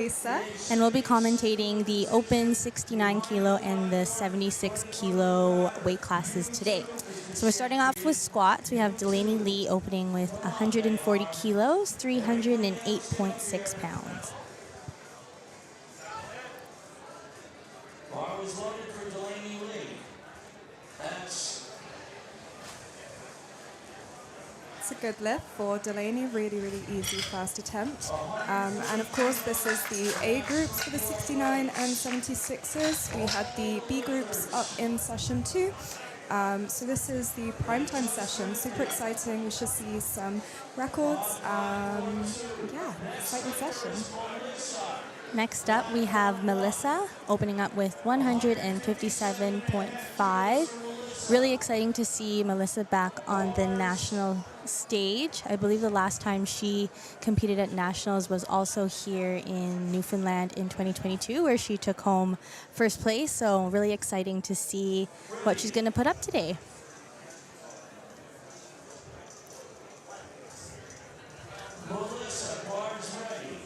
Lisa. And we'll be commentating the open 69 kilo and the 76 kilo weight classes today. So we're starting off with squats. We have Delaney Lee opening with 140 kilos, 308.6 pounds. Bar was loaded for Delaney Lee. It's a good lift for Delaney, really easy first attempt. And of course this is the A groups for the 69 and 76ers. We had the B groups up in session 2. So this is the primetime session, super exciting. We should see some records. Yeah, exciting session. Next up, we have Melissa opening up with 157.5. Really exciting to see Melissa back on the national stage. I believe the last time she competed at nationals was also here in Newfoundland in 2022, where she took home first place. So really exciting to see what she's going to put up today. Melissa, bar's ready.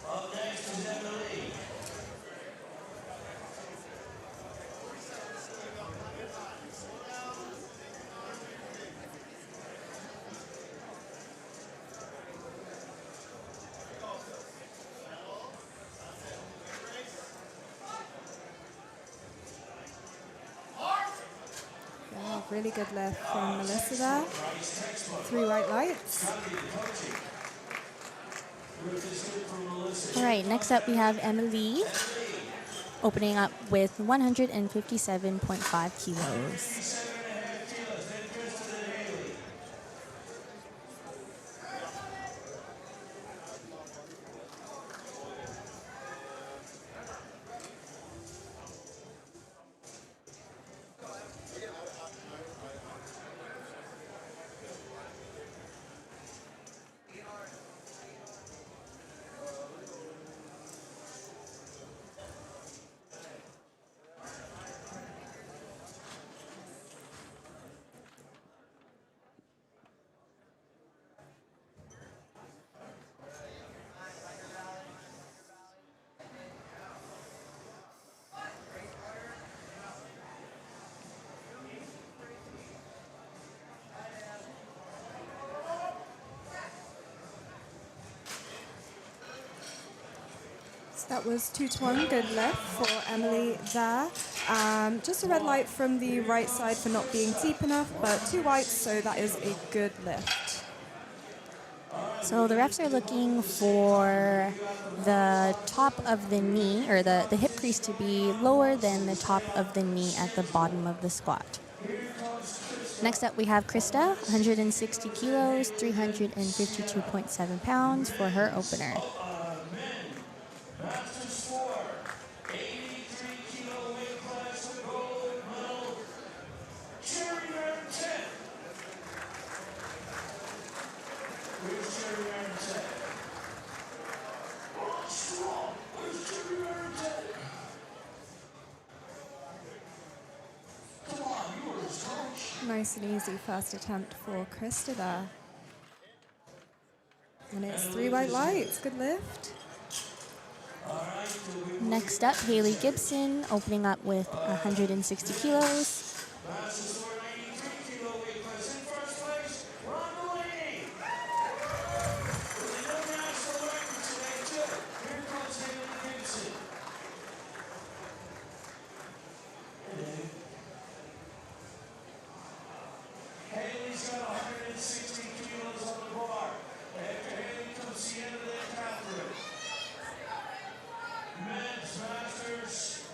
Up next is Emily. Yeah, really good lift from Melissa there. 3 white lights. All right, next up we have Emily opening up with 157.5 kilos. So that was 2 to 1, good lift for Emily there. Just a red light from the right side for not being deep enough, but 2 whites, so that is a good lift. So the refs are looking for the top of the knee, or the hip crease to be lower than the top of the knee at the bottom of the squat. Next up we have Krista, 160 kilos, 352.7 pounds for her opener. Masters 4, 83 kilo weight class, gold medal, Cherry Iron 10. Where's Cherry Iron 10? Oh, strong. Where's Cherry Iron 10? Come on, you were strong. Nice and easy first attempt for Krista there. And it's 3 white lights, good lift. Next up, Haley Gibson opening up with 160 kilos. Masters 4, 83 kilo weight class. In first place, Ron Delaney. With a new national record today, too. Here comes Haley Gibson. Haley's got 160 kilos on the bar. After Haley comes Sienna Lynn Catherine. Men's Masters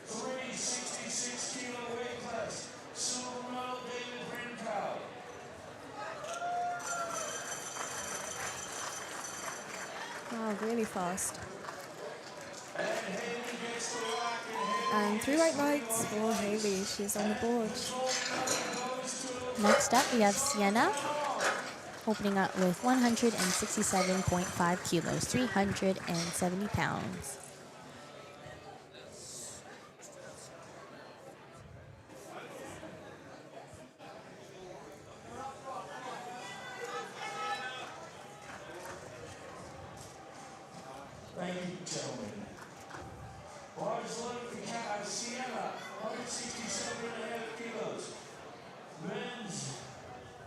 366 kilo weight class. Silver medal David Brinkow. Wow, really fast. And Haley gets the rock in hand. And 3 white lights for Haley, she's on the board. Next up, we have Sienna opening up with 167.5 kilos, 370 pounds. Thank you, gentlemen. Large left Sienna, 167.5 kilos. Men's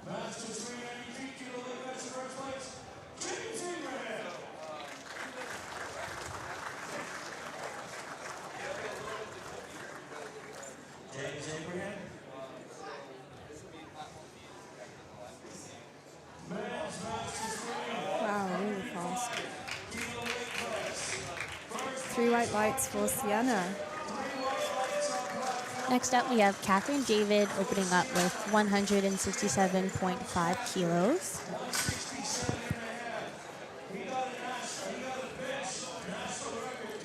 Masters 393 kilo weight class in first place. James Abraham. James Abraham. Men's Masters 3. Wow, really fast. Kilo weight class. 3 white lights for Sienna. Next up, we have Catherine David opening up with 167.5 kilos. He got a national record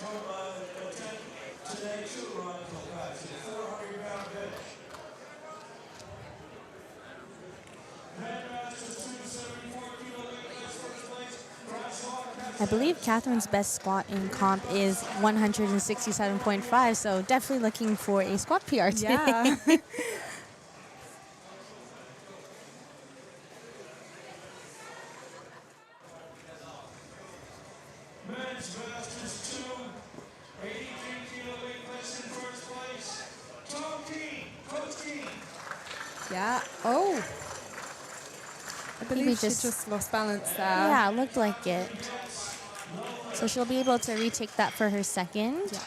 today too, Ron Kilpatrick. 400-pound bench. Men Masters 274 kilo weight class first place. I believe Catherine's best squat in comp is 167.5, so definitely looking for a squat PR today. Yeah. Men's Masters 2, 83 kilo weight class in first place. Tom King, Coach King. Yeah. Oh. I believe Maybe she just- just lost balance there. Yeah, looked like it. So she'll be able to retake that for her second. Yeah.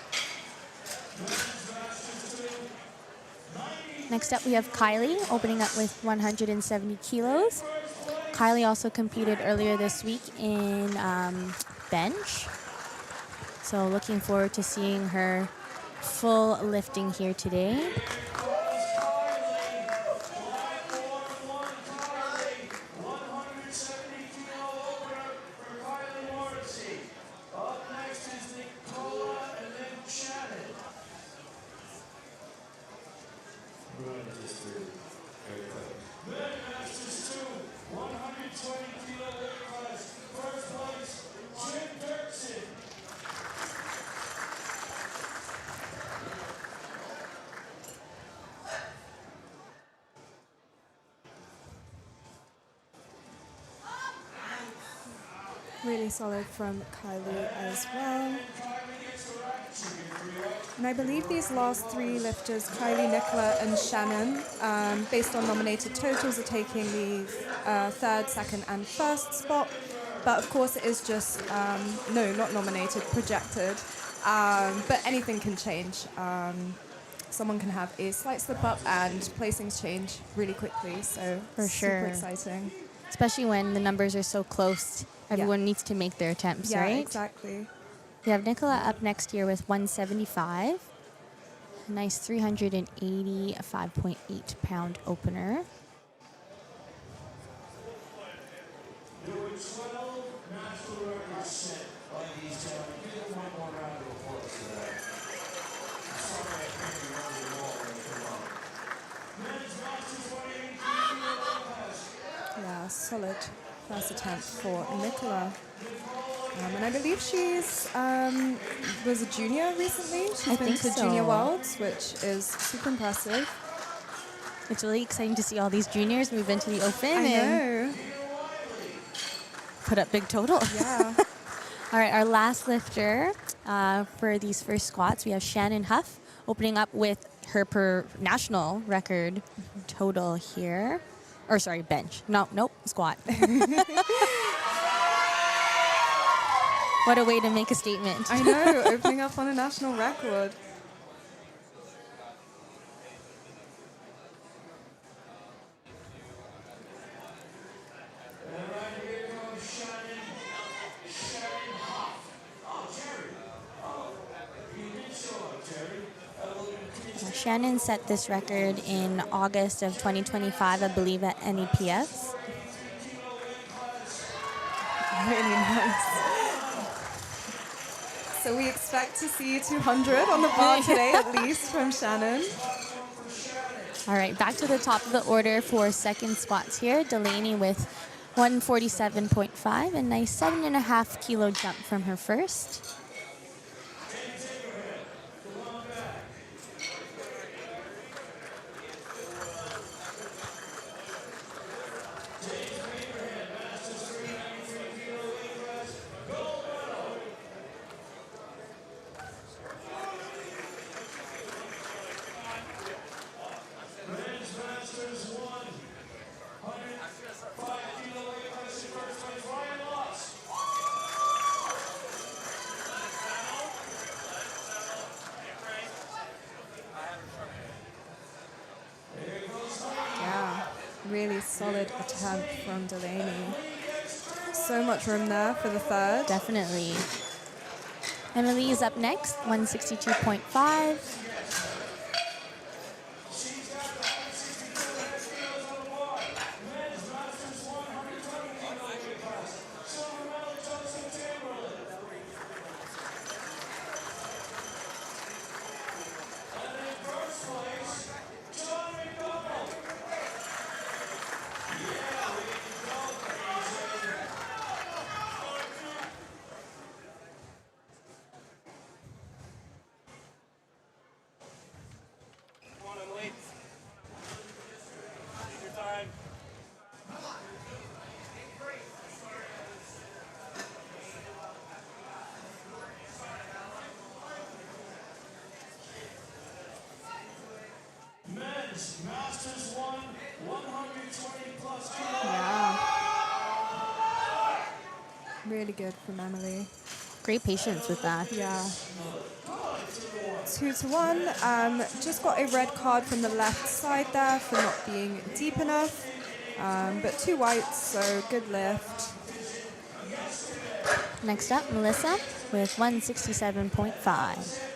Next up, we have Kylie opening up with 170 kilos. Kylie also competed earlier this week in bench. So looking forward to seeing her full lifting here today. Really solid from Kylie as well. And I believe these last 3 lifters, Kylie, Nicola, and Shannon, based on nominated totals, are taking the 3rd, 2nd, and 1st spot. But of course, it is just, no, not nominated, projected. But anything can change. Someone can have a slight slip up and placings change really quickly. So For sure. super exciting. Especially when the numbers are so close. Everyone needs to make their attempts, Yeah, right? exactly. We have Nicola up next here with 175. A nice 385.8 pound opener. There were 12 national records set by these gentlemen. Give them one more round of applause for that. I'm sorry I can't remember them all when they come up. Men's Masters 183 kilo weight class. Yeah, solid first attempt for Nicola. And I believe she's was a junior recently. She's I been think to so. Junior Worlds, which is super impressive. It's really exciting to see all these juniors move into the open I and know. put up big totals. Yeah. All right, our last lifter for these first squats, we have Shannon Huff opening up with her national record total here. Or sorry, bench. Nope, squat. What a way to make a statement. I know, opening up on a national record. And right here comes Shannon Huff. Oh, Terry. Oh, you did show up, Terry. Shannon set this record in August of 2025, I believe, at NEPS. Really nice. So we expect to see 200 on the bar today, at least, from Shannon. All right, back to the top of the order for second squats here. Delaney with 147.5, a nice 7.5 kilo jump from her first. really solid attempt from Delaney. So much room there for the third. Definitely. Emily is up next, 162.5. Men's Masters 1, 120 plus kilos. Yeah. Really good from Emily. Great patience with that. Yeah. 2-1. Just got a red card from the left side there for not being deep enough. But 2 whites, so good lift. Next up, Melissa with 167.5.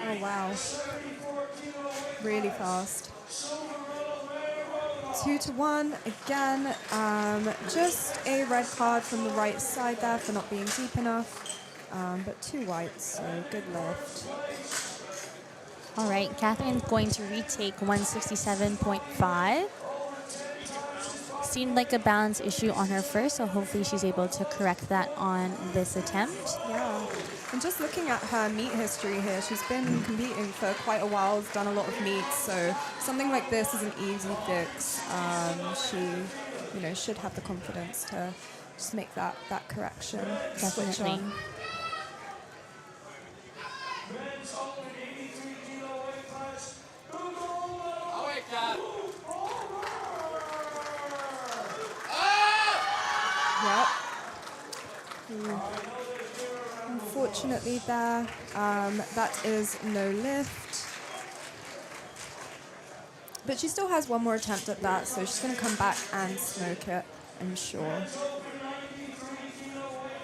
Oh, wow. Really fast. 2-1 again. Just a red card from the right side there for not being deep enough. But 2 whites, so good lift. All right, Catherine's going to retake 167.5. Seemed like a balance issue on her first, so hopefully she's able to correct that on this attempt. Yeah. And just looking at her meet history here, she's been competing for quite a while, has done a lot of meets, so something like this is an easy fix. She, should have the confidence to just make that correction. Switch Definitely. on. Men's open 83 kilo weight class. I'll wake up. Yep. Unfortunately there, that is no lift. But she still has one more attempt at that, so she's going to come back and smoke it, I'm sure.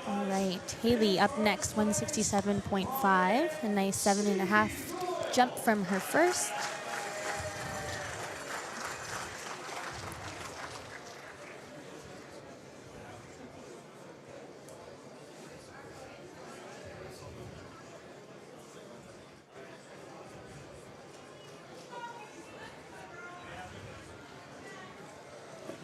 All right, Haley up next, 167.5. A nice 7.5 jump from her first.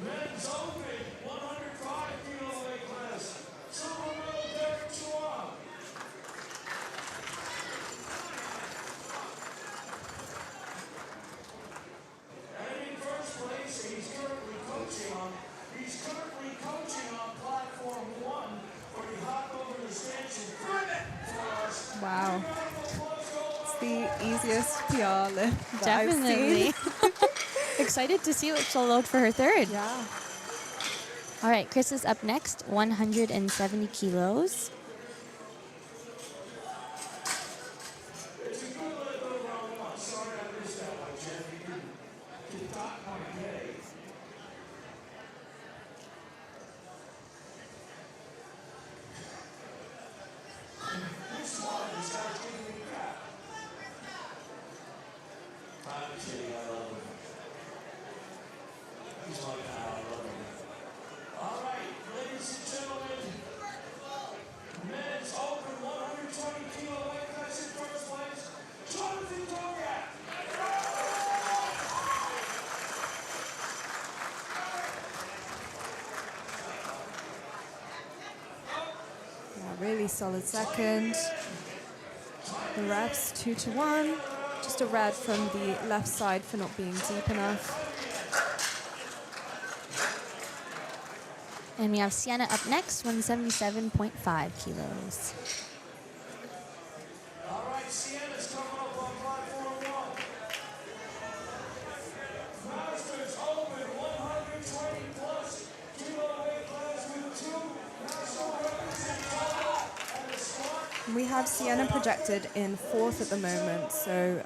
Men's open 105 kilo weight class. Silver medal Derek Chua. And in first place, he's currently coaching on platform 1, where he hopped over the station for us. Wow. It's the easiest PR lift that I've Definitely. seen. Excited to see what she'll load for her third. Yeah. All right, Chris is up next, 170 kilos. It's a good lift over on 1. Sorry I missed that one, Jeff. You did not want to get it. This one is not giving me crap. I'm kidding, I love him. He's my pal, I love him. All right, ladies and gentlemen, men's open 120 kilo weight class in first place, Jonathan Doriak. Yeah, really solid second. The refs 2-1. just a red from the left side for not being deep enough. And we have Sienna up next, 177.5 kilos. All right, Sienna's coming up on platform 1. Masters Open 120 plus kilo weight class with 2 national records in total. And the squat. We have Sienna projected in 4th at the moment, so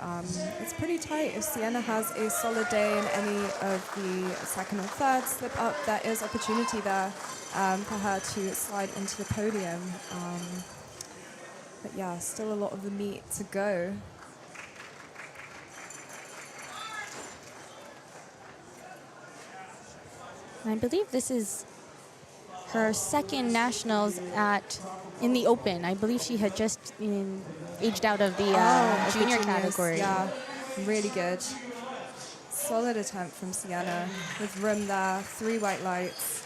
it's pretty tight. If Sienna has a solid day in any of the 2nd or 3rd slip up, there is opportunity there for her to slide into the podium. But yeah, still a lot of the meet to go. I believe this is her 2nd nationals in the Open. I believe she had just aged out of the Of the junior juniors, category. Yeah, really good. Solid attempt from Sienna with room there, 3 white lights.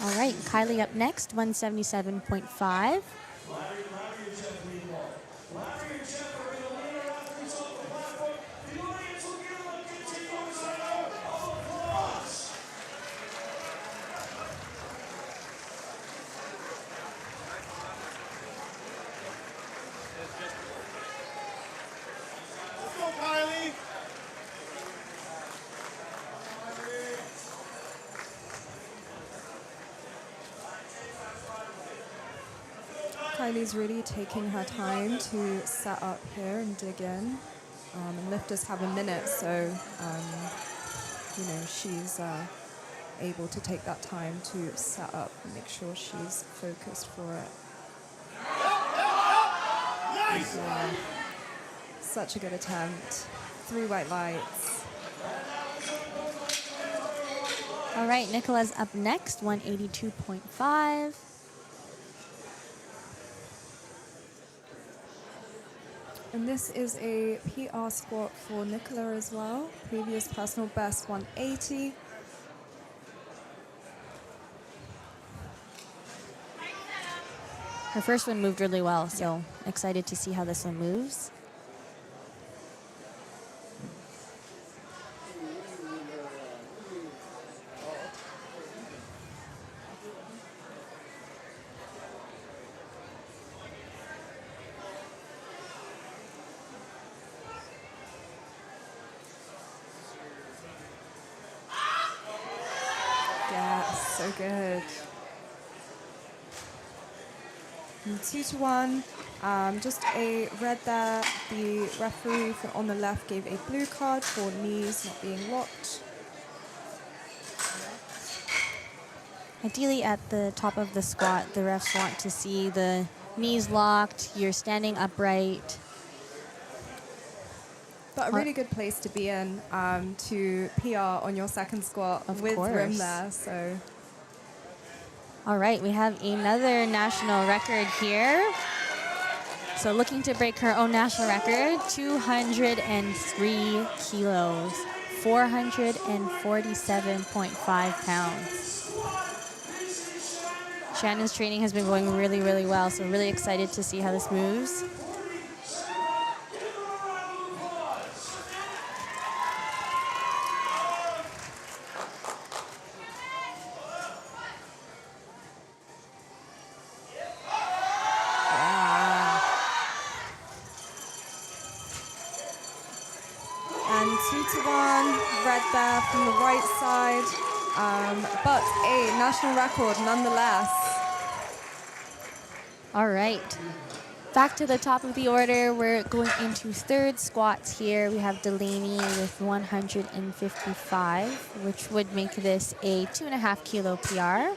All right, Kylie up next, 177.5. Kylie's really taking her time to set up here and dig in. And lifters have a minute, so she's able to take that time to set up and make sure she's focused for it. Yeah. Such a good attempt. 3 white lights. All right, Nicola's up next, 182.5. And this is a PR squat for Nicola as well. Previous personal best, 180. Her first one moved really well, so excited to see how this one moves. Yeah, so good. And 2 to 1, just a red there. The referee on the left gave a blue card for knees not being locked. Ideally, at the top of the squat, the refs want to see the knees locked, you're standing upright. But a really good place to be in to PR on your second squat Of with course. room there. So All right, we have another national record here. So looking to break her own national record, 203 kilos, 447.5 pounds. Shannon's training has been going really, really well, so really excited to see how this moves. and 2 to 1, red there from the right side, but a national record nonetheless. All right. Back to the top of the order. We're going into third squats here. We have Delaney with 155, which would make this a 2.5 kilo PR.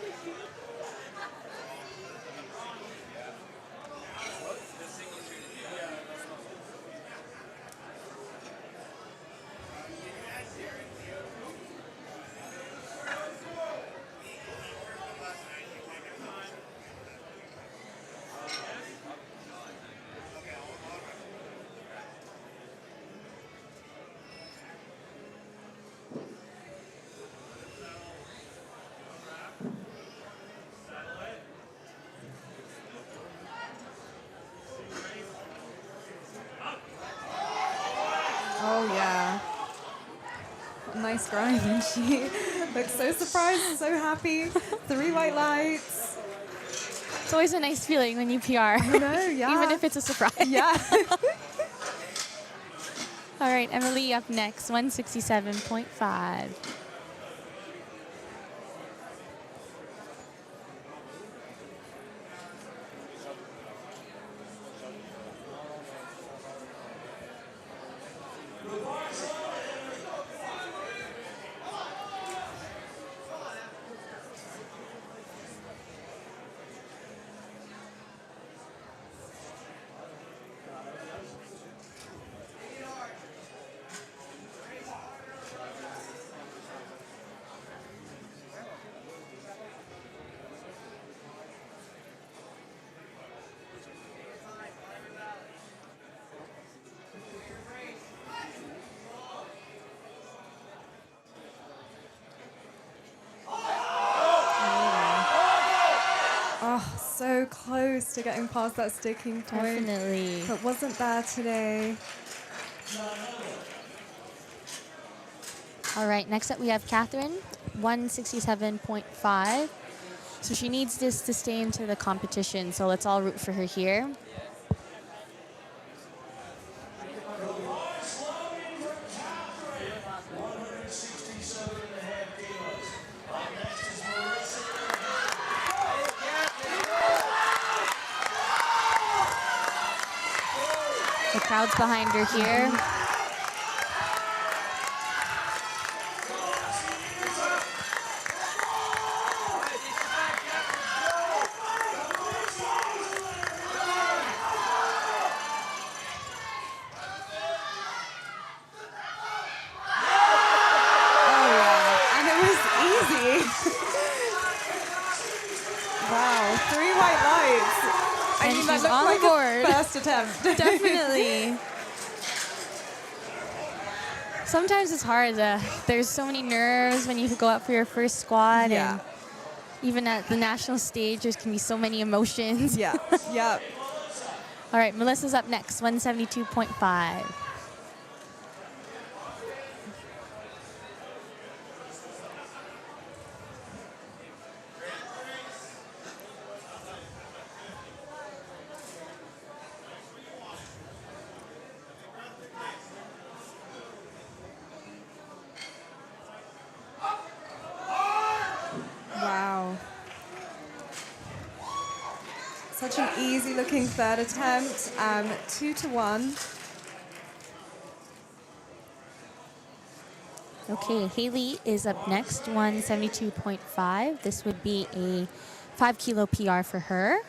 nice grind, and she looks so surprised, so happy. 3 white lights. It's always a nice feeling when you PR. I know, yeah. Even if it's a surprise. Yeah. All right, Emily up next, 167.5. So close to getting past that sticking point. Definitely. But wasn't there today. All right, next up we have Catherine, 167.5. So she needs this to stay into the competition, so let's all root for her here. The crowd's behind her here. Wow, 3 white lights. I And mean, that she's looked on like the board. a first attempt. Definitely. Sometimes it's hard. There's so many nerves when you go out for your first squat. Yeah. And even at the national stage, there can be so many emotions. Yeah, yeah. All right, Melissa's up next, 172.5. Wow. Such an easy looking third attempt. 2 to 1. Okay, Haley is up next, 172.5. This would be a 5 kilo PR for her.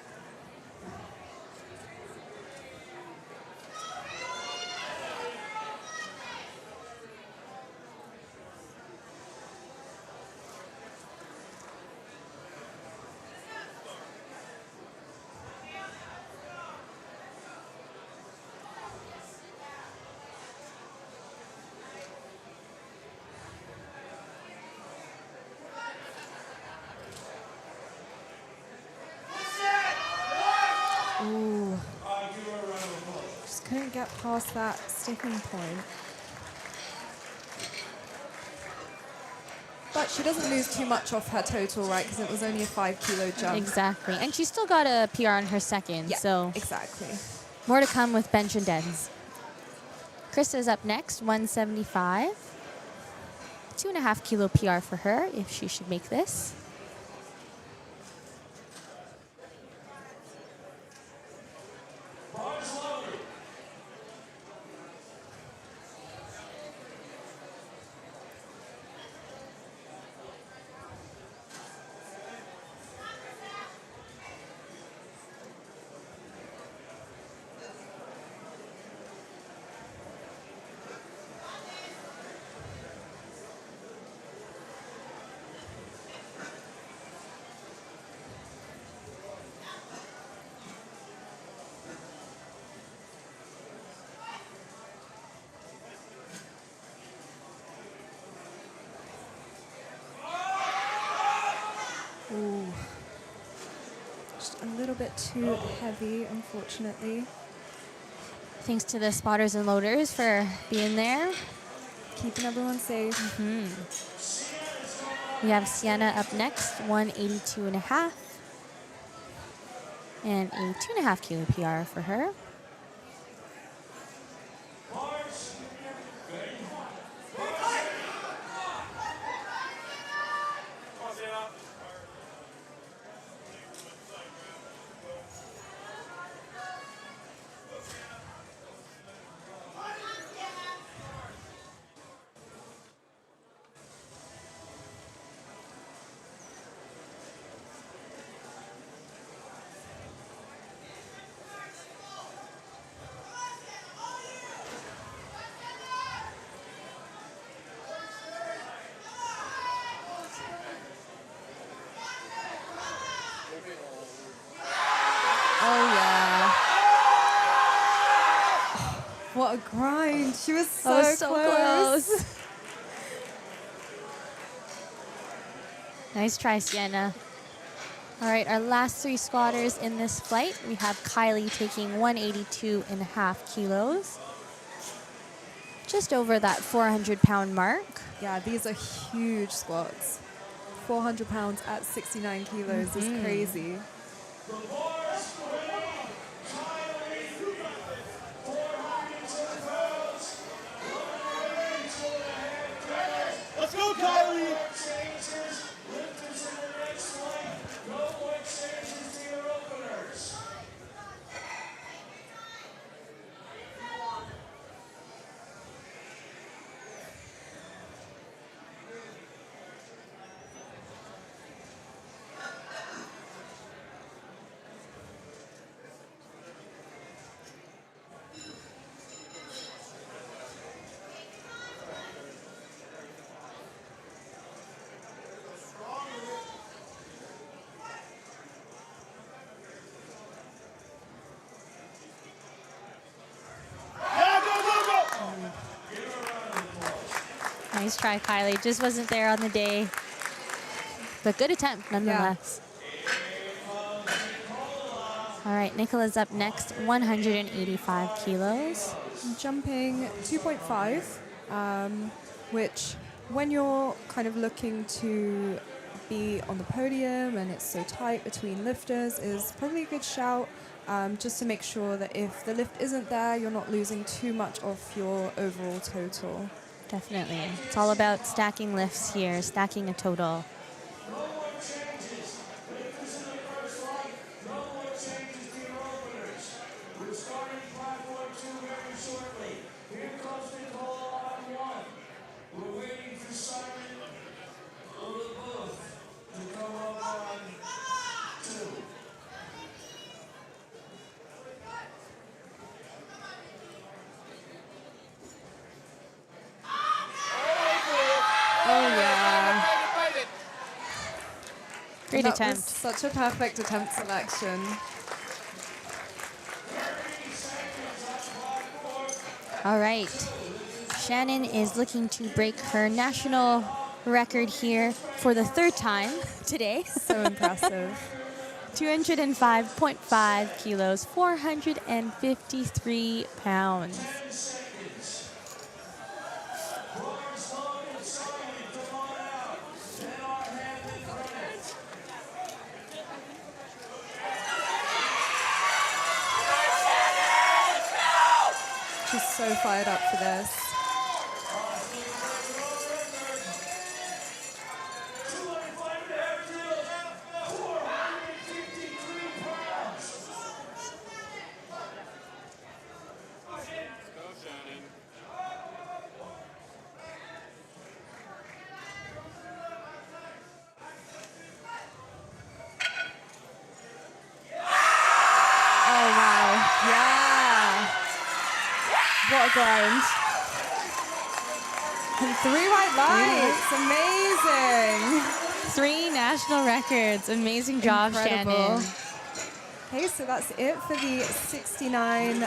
Ooh. Just couldn't get past that sticking point. But she doesn't lose too much off her total, right? Because it was only a 5 kilo jump. Exactly. And she still got a PR on her second, Yeah, so exactly. more to come with bench and deads. Krista's up next, 175. 2.5 kilo PR for her, if she should make this. Ooh. Just a little bit too heavy, unfortunately. Thanks to the spotters and loaders for being there. keeping everyone safe. We have Sienna up next, 182.5. And a 2.5 kilo PR for her. Oh, yeah. What a grind. She was so, That was so close. Nice try, Sienna. All right, our last 3 squatters in this flight. We have Kylie taking 182.5 kilos. Just over that 400-pound mark. Yeah, these are huge squats. 400 pounds at 69 kilos is crazy. Let's go, Kylie! Nice try, Kylie. Just wasn't there on the day. But good attempt, nonetheless. All right, Nicola's up next, 185 kilos. Jumping 2.5, which when you're kind of looking to be on the podium and it's so tight between lifters is probably a good shout, just to make sure that if the lift isn't there, you're not losing too much off your overall total. Definitely. It's all about stacking lifts here, stacking a total. Great That attempt. was such a perfect attempt selection. All right. Shannon is looking to break her national record here for the 3rd time today. So impressive. 205.5 kilos, 453 pounds. She's so fired up for this. What a grind. And 3 white lights. Amazing. 3 national records. Amazing job, Incredible. Shannon. Okay, so that's it for the 69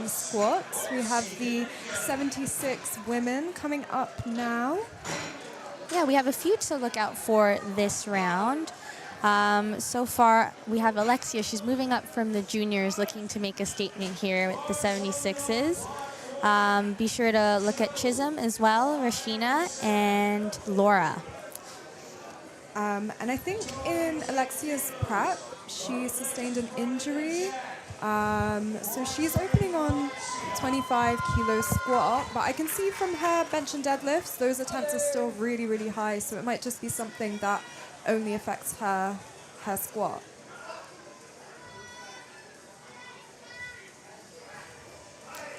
squats. We have the 76 women coming up now. Yeah, we have a few to look out for this round. So far, we have Alexia. She's moving up from the juniors, looking to make a statement here with the 76s. Be sure to look at Chisholm as well, Rashina, and Laura. And I think in Alexia's prep, she sustained an injury. So she's opening on 25 kilo squat, but I can see from her bench and deadlifts, those attempts are still really, really high. So it might just be something that only affects her squat.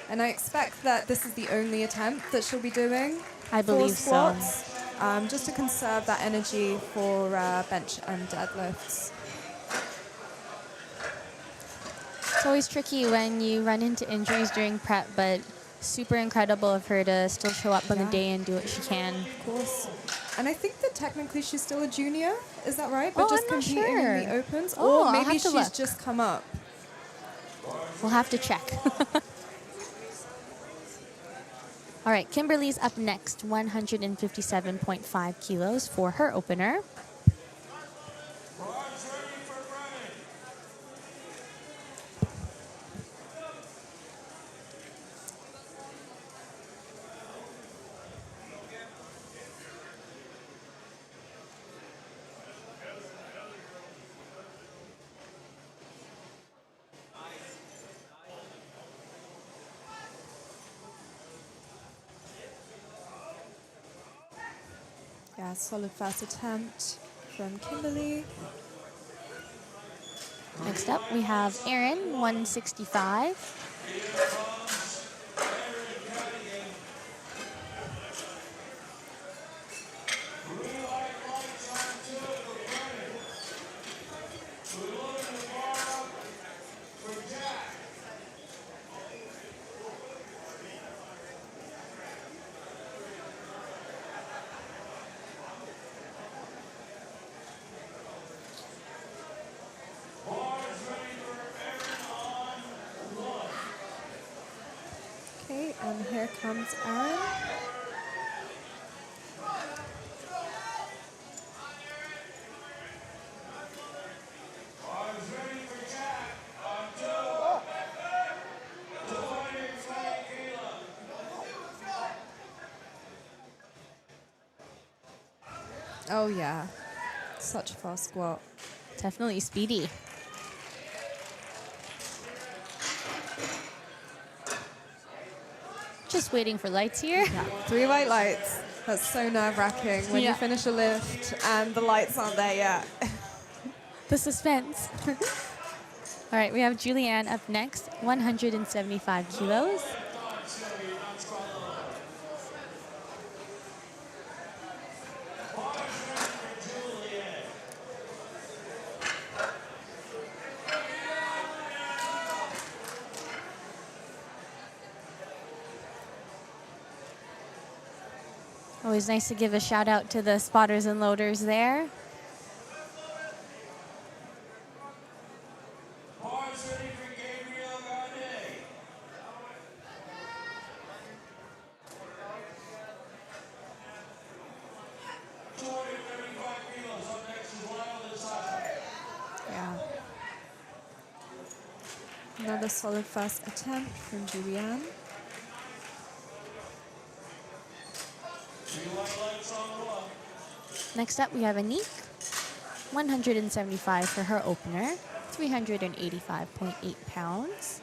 And I expect that this is the only attempt that she'll be doing. I believe so. squats, just to conserve that energy for bench and deadlifts. It's always tricky when you run into injuries during prep, but super incredible of her to still show up on the day and do what she can. Of course. And I think that technically she's still a junior. Is that right? But Oh, just I'm not competing sure. in the opens? Oh, or I'll maybe have to she's look. just come up. We'll have to check. All right, Kimberly's up next, 157.5 kilos for her opener. Yeah, solid first attempt from Kimberly. Next up, we have Erin, 165. Okay, and here comes Erin. Oh yeah, such a fast squat. Definitely speedy. Just waiting for lights here. Yeah, 3 white lights. That's so nerve-wracking when you finish a lift and the lights aren't there yet. The suspense. All right, we have Julianne up next, 175 kilos. Always nice to give a shout out to the spotters and loaders there. Yeah. Another solid first attempt from Julianne. Next up, we have Anique, 175 for her opener, 385.8 pounds.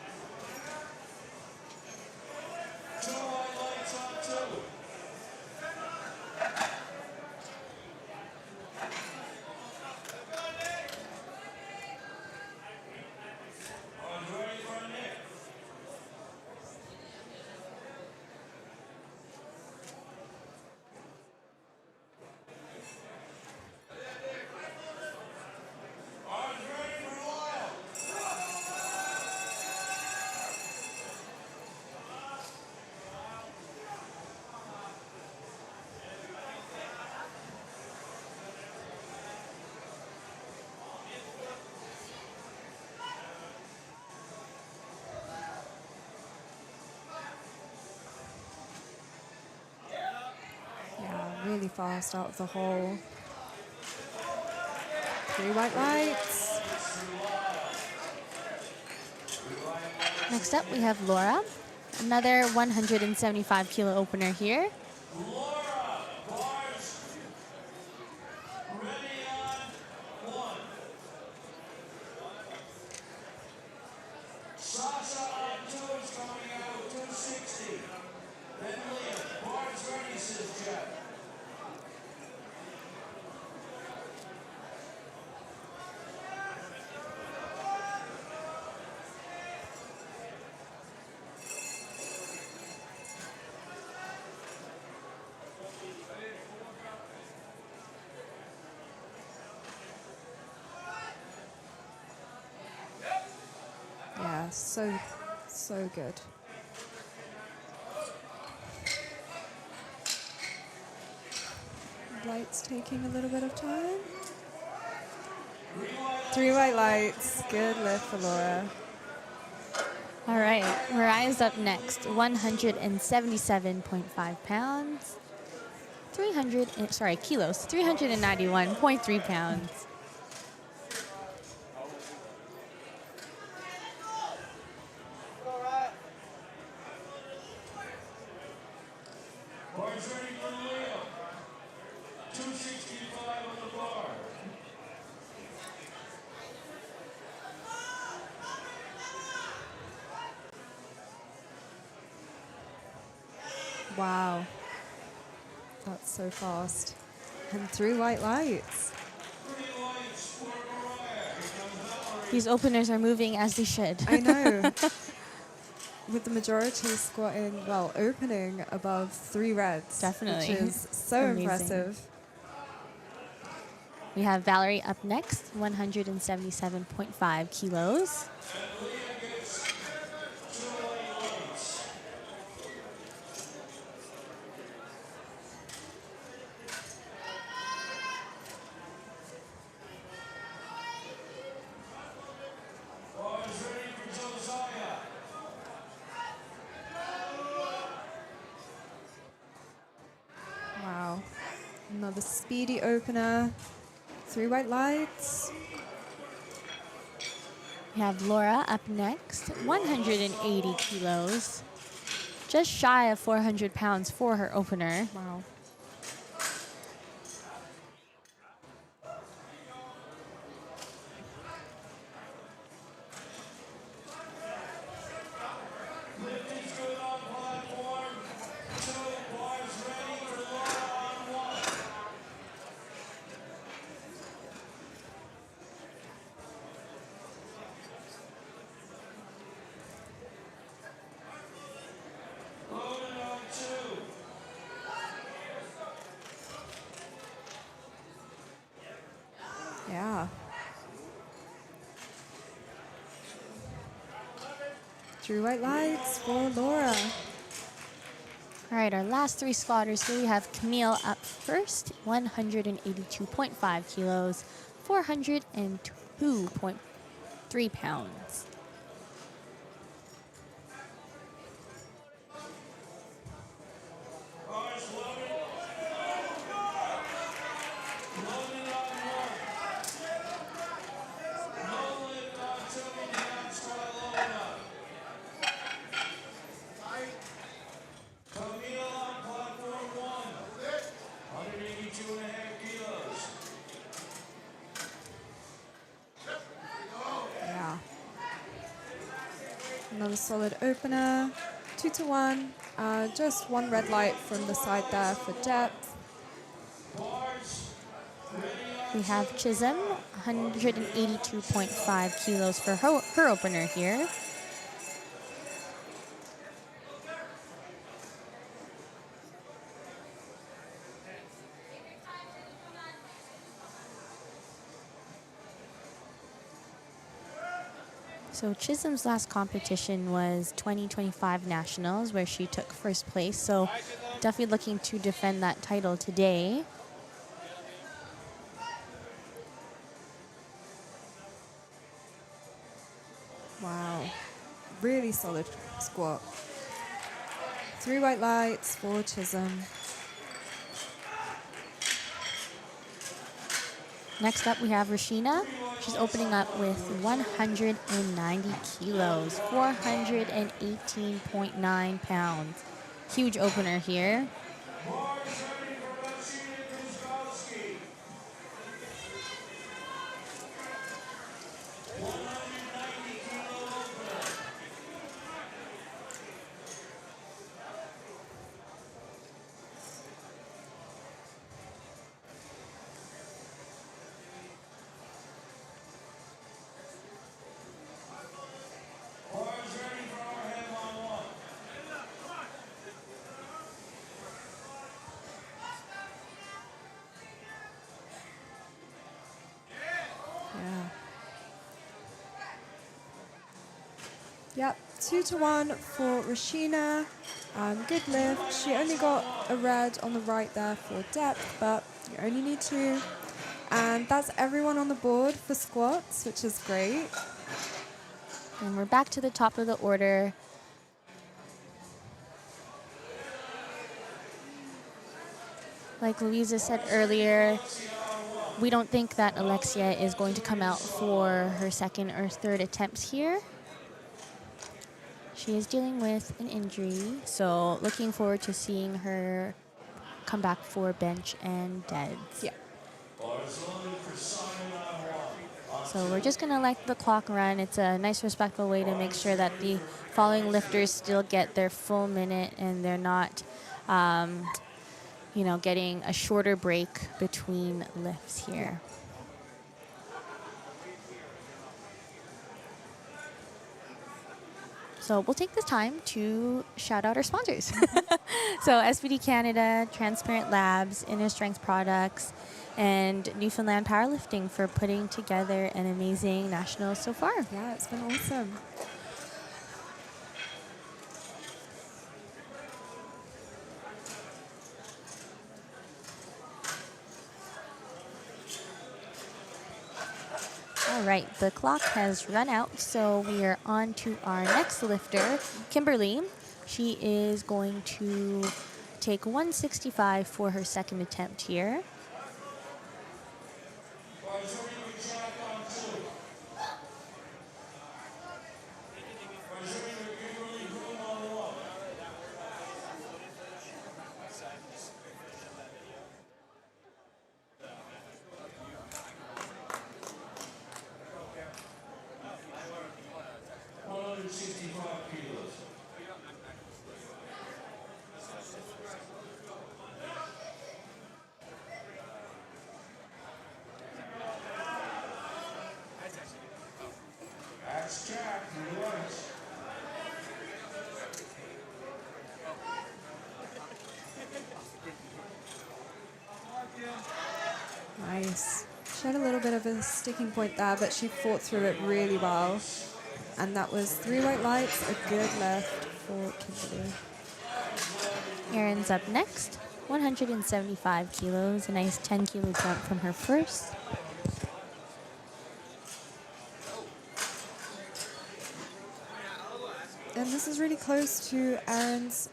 Really fast out of the hole. 3 white lights. Next up, we have Laura Another 175 kilo opener here. Laura, bars ready on one. Sasha on two is coming out of 260. Then Leah, bars ready, says Jeff. Yeah, so good. Lights taking a little bit of time. 3 white lights. Good lift for Laura. All right, Mariah's up next. 177.5 pounds. Kilos. 391.3 pounds. Bars ready for Leah. 265 on the bar. Wow. That's so fast. And 3 white lights. 3 lights for Mariah. Here comes Valerie. These openers are moving as they should. I know. With the majority squatting, well, opening above 3 reds. Definitely. Which is so Amazing. impressive. We have Valerie up next, 177.5 kilos. And Leah gets 2 white lights. Bars ready for Josiah. Wow. Another speedy opener. 3 white lights. We have Laura up next, 180 kilos. Just shy of 400 pounds for her opener. Wow. Lifting's good on platform. 2 bars ready for Laura on 1. Loaded on 2. Yeah. 3 white lights for Laura. All right, our last 3 squatters here. We have Camille up first, 182.5 kilos, 402.3 pounds. Bars loaded. Loaded on 1. No lift on 2 in the out squat low enough. Camille on platform 1. 182.5 kilos. Yeah. Another solid opener. 2 to 1. Just 1 red light from the side there for depth. Bars ready on We have Chisholm, 182.5 kilos for her opener here. So Chisholm's last competition was 2025 Nationals, where she took first place. So definitely looking to defend that title today. Wow. Really solid squat. 3 white lights for Chisholm. Next up, we have Rashina, She's opening up with 190 kilos, 418.9 pounds. Huge opener here. Yeah. Yep, 2-1 for Rashina. Good lift. She only got a red on the right there for depth, but you only need 2. And that's everyone on the board for squats, which is great. And we're back to the top of the order. Like Louisa said earlier, we don't think that Alexia is going to come out for her second or third attempts here. She is dealing with an injury, so looking forward to seeing her come back for bench and deads. Yeah. So we're just going to let the clock run. It's a nice, respectful way to make sure that the following lifters still get their full minute and they're not, getting a shorter break between lifts here. So we'll take this time to shout out our sponsors. So SPD Canada, Transparent Labs, Inner Strength Products, and Newfoundland Powerlifting for putting together an amazing national so far. Yeah, it's been awesome. All right, the clock has run out, so we are on to our next lifter, Kimberly. She is going to take 165 for her second attempt here. Nice. She had a little bit of a sticking point there, but she fought through it really well. And that was 3 white lights, a good lift for Kimberly. Erin's up next, 175 kilos, a nice 10-kilo jump from her first. And this is really close to Erin's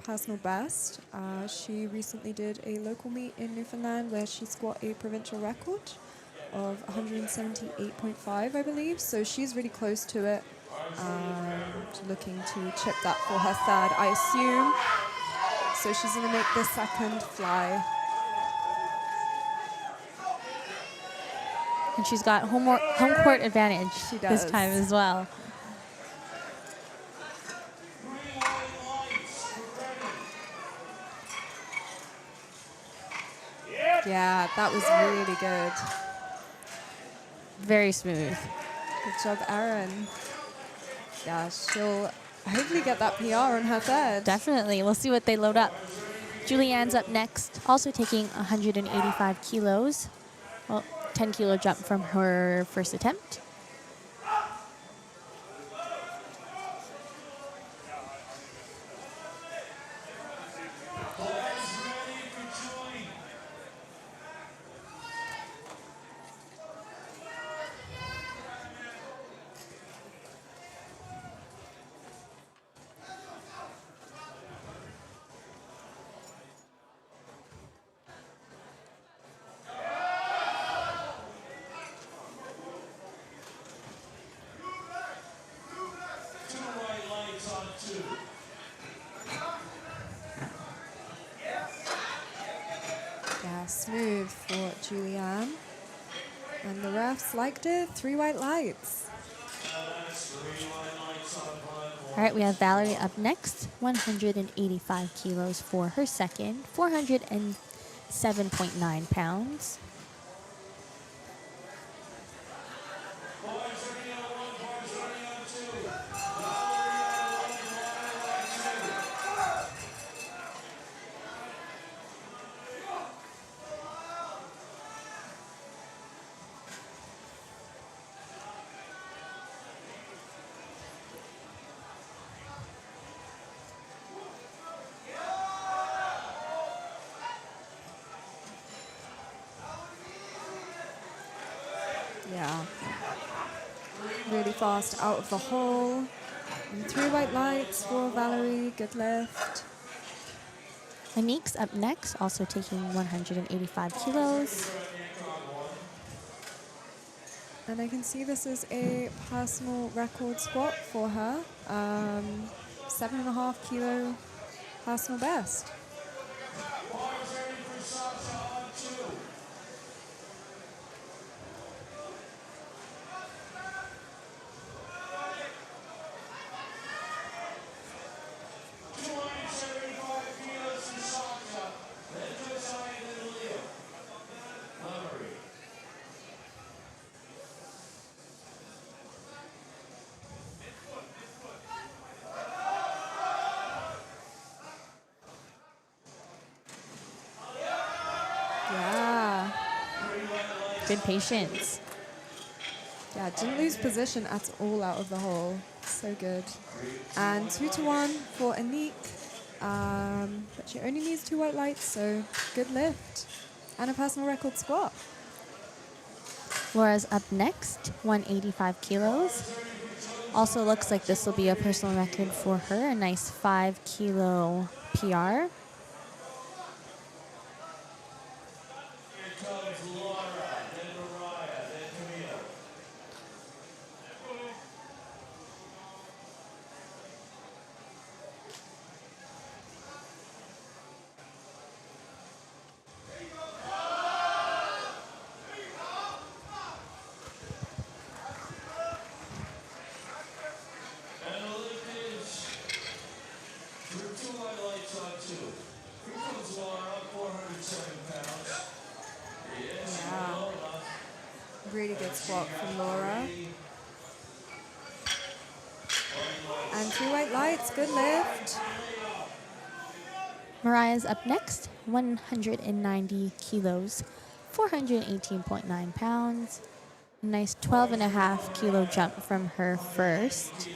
personal best. She recently did a local meet in Newfoundland where she squat a provincial record of 178.5, I believe. So she's really close to it. Looking to chip that for her third, I assume. So she's going to make the second fly. And she's got home court advantage this time as well. Yeah, that was really good. Very smooth. Good job, Erin. Yeah, she'll hopefully get that PR on her third. Definitely. We'll see what they load up. Julianne's up next, also taking 185 kilos. Well, 10-kilo jump from her first attempt. both for Julianne. And the refs liked it. 3 white lights. All right, we have Valerie up next, 185 kilos for her second, 407.9 pounds. Yeah. Really fast out of the hole. And 3 white lights for Valerie. Good lift. Anique's up next, also taking 185 kilos. And I can see this is a personal record squat for her. 7.5 kilo personal best. Yeah. Good patience. Yeah, didn't lose position at all out of the hole. So good. And 2 to 1 for Anique. But she only needs 2 white lights, so good lift. And a personal record squat. Laura's up next, 185 kilos. Also looks like this will be a personal record for her, a nice 5 kilo PR. Yeah. Really good squat from Laura. And 3 white lights, good lift. Mariah's up next, 190 kilos, 418.9 pounds. A nice 12.5 kilo jump from her first.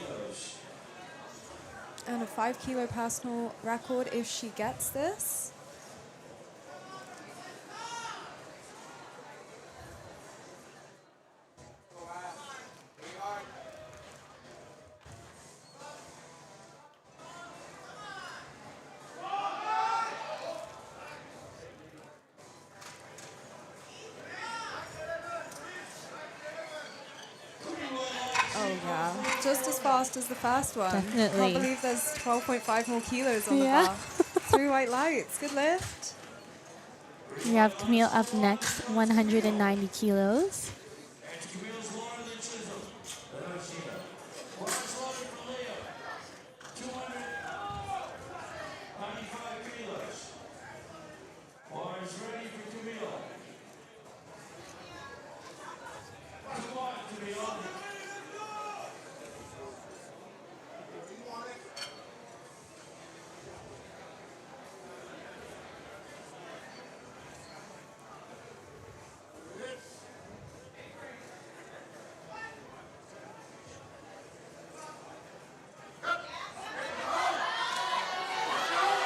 And a 5 kilo personal record if she gets this. Oh yeah, just as fast as the first one. Definitely. Can't believe there's 12.5 more kilos on the Yeah. bar. 3 white lights, good lift. We have Camille up next, 190 kilos.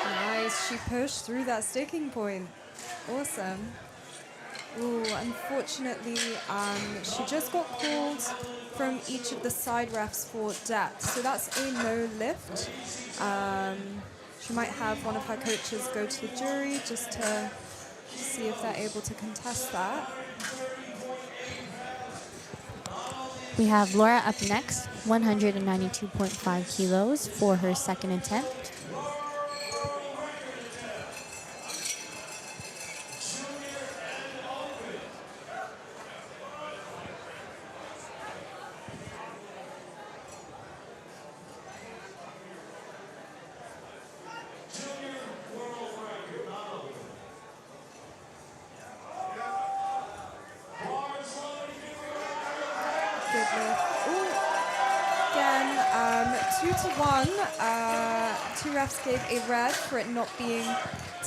Nice, she pushed through that sticking point. Awesome. Ooh, unfortunately, she just got called from each of the side refs for depth, so that's a no lift. She might have one of her coaches go to the jury just to see if they're able to contest that. We have Laura up next, 192.5 kilos for her second attempt. ooh, again, 2-1. Two refs gave a red for it not being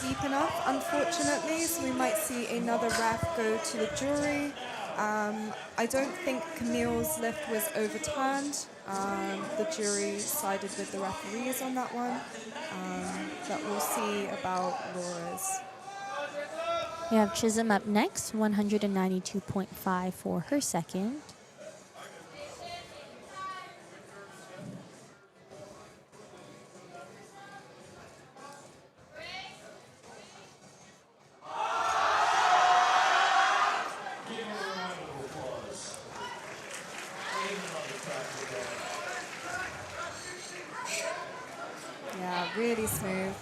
deep enough, unfortunately. So we might see another ref go to the jury. I don't think Camille's lift was overturned. The jury sided with the referees on that one. But we'll see about Laura's. We have Chisholm up next, 192.5 for her second. Yeah, really smooth.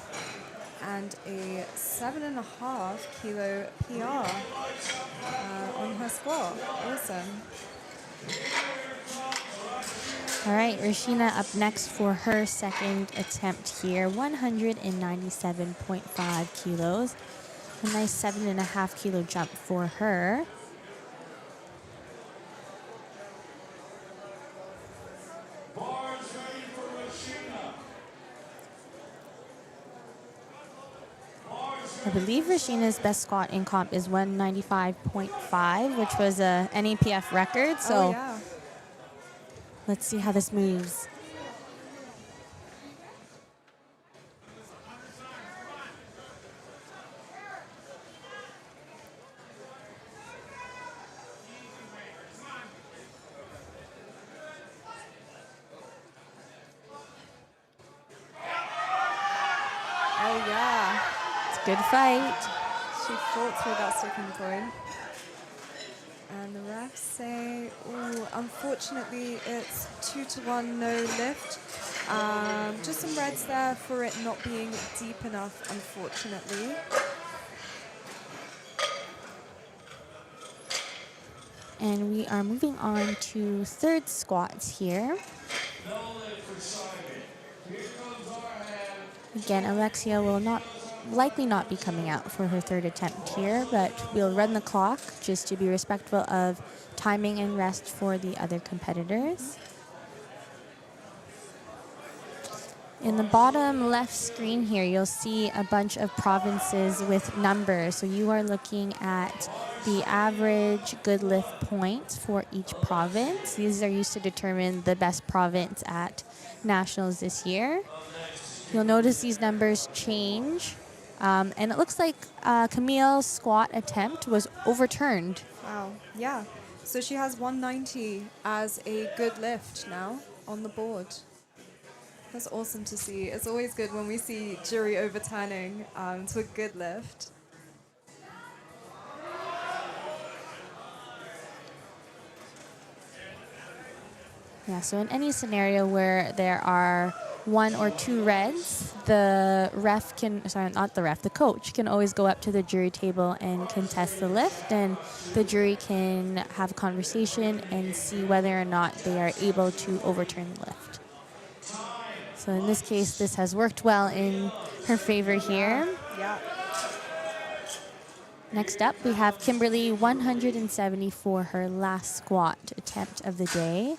And a 7.5 kilo PR on her squat. Awesome. All right, Rashina up next for her second attempt here, 197.5 kilos. A nice 7.5 kilo jump for her. I believe Rashina's best squat in comp is 195.5, which was a NAPF record. So yeah. let's see how this moves. Oh, yeah. It's a good fight. She fought through that sticking point. And the refs say, oh, unfortunately, it's 2-1, no lift. Just some reds there for it not being deep enough, unfortunately. And we are moving on to third squats here. Again, Alexia will likely not be coming out for her third attempt here, but we'll run the clock just to be respectful of timing and rest for the other competitors. In the bottom left screen here, you'll see a bunch of provinces with numbers. So you are looking at the average good lift points for each province. These are used to determine the best province at nationals this year. You'll notice these numbers change. And it looks like Camille's squat attempt was overturned. Wow, yeah. So she has 190 as a good lift now on the board. That's awesome to see. It's always good when we see jury overturning to a good lift. Yeah, so in any scenario where there are one or two reds, the coach can always go up to the jury table and contest the lift, and the jury can have a conversation and see whether or not they are able to overturn the lift. So in this case, this has worked well in her favor here. Yeah. Next up, we have Kimberly, 170 for her last squat attempt of the day.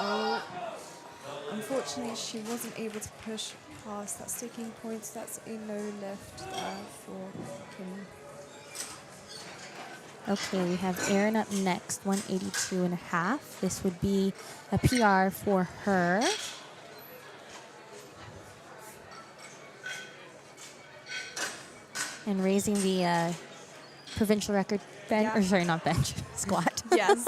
Oh, unfortunately, she wasn't able to push past that sticking point. So that's a no lift there for Kim. Okay, we have Erin up next, 182.5. This would be a PR for her. And raising the provincial record bench, Yeah. or sorry, not bench, squat. Yes.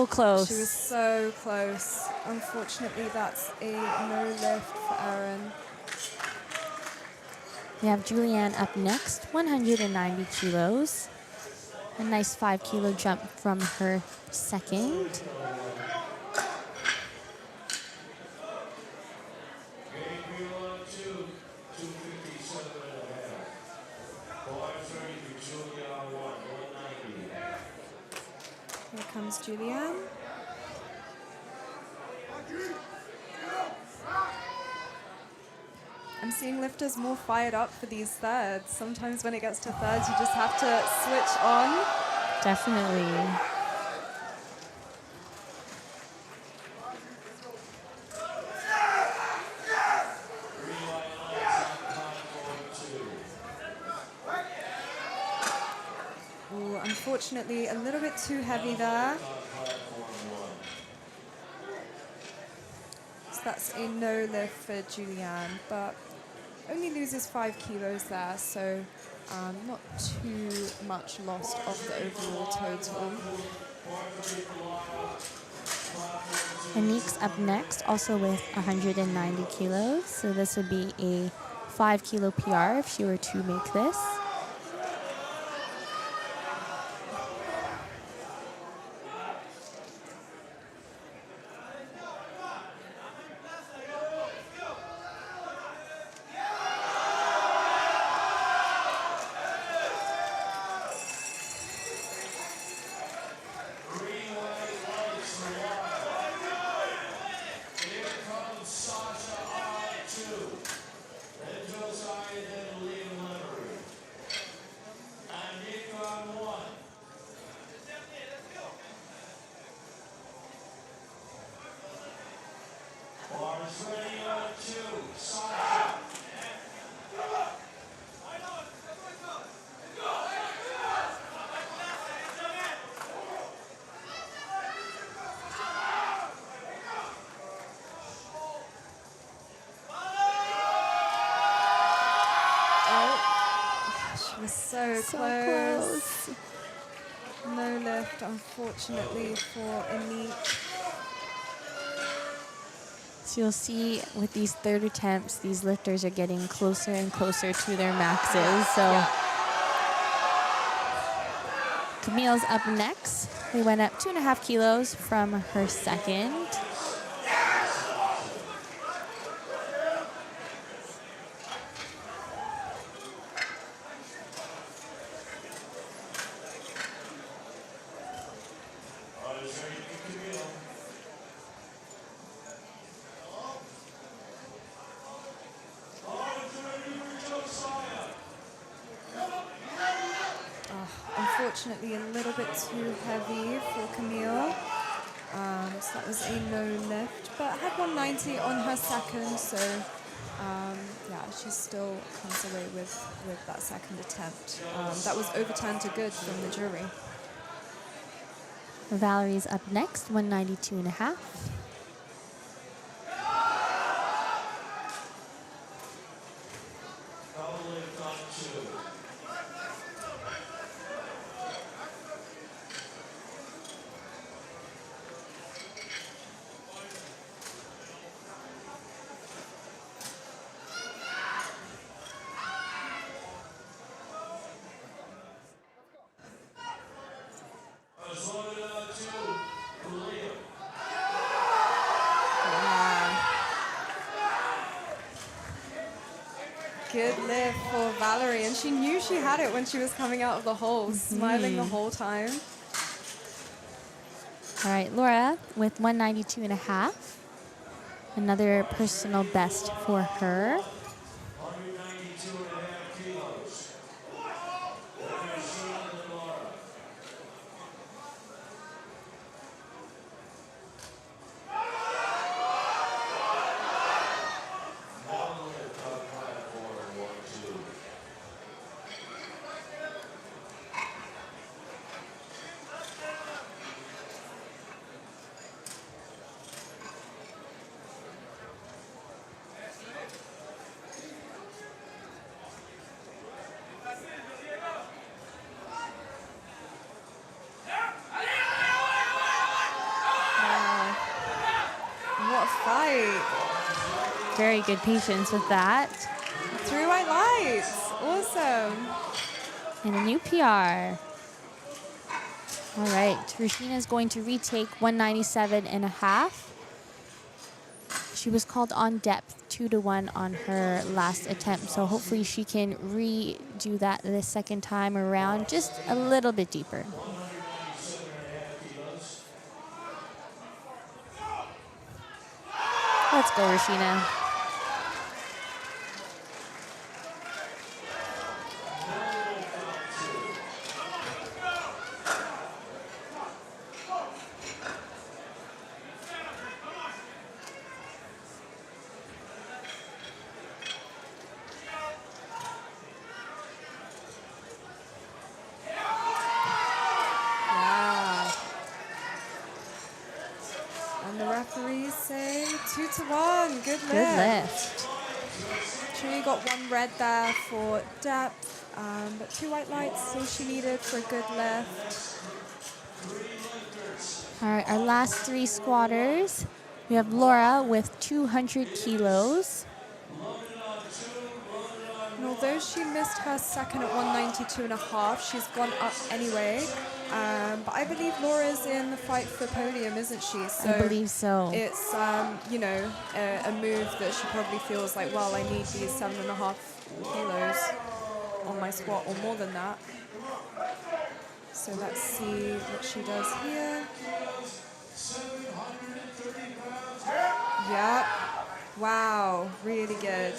close. She was so close. Unfortunately, that's a no lift for Erin. We have Julianne up next, 190 kilos. A nice 5 kilo jump from her second. Gabriel on 257 and a half. 530 for Julia on 190. Here comes Julianne. I'm seeing lifters more fired up for these thirds. Sometimes when it gets to thirds, you just have to switch on. Definitely. Ooh, unfortunately, a little bit too heavy there. So that's a no lift for Julianne, but only loses 5 kilos there, so not too much lost of the overall total. Anik's up next, also with 190 kilos. So this would be a 5 kilo PR if she were to make this. So close. No lift, unfortunately, for Anik. So you'll see with these third attempts, these lifters are getting closer and closer to their maxes. So Camille's up next. We went up 2.5 kilos from her second. Unfortunately, a little bit too heavy for Camille. So that was a no lift, but had 190 on her second, so yeah, she still comes away with that second attempt. That was overturned to good from the jury. Valerie's up next, 192.5. Good lift for Valerie, and she knew she had it when she was coming out of the hole, smiling the whole time. All right, Laura with 192.5. Another personal best for her. 192 and a half kilos. very good patience with that. 3 white lights. Awesome. And a new PR. All right, Rashina is going to retake 197.5. She was called on depth 2-1 on her last attempt, so hopefully she can redo that the second time around, just a little bit deeper. Let's go, Rashina. Wow. And the referees say 2-1. Good lift. Good lift. She got 1 red there for depth, but 2 white lights, so she needed for a good lift. All right, our last 3 squatters. We have Laura with 200 kilos. And although she missed her second at 192.5, she's gone up anyway. But I believe Laura's in the fight for the podium, isn't she? So I believe so. it's, you know, a move that she probably feels like, well, I need these 7.5 kilos on my squat or more than that. So let's see what she does here. Yeah. Wow, really good.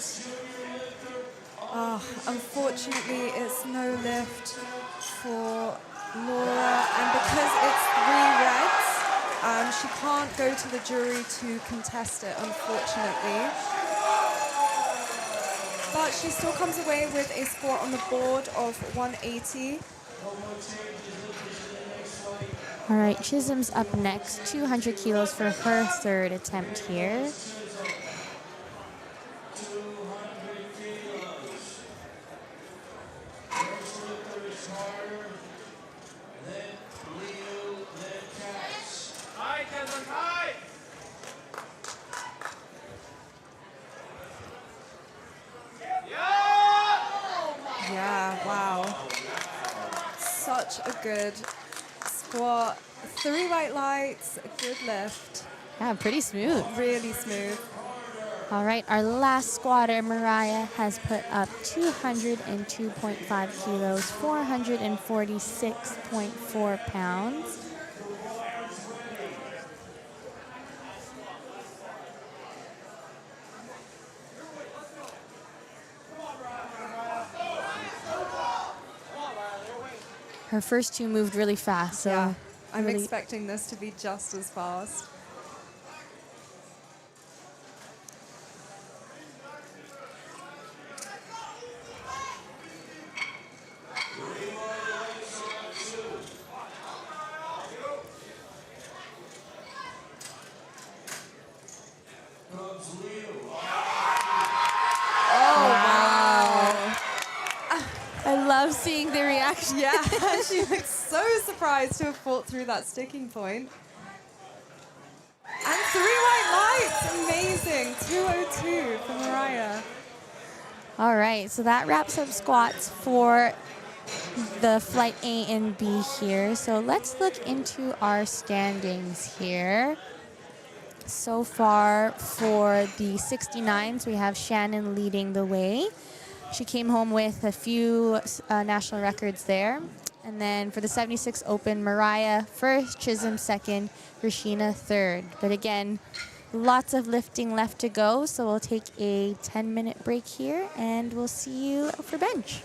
Oh, unfortunately, it's no lift for Laura, and because it's 3 reds, she can't go to the jury to contest it, unfortunately. But she still comes away with a score on the board of 180. All right, Chisholm's up next, 200 kilos for her 3rd attempt here. Yeah, wow. Such a good squat. 3 white lights, a good lift. Yeah, pretty smooth. Really smooth. All right, our last squatter, Mariah, has put up 202.5 kilos, 446.4 pounds. Her first 2 moved really fast, so Yeah, I'm really expecting this to be just as fast. I love seeing the reaction. Yeah, she looks so surprised to have fought through that sticking point. And 3 white lights, amazing. 202 for Mariah. All right, so that wraps up squats for the flight A and B here. So let's look into our standings here. So far for the 69s, we have Shannon leading the way. She came home with a few national records there. And then for the 76 Open, Mariah first, Chisholm second, Rashina third. But again, lots of lifting left to go, so we'll take a 10-minute break here, and we'll see you for bench.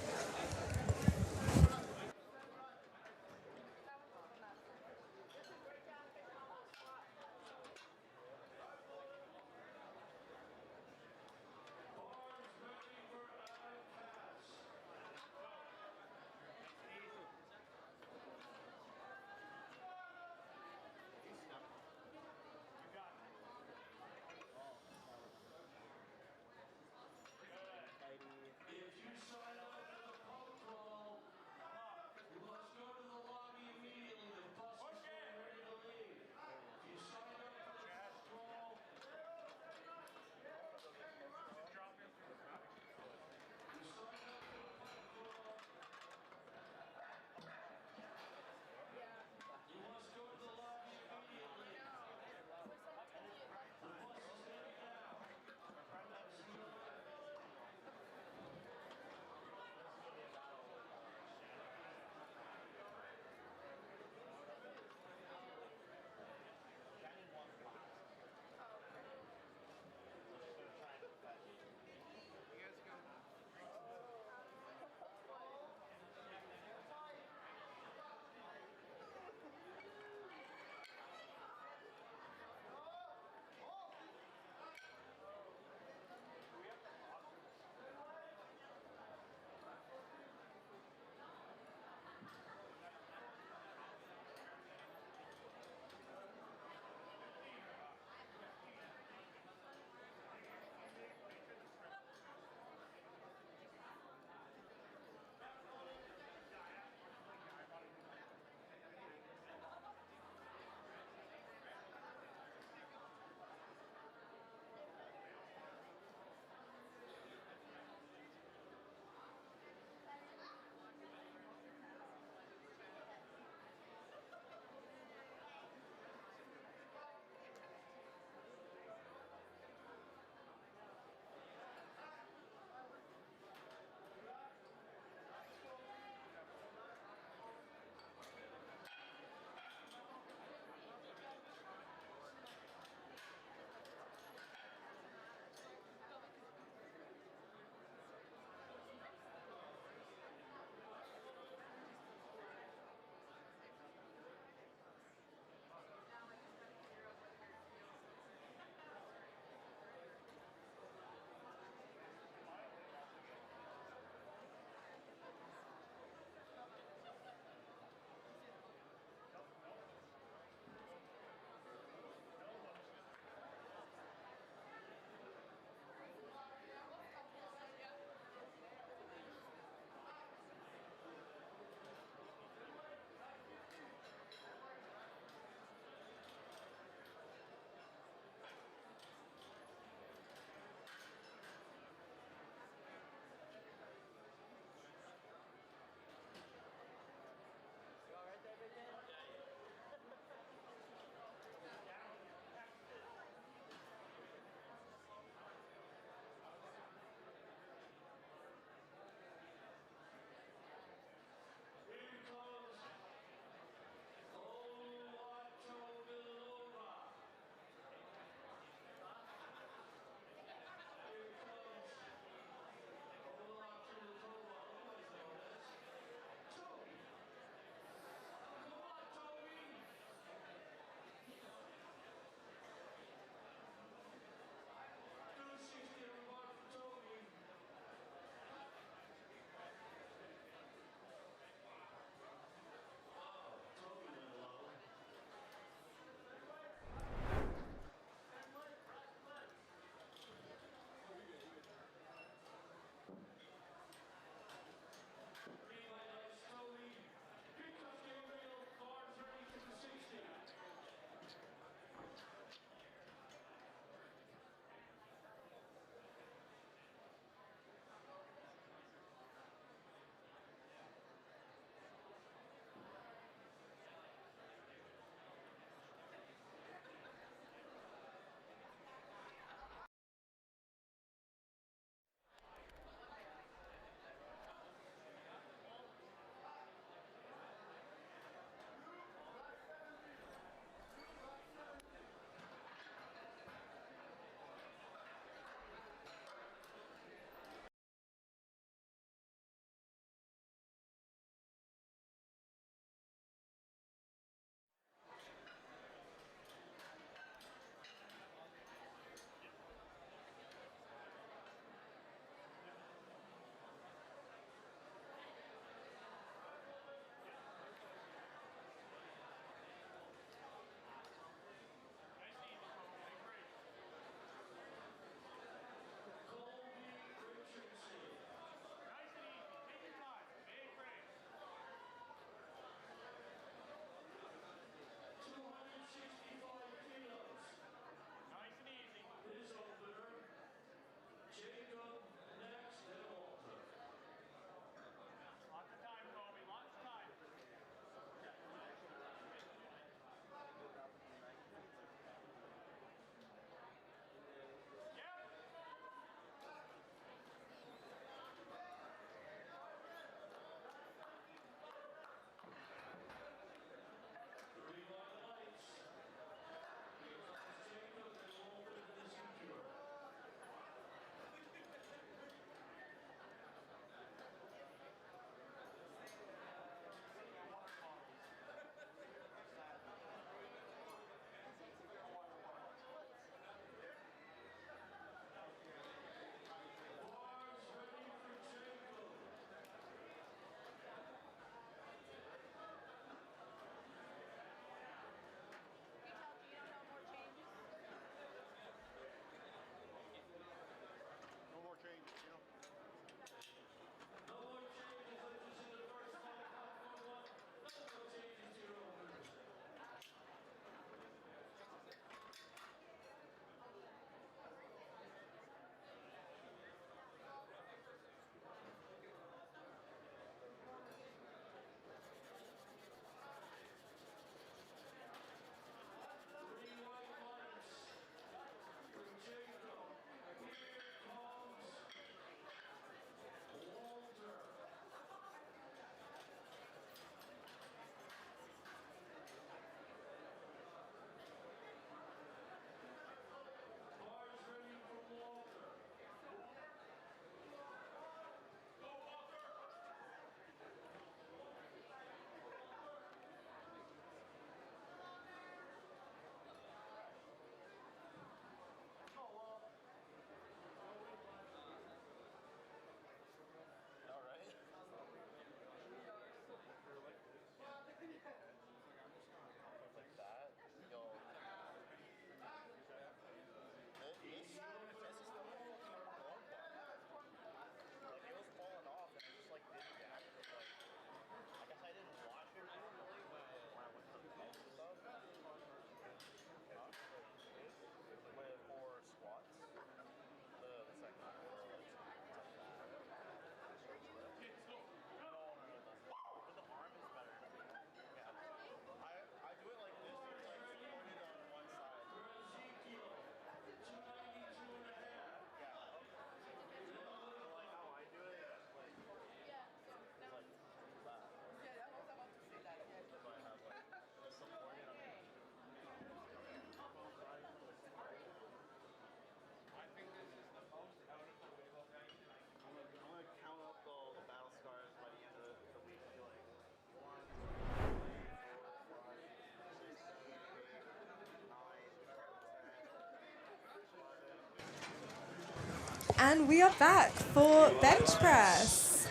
And we are back for bench press.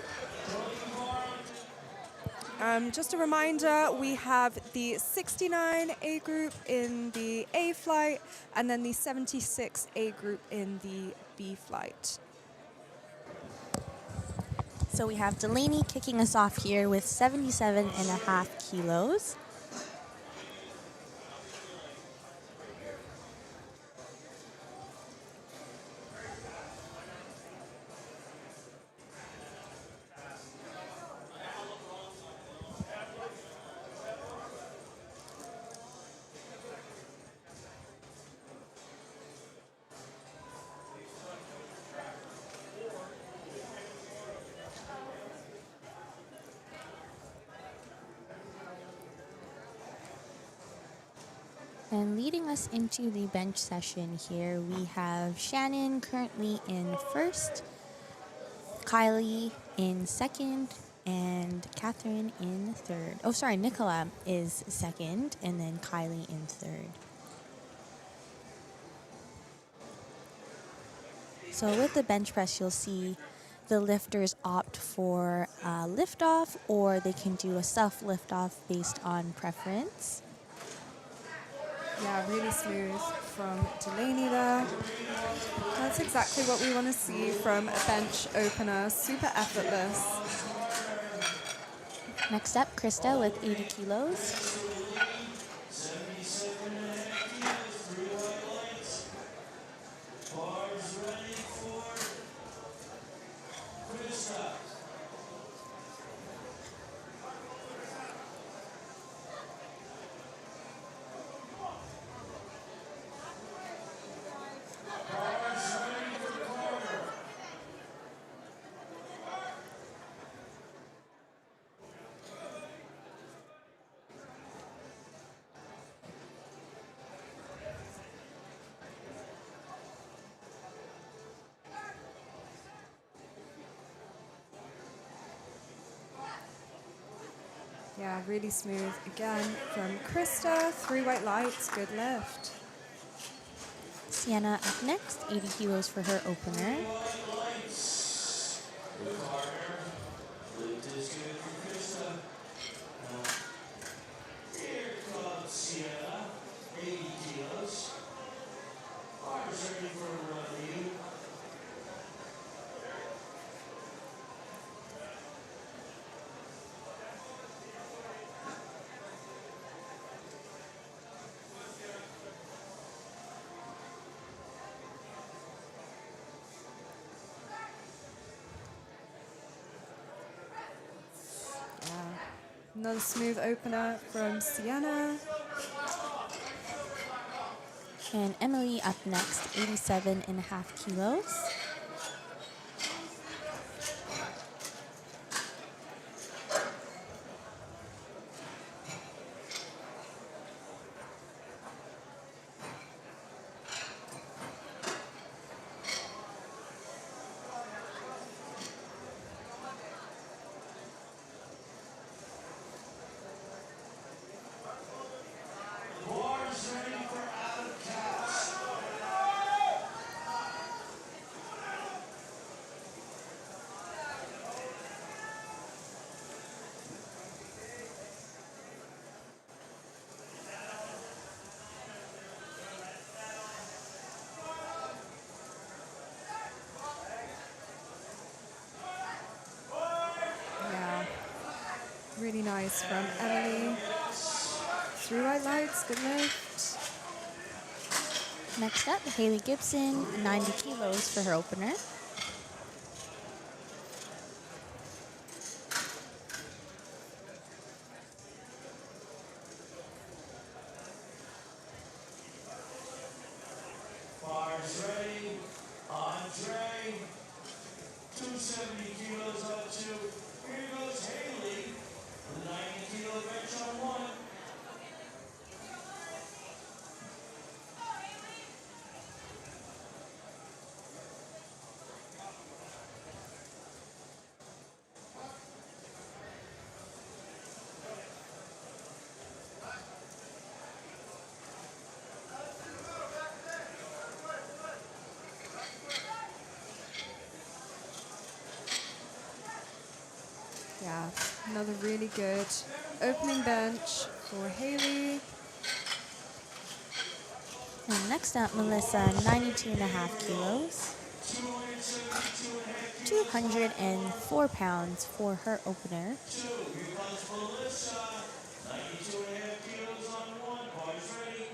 Just a reminder, we have the 69 A group in the A flight and then the 76 A group in the B flight. So we have Delaney kicking us off here with 77.5 kilos. And leading us into the bench session here, we have Shannon currently in first, Kylie in second, and Catherine in third. Oh, sorry, Nicola is second, and then Kylie in third. So with the bench press, you'll see the lifters opt for a lift-off, or they can do a self-lift-off based on preference. Yeah, really smooth from Delaney there. That's exactly what we want to see from a bench opener, super effortless. Next up, Krista with 80 kilos. Yeah, really smooth again from Krista. 3 white lights, good lift. Sienna up next, 80 kilos for her opener. Here comes Sienna, 80 kilos. Bars ready for a review. Another smooth opener from Sienna. And Emily up next, 87.5 kilos. Bars ready for out of caps. Yeah, really nice from Emily. 3 white lights, good lift. Next up, Haley Gibson, 90 kilos for her opener. Bars ready. Andre. 270 kilos up to. Here goes Haley. 90 kilo bench on one. Yeah, another really good opening bench for Haley. And next up, Melissa, 92.5 kilos. 204 pounds for her opener. Melissa, 92.5 kilos on one. Boys ready?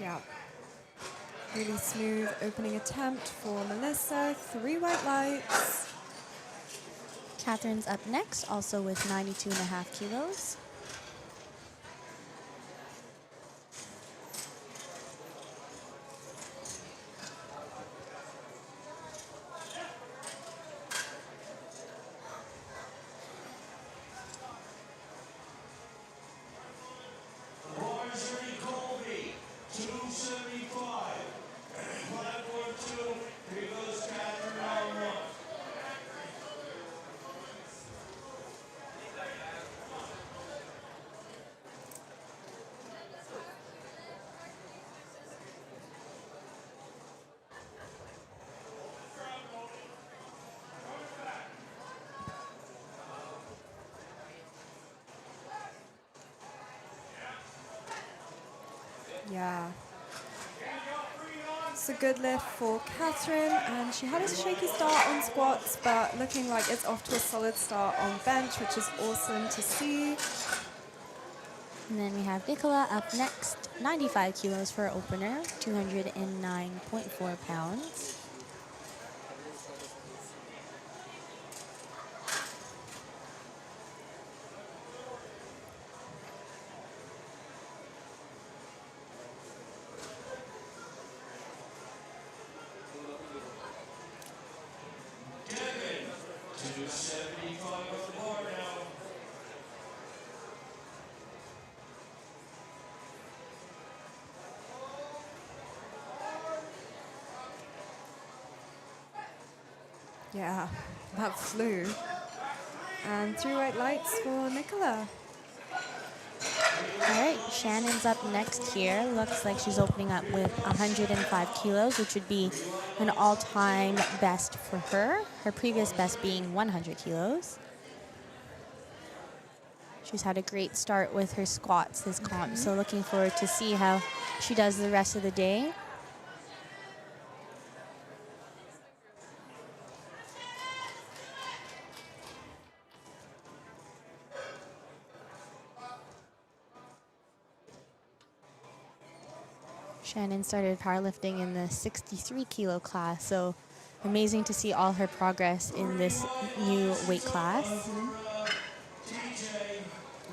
Yeah. Really smooth opening attempt for Melissa. 3 white lights. Catherine's up next, also with 92.5 kilos. Boys ready? Colby, 275. Platform 2. Here goes Catherine on one. Yeah. It's a good lift for Catherine, and she had a shaky start on squats, but looking like it's off to a solid start on bench, which is awesome to see. And then we have Nicola up next, 95 kilos for her opener, 209.4 pounds. Devin, 275 on the board now. Yeah, that flew. And 3 white lights for Nicola. All right, Shannon's up next here. Looks like she's opening up with 105 kilos, which would be an all-time best for her. Her previous best being 100 kilos. She's had a great start with her squats this comp, so looking forward to see how she does the rest of the day. Shannon started powerlifting in the 63 kilo class, so amazing to see all her progress in this new weight class.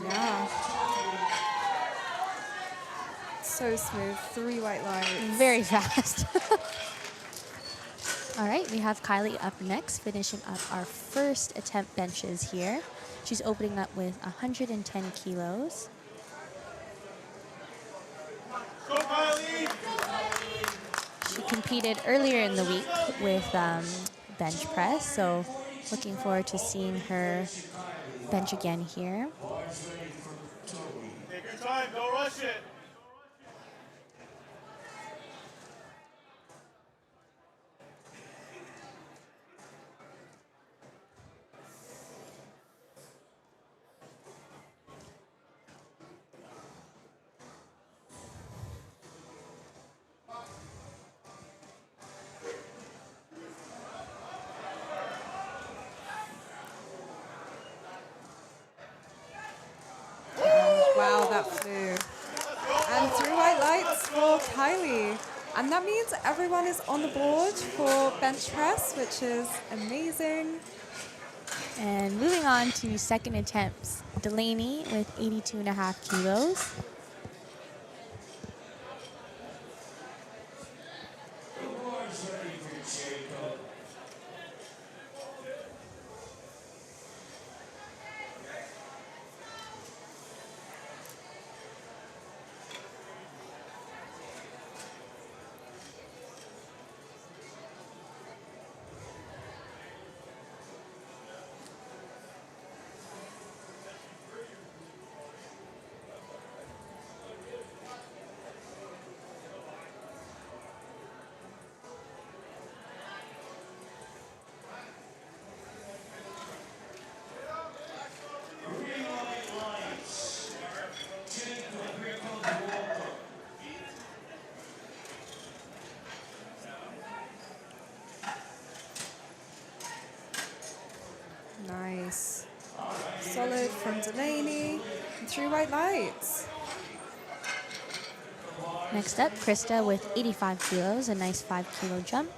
Yeah. So smooth, 3 white lights. Very fast. All right, we have Kylie up next, finishing up our first attempt benches here. She's opening up with 110 kilos. Go, Kylie! She competed earlier in the week with bench press, so looking forward to seeing her bench again here. Take your time, don't rush it. Wow, that flew. And 3 white lights for Kylie. And that means everyone is on the board for bench press, which is amazing. And moving on to second attempts, Delaney with 82.5 kilos. Nice. Solid from Delaney. And 3 white lights. Next up, Krista with 85 kilos, a nice 5-kilo jump.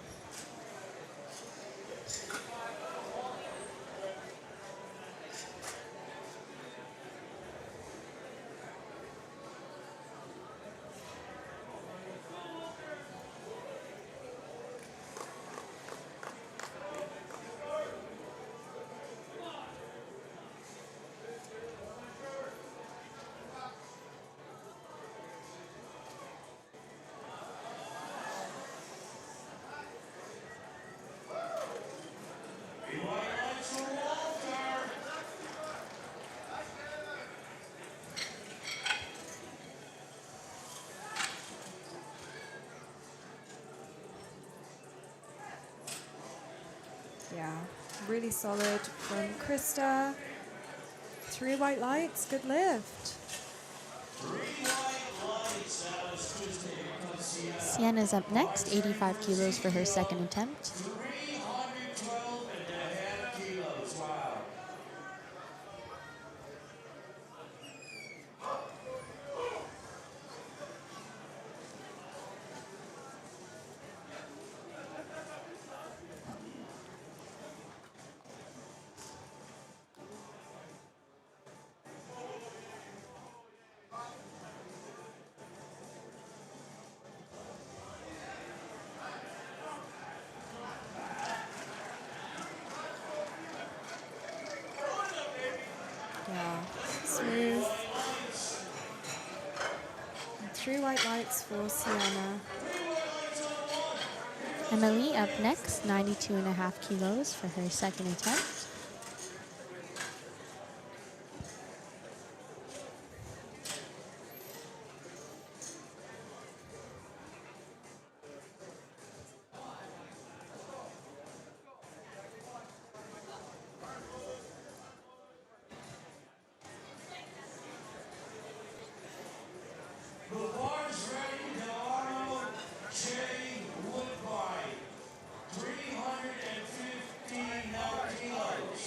Yeah, really solid from Krista. 3 white lights, good lift. Sienna's up next, 85 kilos for her second attempt. 312.5 kilos. Wow. Yeah, smooth. And 3 white lights for Sienna. Emily up next, 92.5 kilos for her second attempt. The bar's ready, Delano J. Woodbine. 315 kilos.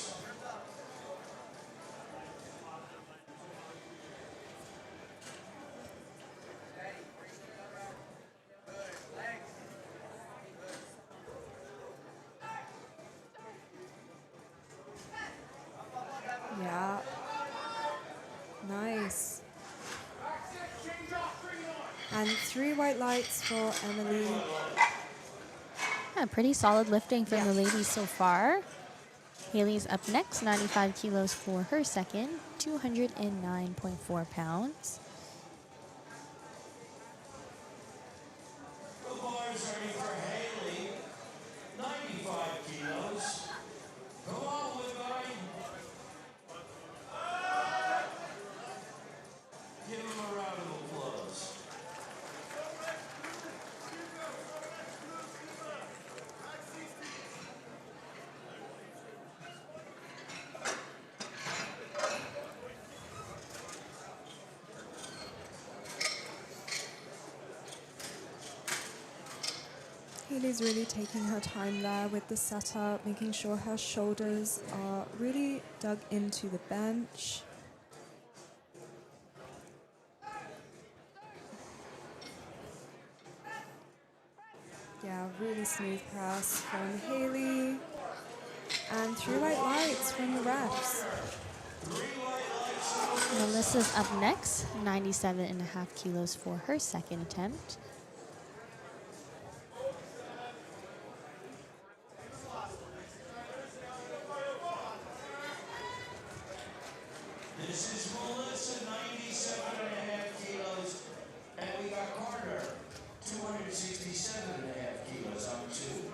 Yeah. Nice. And 3 white lights for Emily. Yeah, pretty solid lifting from the ladies so far. Haley's up next, 95 kilos for her second, 209.4 pounds. The bar's ready for Haley. 95 kilos. Come on, Woodbine. Give him a round of applause. Haley's really taking her time there with the setup, making sure her shoulders are really dug into the bench. Yeah, really smooth press from Haley. And 3 white lights from the refs. Melissa's up next, 97.5 kilos for her second attempt. This is Melissa, 97.5 kilos. And we got Carter, 267.5 kilos on 2.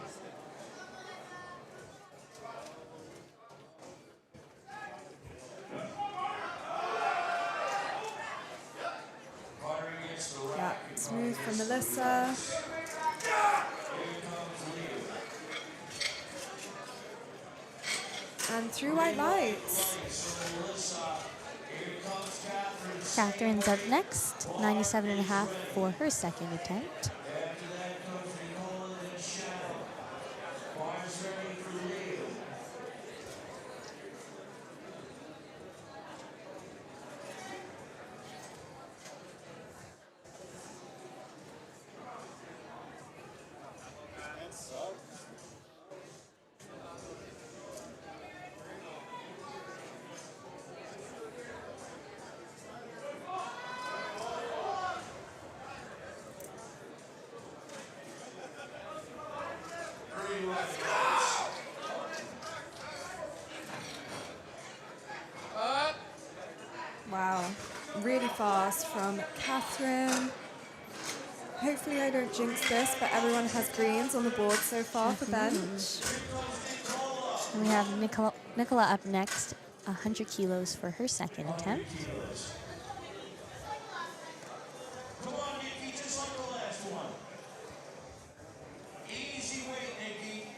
Carter against the Yeah, rack. smooth from Melissa. And 3 white lights. Catherine's up next, 97.5 for her second attempt. really fast from Catherine. Hopefully I don't jinx this, but everyone has greens on the board so far for bench. And we have Nicola up next, 100 kilos for her second attempt. Come on, Nikki, just like the last one. Easy weight, Nikki.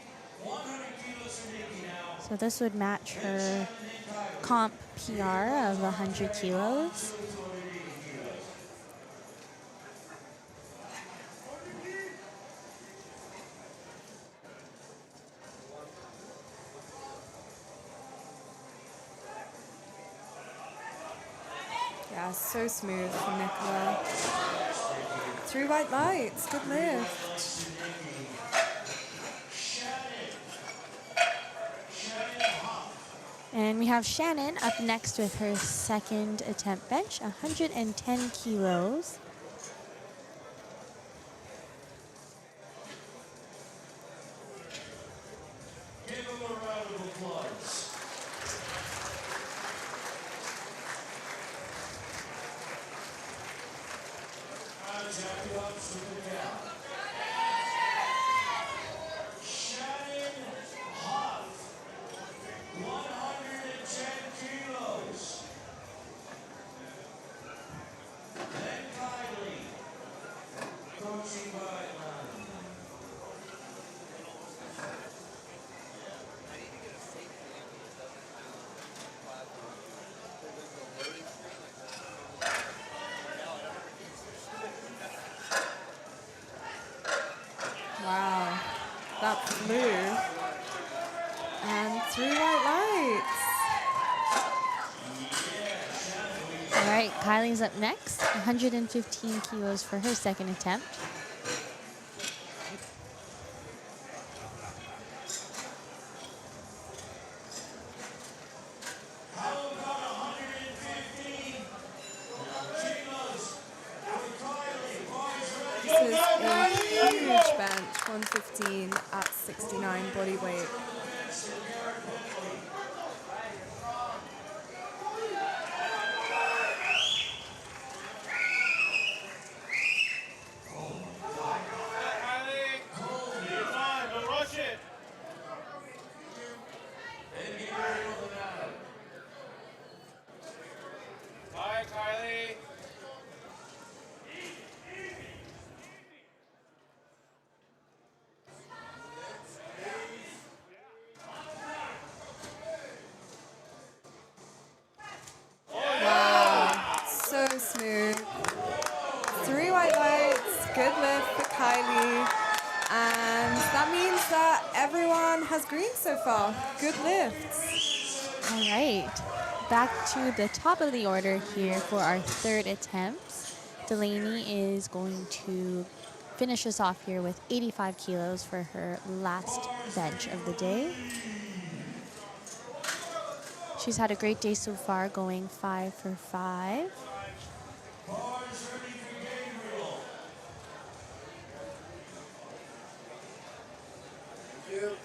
100 kilos for Nikki now. So this would match her comp PR of 100 kilos. Yeah, so smooth from Nicola. 3 white lights, good lift. And we have Shannon up next with her second attempt bench, 110 kilos. Give him a round of applause. Jack ups with the down. Shannon Huff, 110 kilos. Then Kylie, coaching by Wow, that flew. And 3 white lights. All right, Kylie's up next, 115 kilos for her second attempt. how about 115 kilos for Kylie? Boys ready? This is a huge bench, 115 at 69 body weight. Kylie. Come on, don't rush it. Bye, Kylie. So smooth. 3 white lights, good lift for Kylie. And that means that everyone has green so far. Good lifts. All right, back to the top of the order here for our third attempts. Delaney is going to finish us off here with 85 kilos for her last bench of the day. She's had a great day so far, going 5 for 5. Boys ready for Gabriel. Thank you.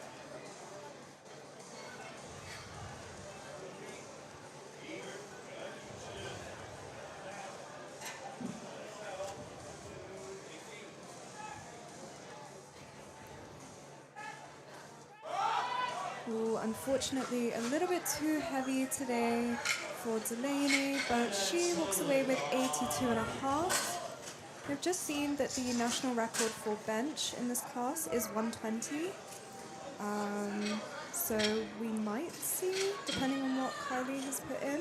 Ooh, unfortunately, a little bit too heavy today for Delaney, but she walks away with 82.5. We've just seen that the national record for bench in this class is 120. So we might see, depending on what Kylie has put in.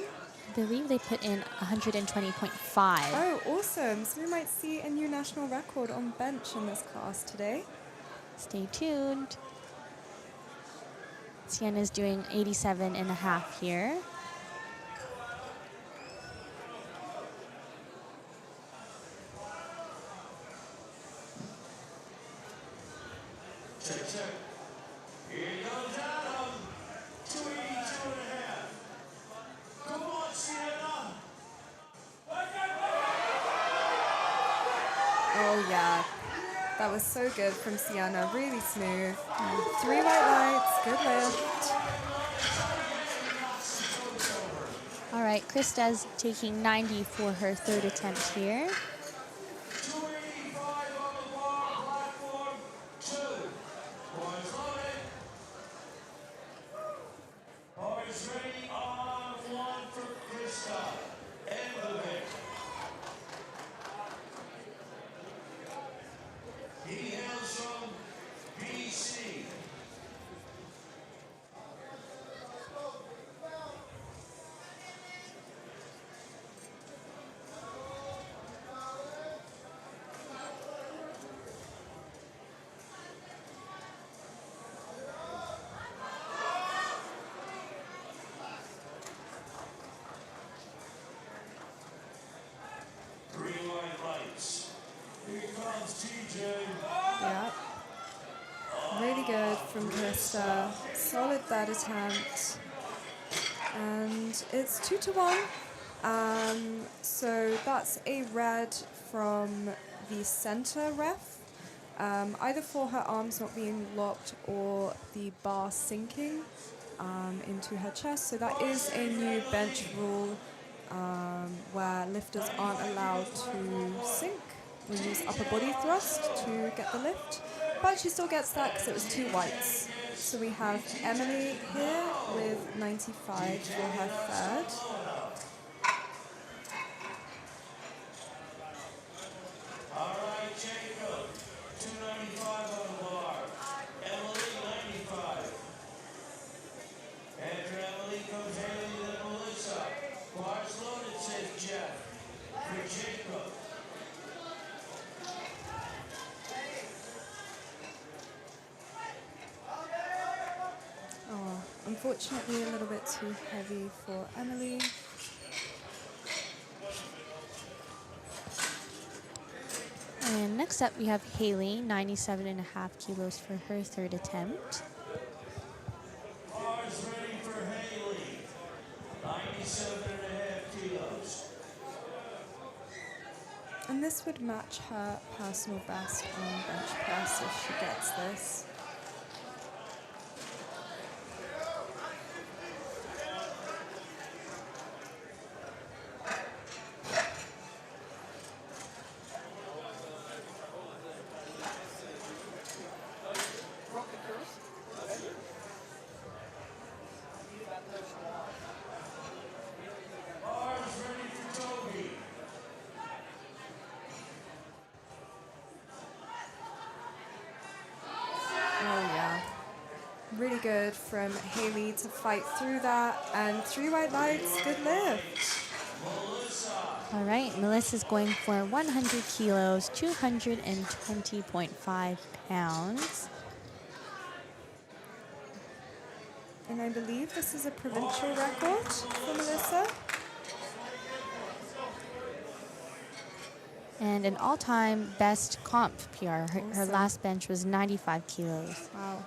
I believe they put in 120.5. Oh, awesome. So we might see a new national record on bench in this class today. Stay tuned. Sienna's doing 87.5 here. Check, check. Here goes Adam. 282.5. Come on, Sienna. Oh yeah, that was so good from Sienna, really smooth. 3 white lights, good lift. All right, right, Krista's taking 90 for her third attempt here. 285 on the bar, platform 2. Boys loaded. Boys ready on 1 for Krista. End of it. He hails from BC. Green light lights. Here comes TJ. Yeah. Really good from Krista. Solid third attempt. And it's 2-1. So that's a red from the center ref, either for her arms not being locked or the bar sinking into her chest. So that is a new bench rule where lifters aren't allowed to sink or use upper body thrust to get the lift. But she still gets that because it was 2 whites. So we have Emily here with 95 for her third. All right, Jacob. 295 on the bar. Emily, 95. After Emily comes Haley, then Melissa. Bars loaded, says Jeff. For Jacob. Oh, unfortunately a little bit too heavy for Emily. And next up we have Haley, 97.5 kilos for her third attempt. Bars ready for Haley. 97.5 kilos. And this would match her personal best on bench press if she gets this. Bars ready for Toby. Oh yeah. Really good from Haley to fight through that. And 3 white lights, good lift. All right, Melissa's going for 100 kilos, 220.5 pounds. And I believe this is a provincial record for Melissa. And an all-time best comp PR. Her Awesome. last bench was 95 kilos. Wow.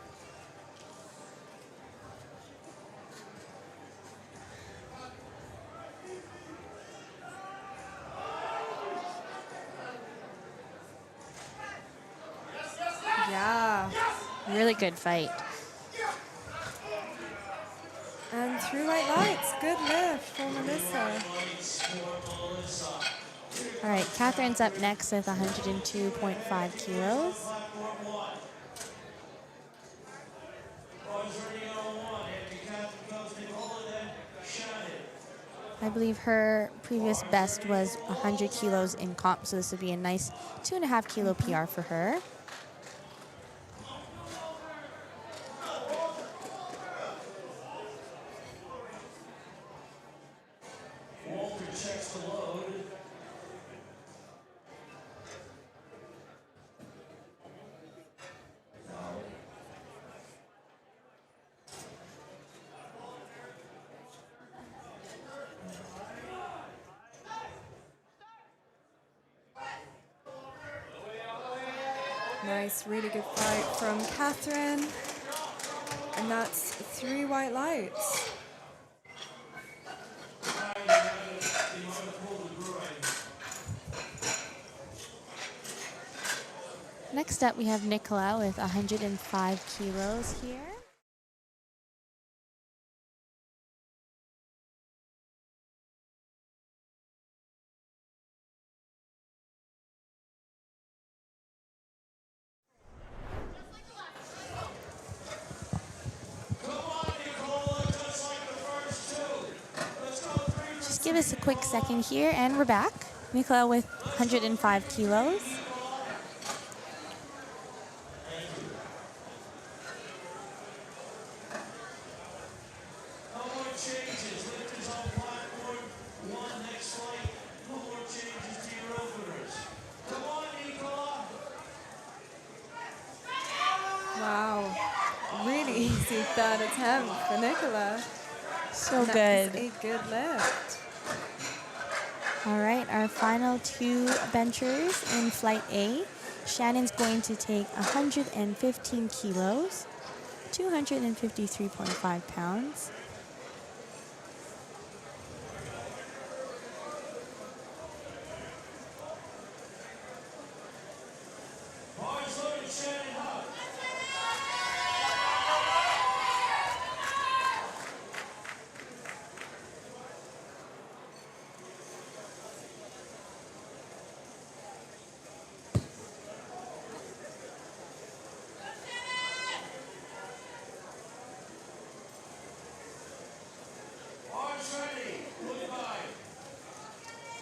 Yeah. Really good fight. And 3 white lights, good lift for Melissa. All right, Catherine's up next with 102.5 kilos. Platform 1. Bars ready on 1. After Catherine comes Nicole, then Shannon. I believe her previous best was 100 kilos in comp, so this would be a nice 2.5 kilo PR for her. Walter checks the load. Nice, really good fight from Catherine. And that's 3 white lights. Next up, we have Nicola with 105 kilos here. give us a quick second here, and we're back. Nicola with 105 kilos. No more changes. Lifters on platform 1 next flight. No more changes to your openers. Come on, Nicola. Wow. Really easy third attempt for Nicola. So And good. that is a good lift. All right, our final 2 benchers in flight A. Shannon's going to take 115 kilos, 253.5 pounds. Bars loaded, Shannon up. Bars ready. Goodbye.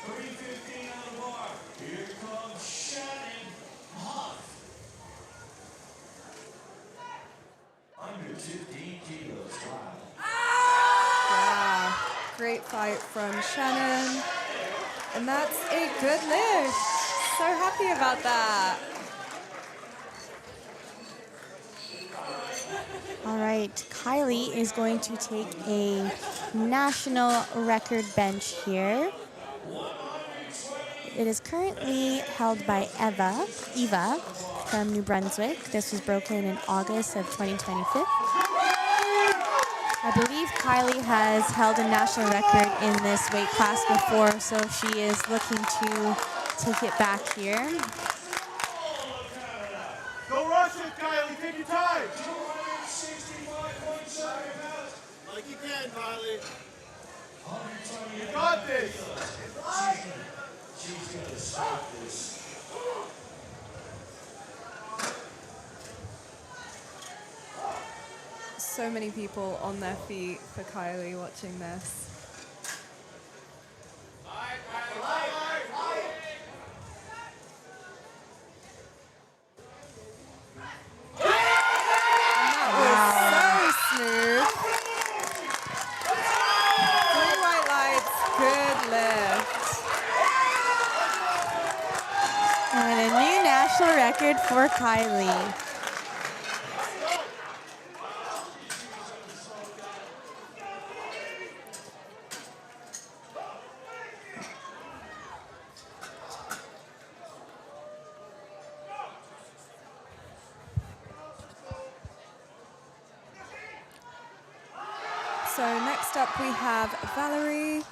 315 on the bar. Here comes Shannon. Huff. Under 15 kilos. Wow. Yeah. Great fight from Shannon. And that's a good lift. So happy about that. All right, Kylie is going to take a national record bench here. It is currently held by Eva from New Brunswick. This was broken in August of 2025. I believe Kylie has held a national record in this weight class before, so she is looking to take it back here. Don't rush it, Kylie. Take your time. 265.7 pounds. Like you can, Kylie. You got this. She's gonna stop this. So many people on their feet for Kylie watching this. That was so smooth. 3 white lights, good lift. And a new national record for Kylie. So next up we have Valerie.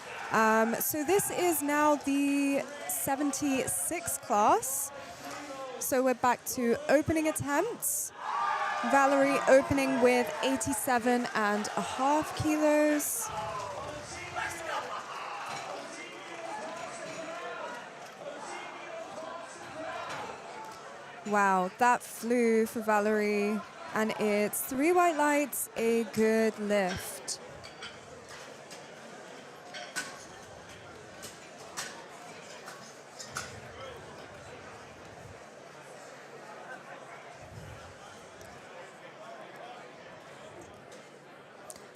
So this is now the 76 class. So we're back to opening attempts. Valerie opening with 87.5 kilos. Wow, that flew for Valerie. And it's 3 white lights, a good lift.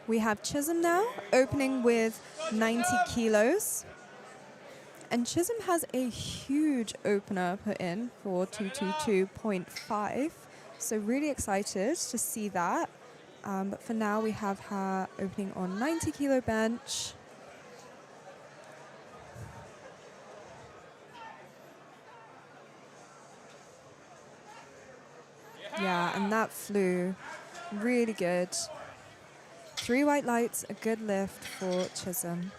We have Chisholm now, opening with 90 kilos. And Chisholm has a huge opener put in for 222.5. So really excited to see that. But for now, we have her opening on 90 kilo bench. Yeah, and that flew really good. 3 white lights, a good lift for Chisholm.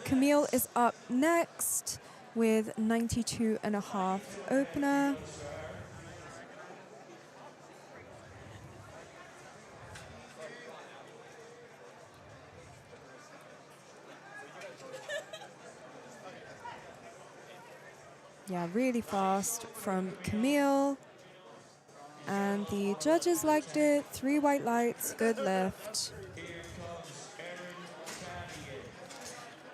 Camille is up next with 92.5 opener. Yeah, really fast from Camille. And the judges liked it. 3 white lights, good lift.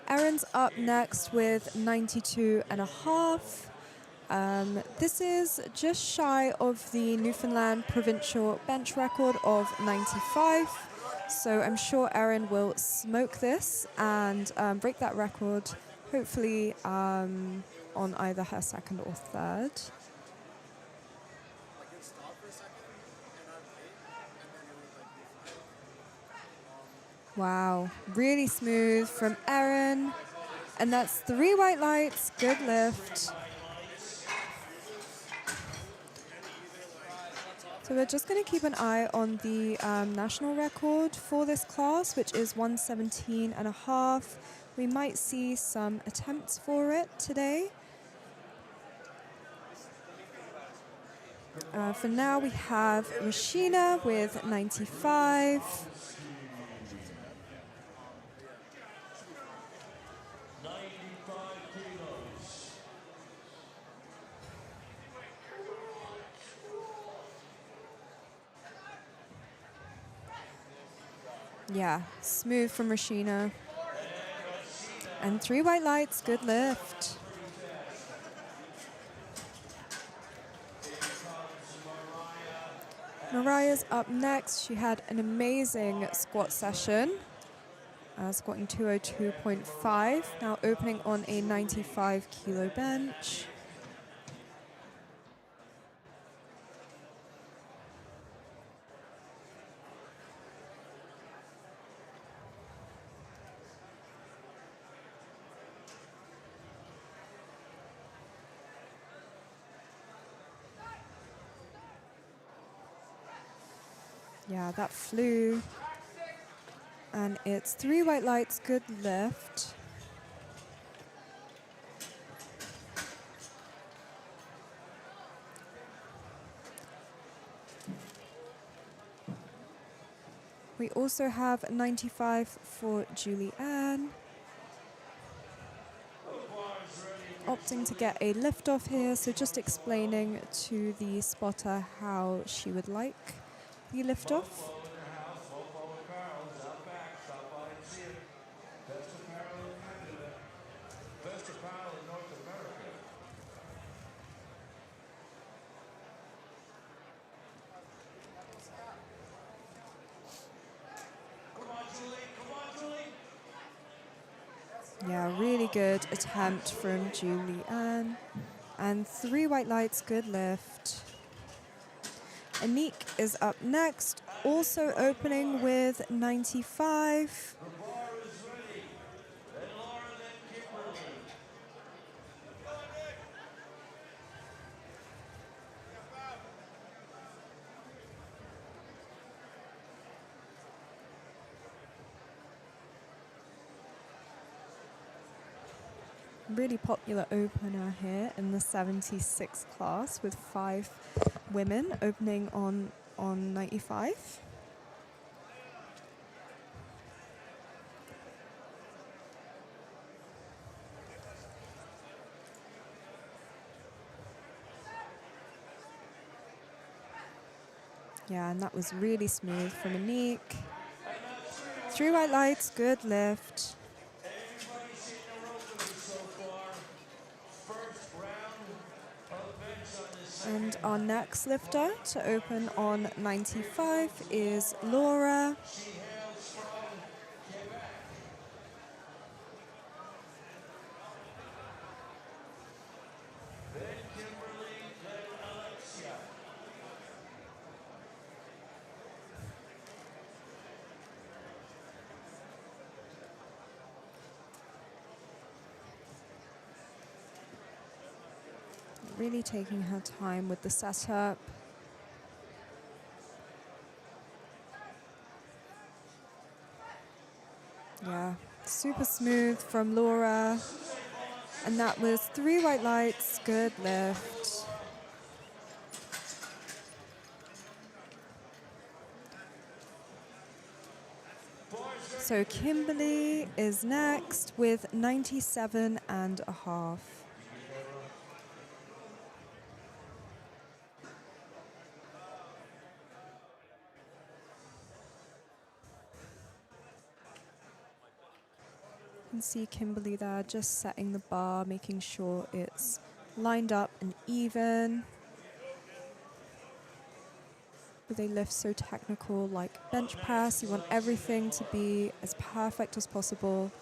Erin's up next with 92 and a half. This is just shy of the Newfoundland provincial bench record of 95. So I'm sure Erin will smoke this and break that record, hopefully on either her second or third. Wow, really smooth from Erin. And that's 3 white lights, good lift. So we're just going to keep an eye on the national record for this class, which is 117 and a half. We might see some attempts for it today. For now, we have Rashina with 95. Yeah, smooth from Rashina. And 3 white lights, good lift. Mariah's up next. She had an amazing squat session, squatting 202.5, now opening on a 95 kilo bench. Yeah, that flew. And it's 3 white lights, good lift. We also have 95 for Julianne. Opting to get a lift off here, so just explaining to the spotter how she would like the lift off. Yeah, really good attempt from Julianne. And 3 white lights, good lift. Anik is up next, also opening with 95. Really popular opener here in the 76 class with 5 women opening on 95. Yeah, and that was really smooth from Anik. 3 white lights, good lift. And our next lifter to open on 95 is Laura. Really taking her time with the setup. Yeah, super smooth from Laura. And that was 3 white lights, good lift. So Kimberly is next with 97 and a half. can see Kimberly there just setting the bar, making sure it's lined up and even. With a lift so technical like bench press, you want everything to be as perfect as possible.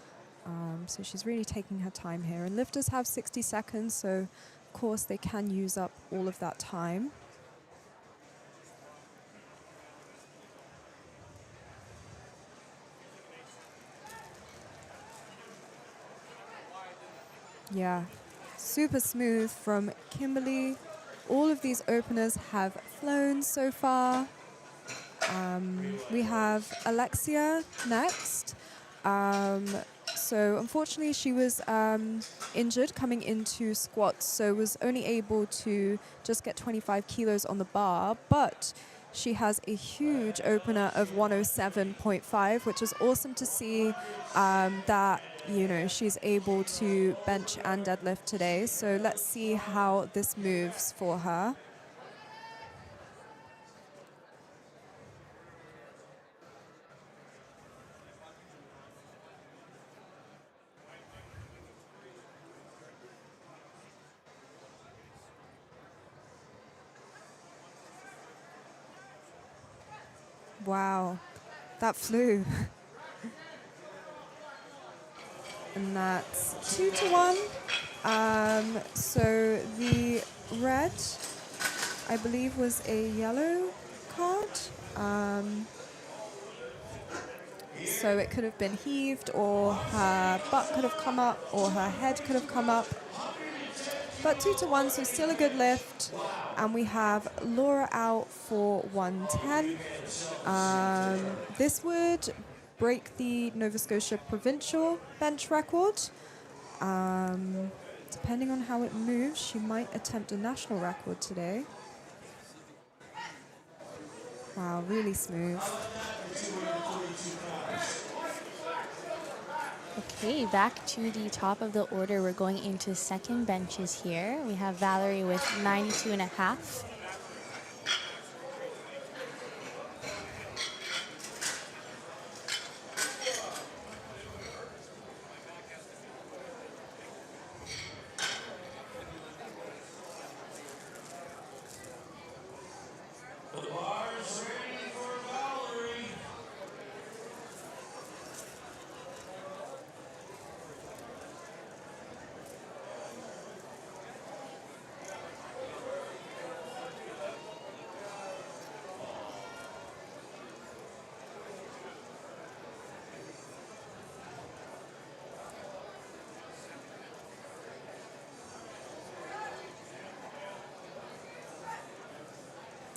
So she's really taking her time here. And lifters have 60 seconds, so of course they can use up all of that time. Yeah, super smooth from Kimberly. All of these openers have flown so far. We have Alexia next. So unfortunately she was injured coming into squats, so was only able to just get 25 kilos on the bar, but she has a huge opener of 107.5, which is awesome to see that, you know, she's able to bench and deadlift today. So let's see how this moves for her. Wow, that flew. And that's 2-1. So the red, I believe, was a yellow card. So it could have been heaved, or her butt could have come up, or her head could have come up. But 2-1, so still a good lift. And we have Laura out for 110. This would break the Nova Scotia provincial bench record. Depending on how it moves, she might attempt a national record today. Wow, really smooth. Okay, back to the top of the order. We're going into second benches here. We have Valerie with 92.5.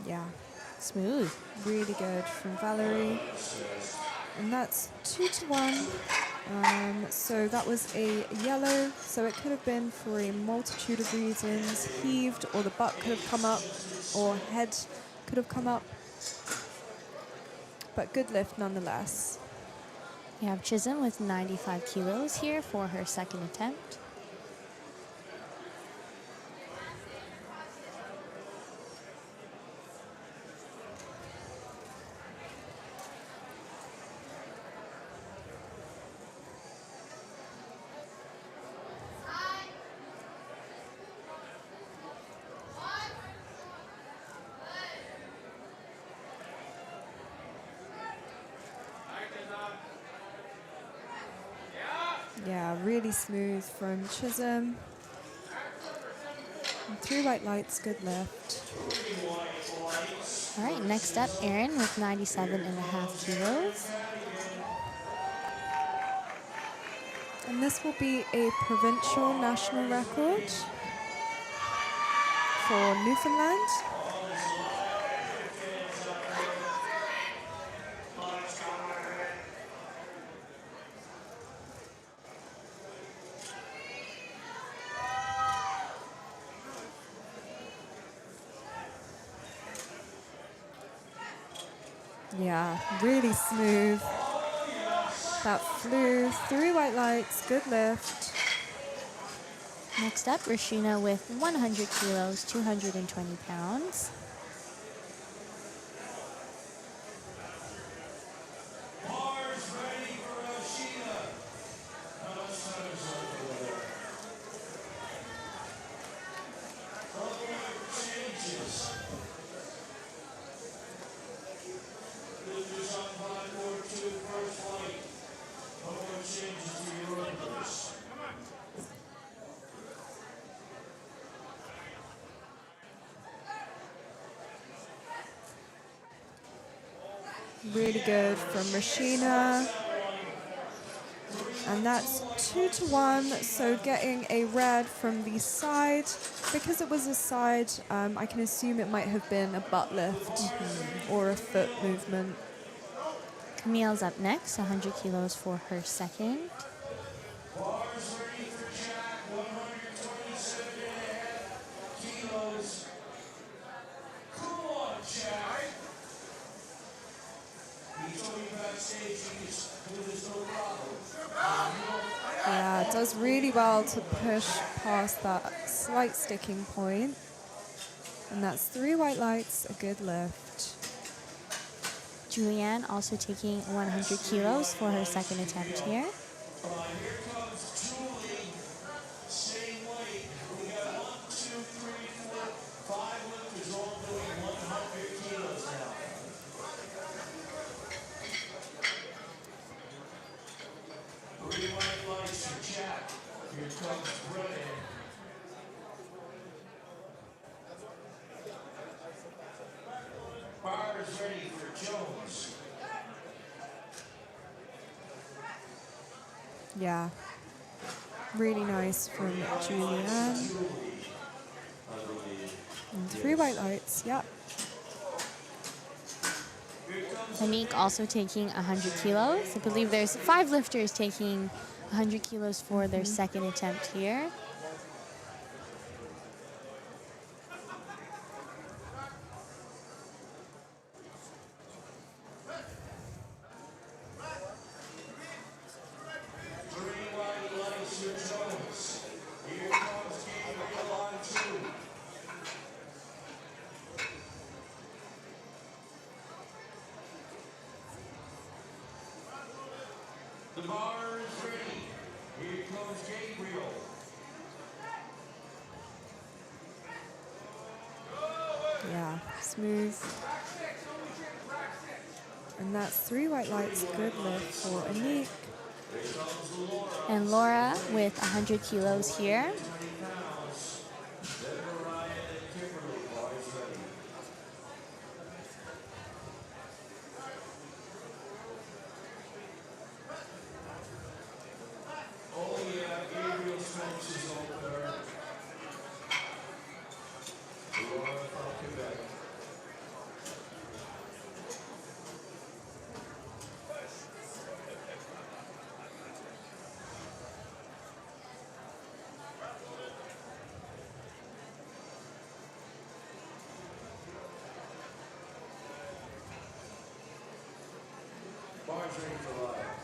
Yeah, Smooth. really good from Valerie. And that's 2-1. So that was a yellow. So it could have been for a multitude of reasons. Heaved, or the butt could have come up, or head could have come up. But good lift nonetheless. We have Chisholm with 95 kilos here for her second attempt. Yeah, really smooth from Chisholm. And 3 white lights, good lift. All right, next up, Erin with 97.5 kilos. And this will be a provincial national record for Newfoundland. Yeah, really smooth. That flew, 3 white lights, good lift. Next up, Rashina with 100 kilos, 220 pounds. Really good from Rashina. And that's 2-1, so getting a red from the side. Because it was a side, I can assume it might have been a butt lift or a foot movement. Camille's up next, 100 kilos for her second. Bars ready for Jack, 127.5 kilos. Come on, Jack. He told me backstage he could do this no problem. Yeah, it does really well to push past that slight sticking point. And that's 3 white lights, a good lift. Julianne also taking 100 kilos for her second attempt here. Here comes Julie. Same weight. We got 1, 2, 3, 4, 5 lifters all doing 100 kilos now. 3 white lights for Jack. Here comes Brennan. Bar is ready for Jones. Yeah, really nice from Julianne. And 3 white lights, yeah. Monique also taking 100 kilos. I believe there's 5 lifters taking 100 kilos for their second attempt here. The bar is ready. Here comes Gabriel. Yeah, smooth. And that's 3 white lights, good lift for Anik. And Laura with 100 kilos here. Oh yeah, Gabriel smokes his opener. Laura from Quebec. Bar's ready for live.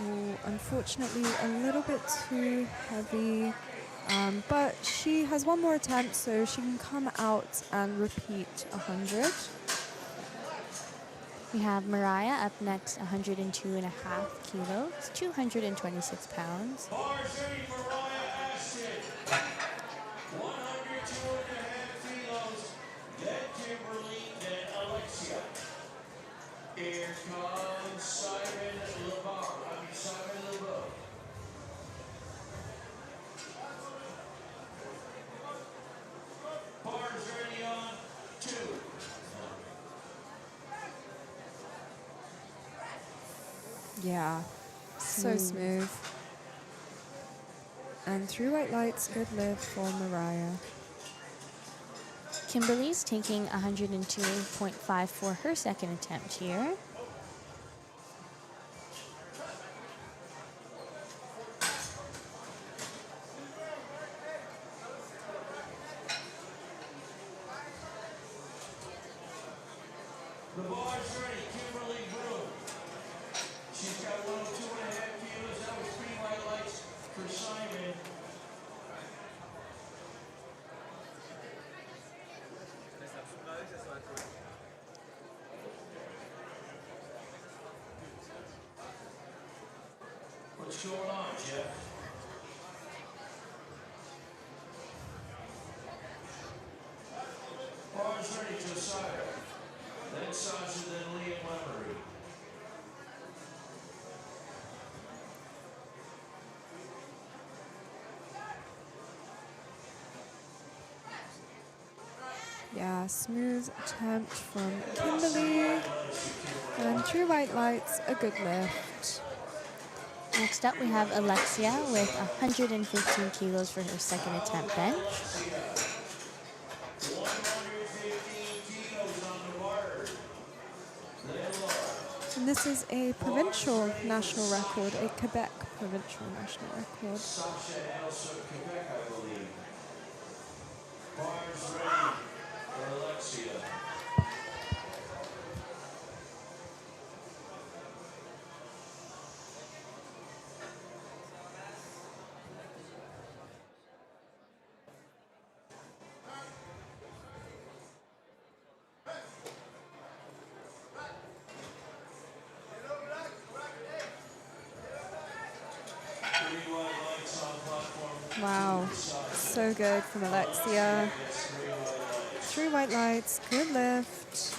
Ooh, unfortunately, a little bit too heavy. But she has one more attempt, so she can come out and repeat 100. We have Mariah up next, 102.5 kilos, 226 pounds. Bars ready for Raya Ashton. 102.5 kilos. Then Kimberly, then Alexia. Here comes Simon LeBeau. Bars ready on 2. Yeah, so smooth. And 3 white lights, good lift for Mariah. Kimberly's taking 102.5 for her second attempt here. The bar's ready, Kimberly Broom. She's got 102.5 kilos. That was 3 white lights for Simon. What's going on, Jeff? Bar's ready, Josiah. Then Sasha, then Liam Lemery. Yeah, smooth attempt from Kimberly. And true white lights, a good lift. Next up, we have Alexia with 115 kilos for her second attempt bench. 115 kilos on the board. And this is a provincial national record, a Quebec provincial national record. Sasha Elsa, Quebec, I believe. Bars ready for Alexia. Three white lights on platform. Wow, so good from Alexia. True white lights, good lift.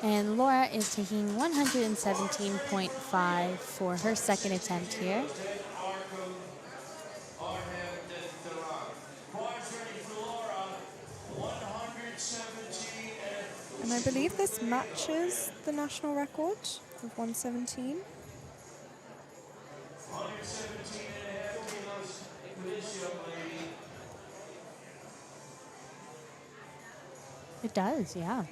And Laura is taking 117.5 for her second attempt here. And I believe this matches the national record of 117. 117 and a half kilos for this young lady. It does, yeah.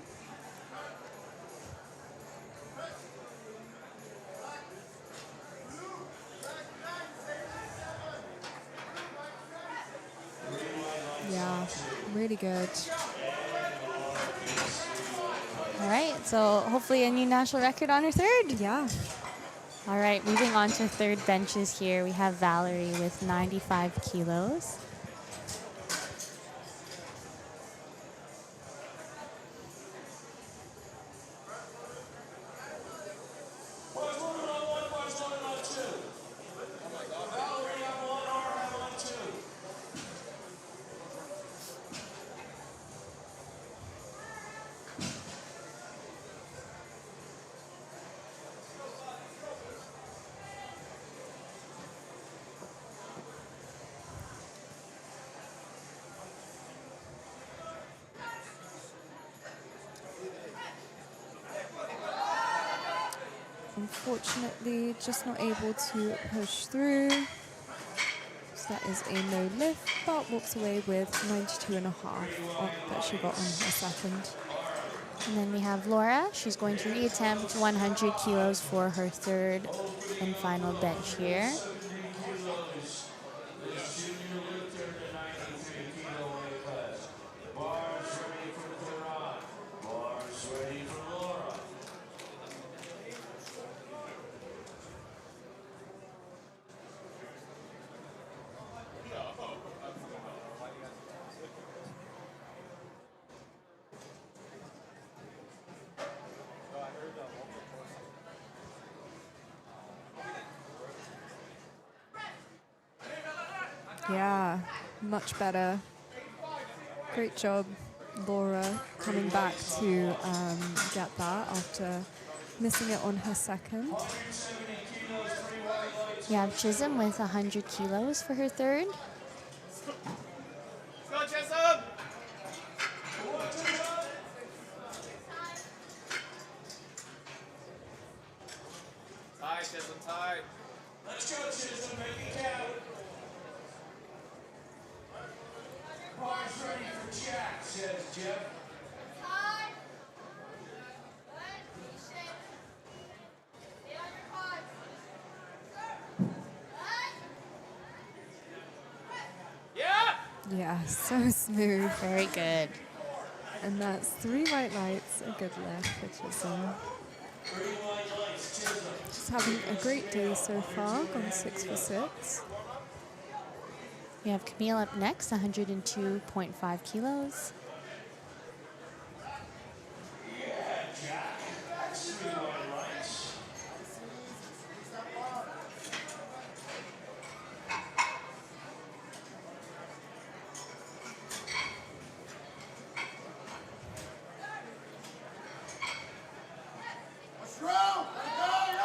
Yeah, really good. All right, so hopefully a new national record on her third. Yeah. All right, moving on to third benches here. We have Valerie with 95 kilos. Unfortunately, just not able to push through. So that is a no lift, but walks away with 92.5 that she got on her second. And then we have Laura. She's going to reattempt 100 kilos for her third and final bench here. Yeah, much better. Great job, Laura, coming back to get that after missing it on her second. We have Chisholm with 100 kilos for her third. Go, Chisholm! Tight, Chisholm, tight. Let's go, Chisholm, make it count. Bars ready for Jack, says Jeff. Yeah, so smooth. Very good. And that's 3 white lights, a good lift for Chisholm. Just having a great day so far, gone 6 for 6. We have Camille up next, 102.5 kilos.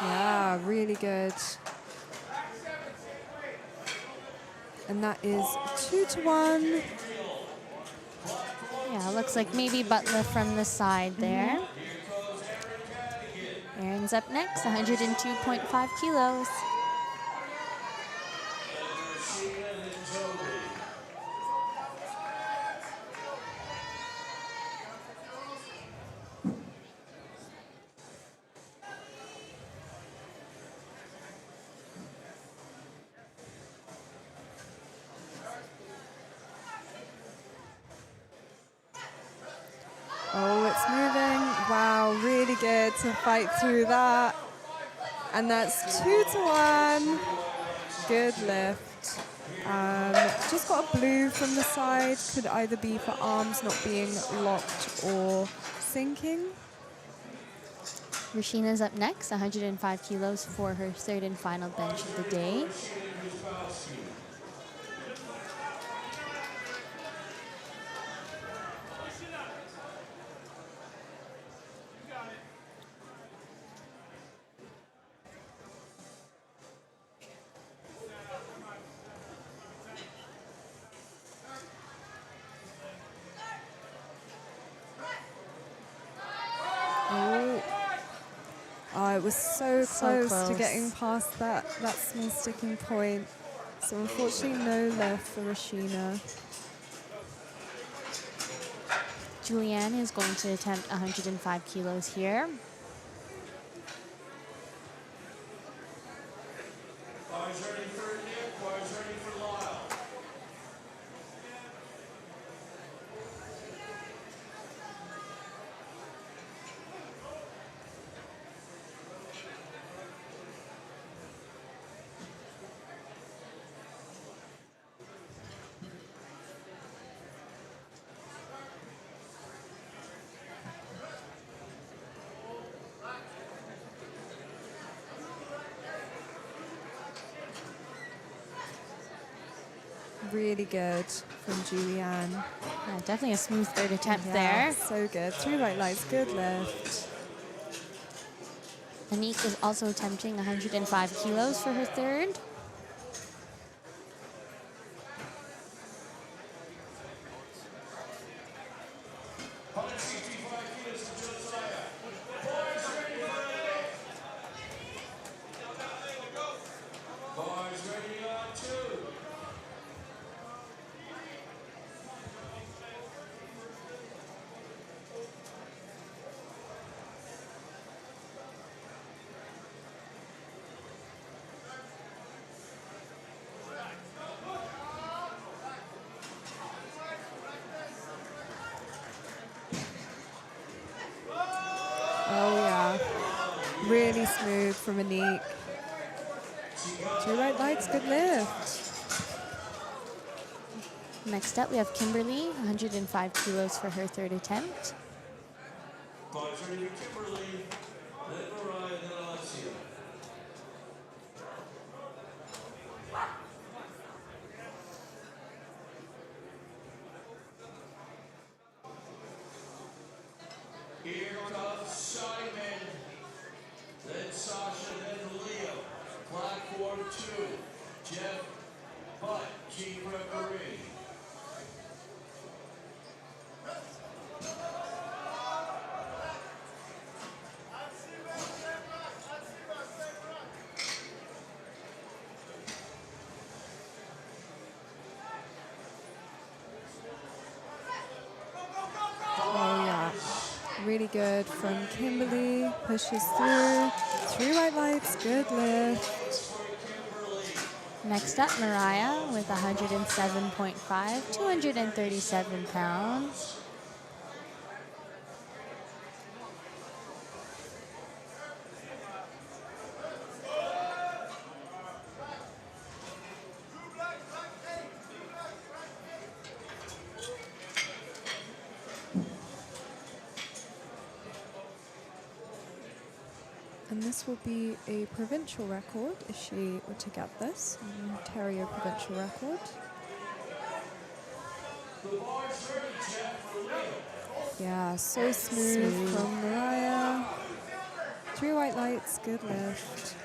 Yeah, really good. And that is 2-1. Yeah, looks like maybe Butler from the side there. Aaron's up next, 102.5 kilos. Oh, it's moving. Wow, really good to fight through that. And that's 2-1. Good lift. Just got a blue from the side. Could either be for arms not being locked or sinking. Rashina's up next, 105 kilos for her third and final bench of the day. Oh, it was so close to close. getting past that small sticking point. So unfortunately, no left for Rashina. Julianne is going to attempt 105 kilos here. Bars ready for Nick, bars ready for Lyle. Really good from Julianne. Yeah, definitely a smooth third attempt Yeah, there. so good. 3 right lights, good lift. Anik is also attempting 105 kilos for her third. Bars ready on 2. Oh yeah, really smooth from Anik. 2 right lights, good lift. Next up, we have Kimberly, 105 kilos for her third attempt. Bars ready for Kimberly, then Mariah, then Alexia. Here comes Simon, then Sasha, then Leo. Platform 2, Jeff Butt, chief referee. Oh yeah, really good from Kimberly. Pushes through. 3 right lights, good lift. Next up, Mariah with 107.5, 237 pounds. And this will be a provincial record if she were to get this, an Ontario provincial record. Yeah, so smooth from Mariah. 3 white lights, good lift.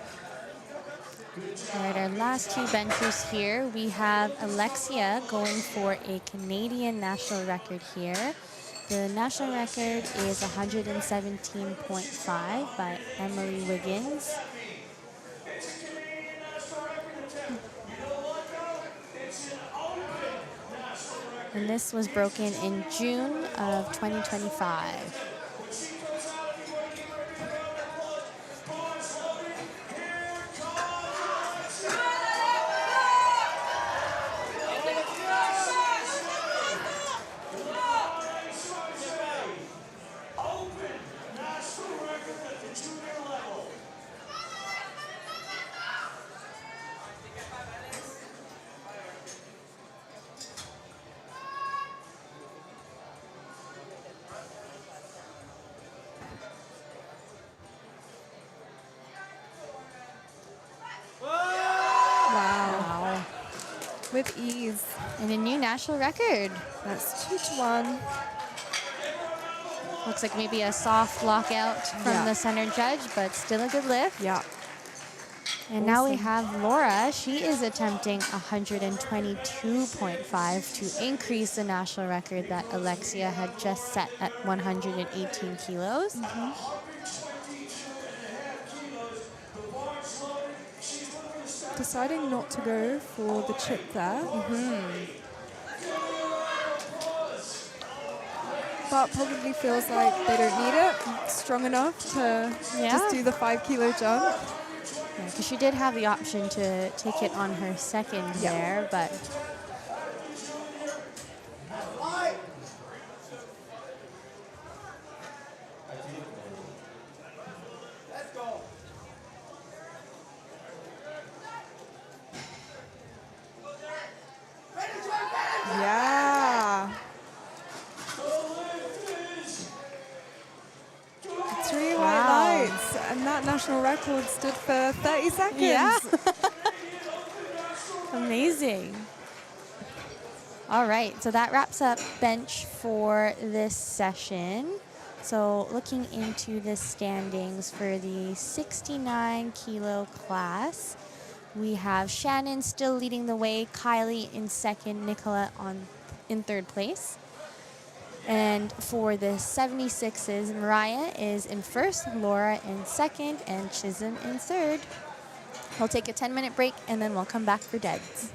All right, our last 2 benchers here. We have Alexia going for a Canadian national record here. The national record is 117.5 by Emily Wiggins. And this was broken in June of 2025. Wow. With ease. And a new national record. That's 2-1. Looks like maybe a soft lockout from Yeah. the center judge, but still a good lift. Yeah. And now we Awesome. have Laura. She is attempting 122.5 to increase the national record that Alexia had just set at 118 kilos. Deciding not to go for the chip there. But probably feels like they don't need it. Strong enough to just do the 5 kilo jump. Because she did have the option to take it on her second there, but Yeah. 3 white lights. And that national record stood for 30 seconds. yeah. Amazing. All right, so that wraps up bench for this session. So looking into the standings for the 69 kilo class, we have Shannon still leading the way, Kylie in second, Nicola in third place. And for the 76s, Mariah is in first, Laura in second, and Chisholm in third. We'll take a 10-minute break, and then we'll come back for deads.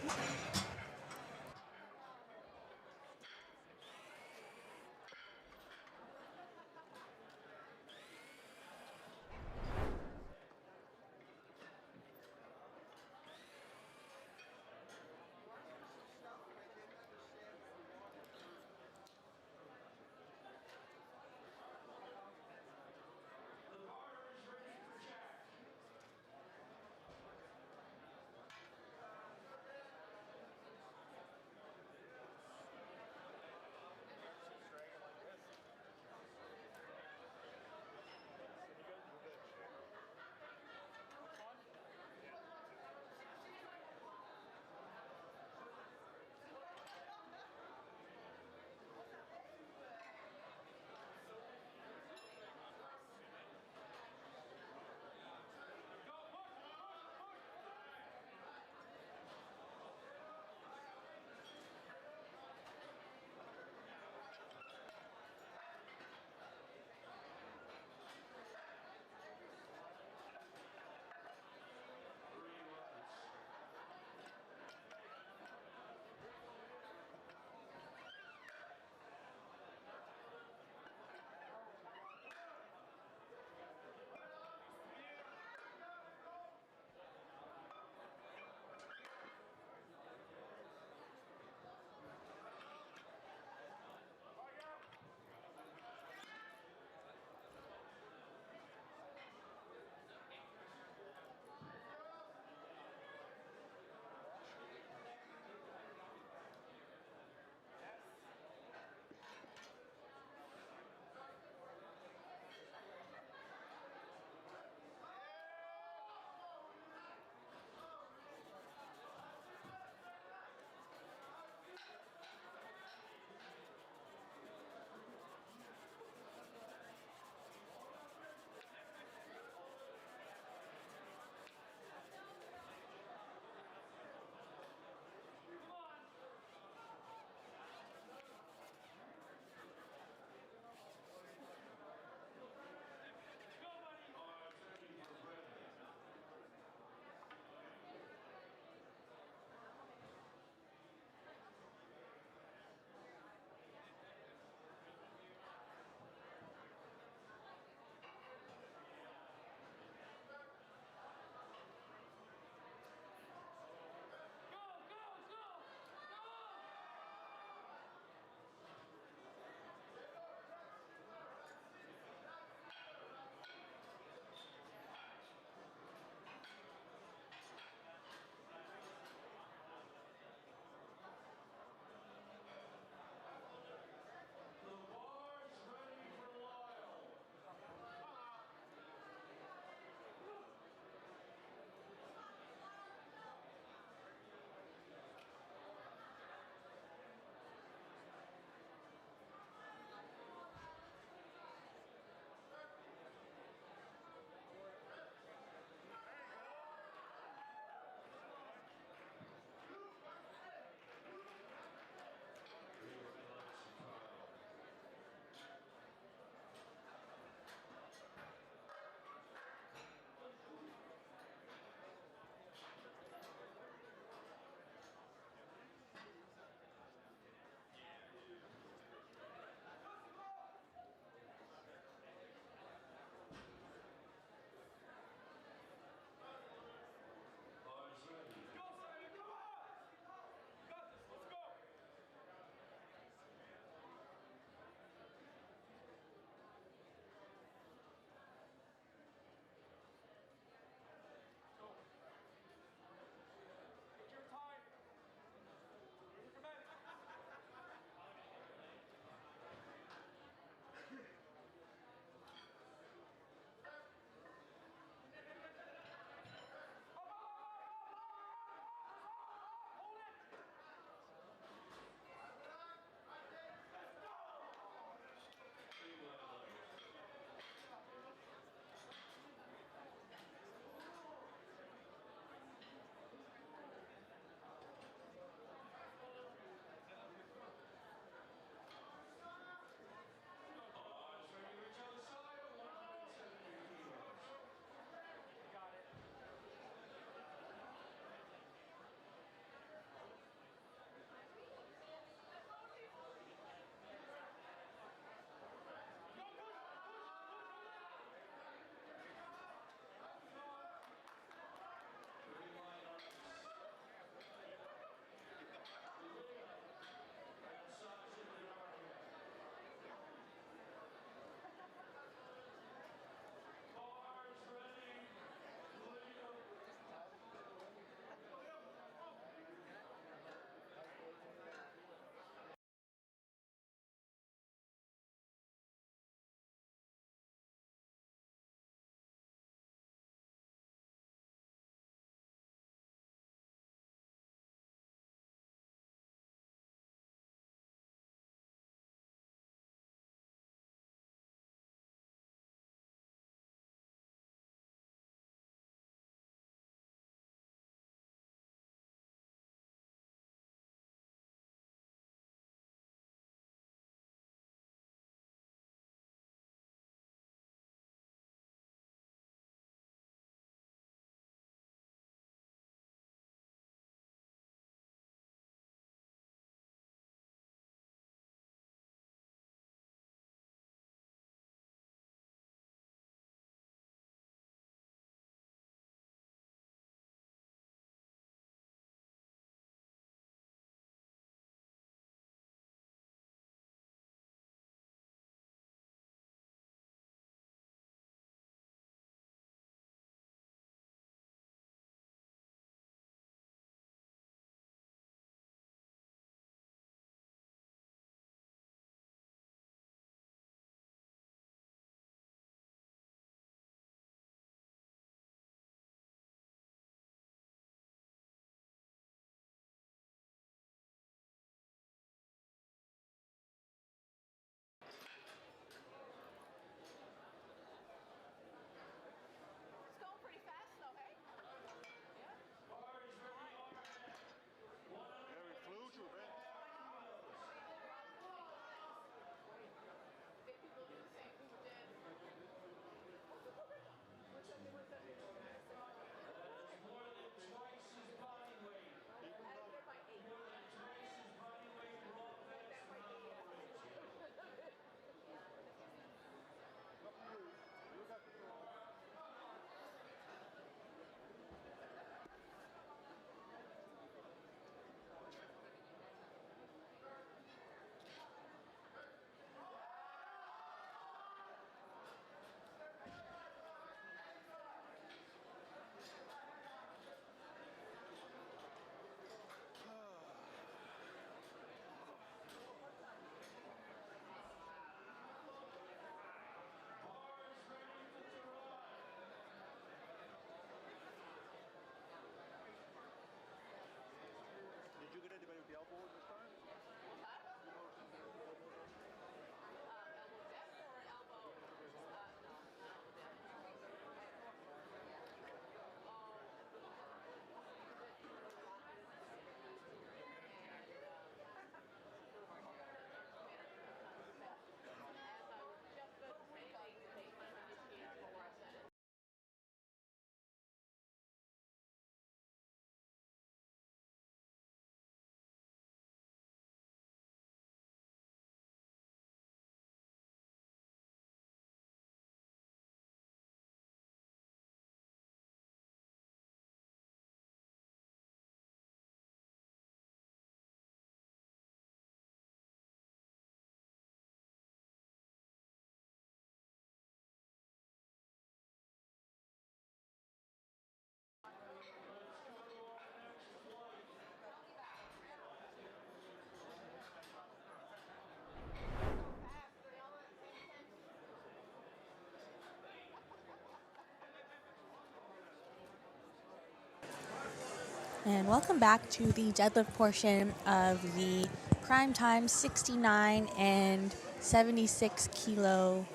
And welcome back to the deadlift portion of the prime time 69 and 76 kilo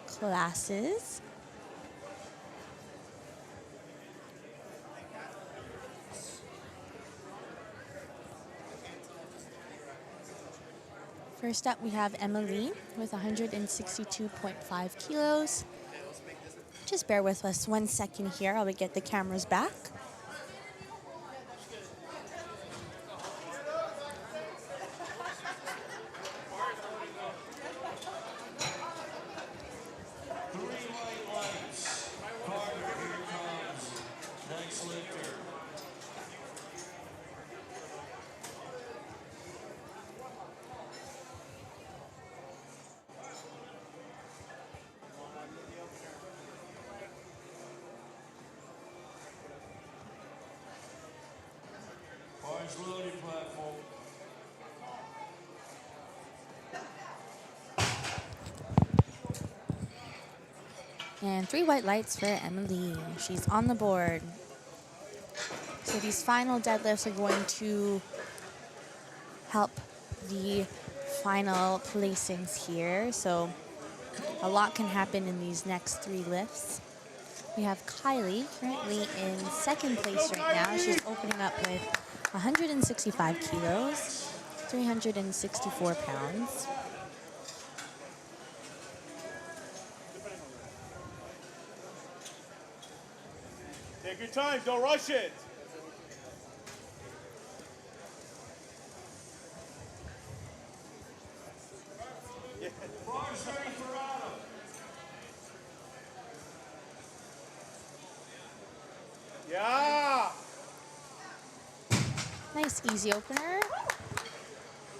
classes. First up, we have Emily with 162.5 kilos. Just bear with us 1 second here. I'll get the cameras back. Three white lights. Carter, here comes. Next lifter. Orange loading platform. And 3 white lights for Emily. She's on the board. So these final deadlifts are going to help the final placings here. So a lot can happen in these next 3 lifts. We have Kylie currently in second place right now. She's opening up with 165 kilos, 364 pounds. Take your time, don't rush it. Bars ready for Adam. Yeah. Nice easy opener.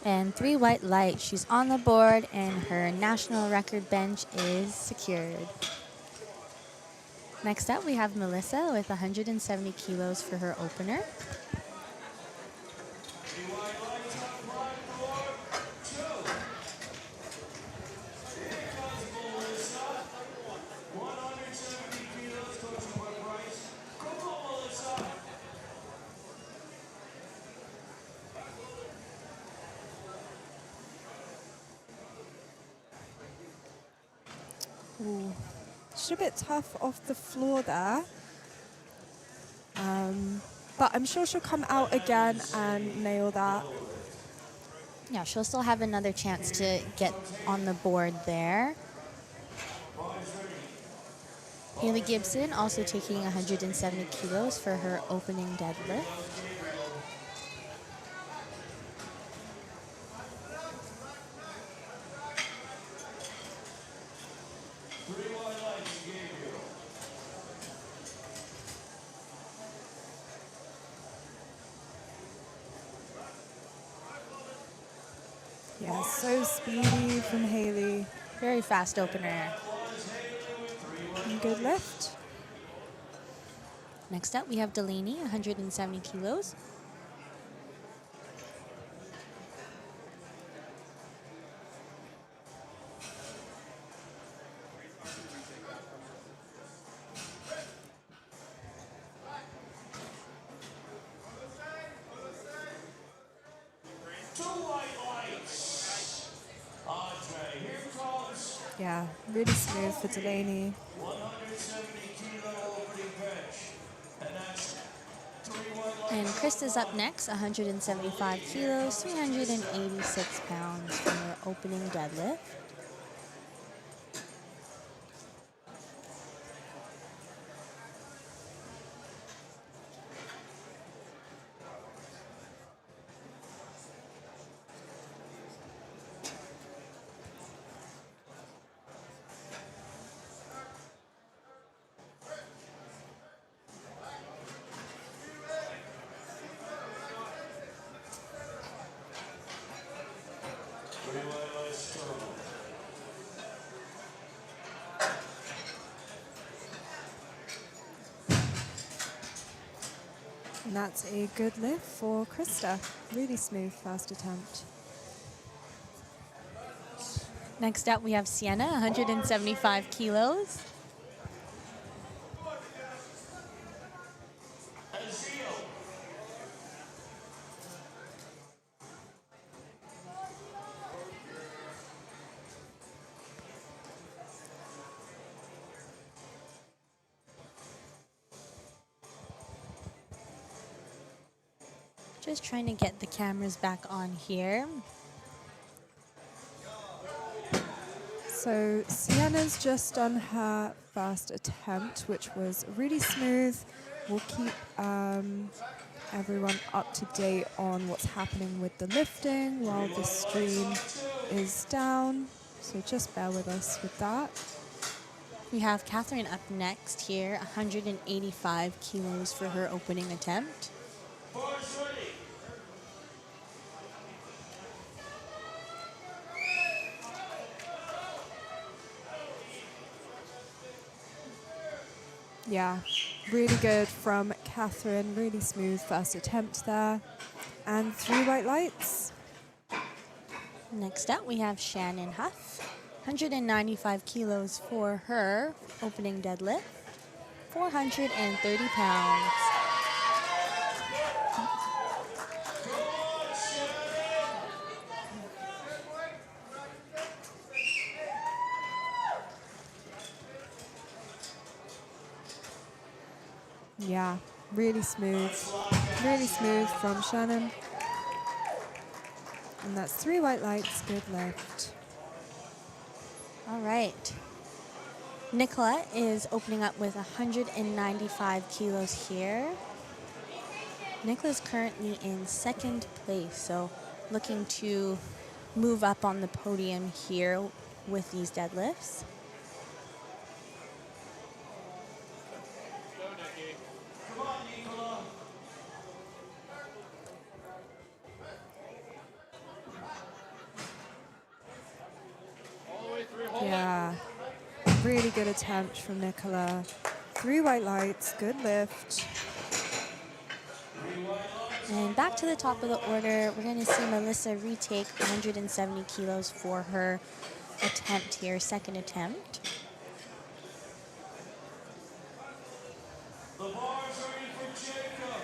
And 3 white lights. She's on the board and her national record bench is secured. Next up, we have Melissa with 170 kilos for her opener. Three white lights on platform 2. Here comes Melissa. 170 kilos, coaching by Bryce. Go, Melissa. Ooh. She's a bit tough off the floor there. But I'm sure she'll come out again and nail that. Yeah, she'll still have another chance to get on the board there. Haley Gibson also taking 170 kilos for her opening deadlift. Three white lights, Gabriel. Yeah, so speedy from Haley. Very fast opener. And good lift. Next up, we have Delaney, 170 kilos. Two white lights. Andre, here comes. Yeah, really smooth for Delaney. 170 kilo opening bench. And that's 3 white lights. And Krista's up next, 175 kilos, 386 pounds for her opening deadlift. Three white lights total. And that's a good lift for Krista. Really smooth, fast attempt. Next up, we have Sienna, 175 kilos. Azio. Just trying to get the cameras back on here. So Sienna's just done her first attempt, which was really smooth. We'll keep everyone up to date on what's happening with the lifting while the stream is down. So just bear with us with that. We have Catherine up next here, 185 kilos for her opening attempt. Bars ready. Yeah, really good from Catherine. Really smooth first attempt there. And 3 white lights. Next up, we have Shannon Huff, 195 kilos for her opening deadlift, 430 pounds. Yeah, really smooth from Shannon. And that's 3 white lights, good lift. All right. Nicola is opening up with 195 kilos here. Nicola's currently in second place, so looking to move up on the podium here with these deadlifts. Come on, Nicola. Yeah, really good attempt from Nicola. 3 white lights, good lift. And back to the top of the order, we're going to see Melissa retake 170 kilos for her attempt here, second attempt. The bars ready for Jacob.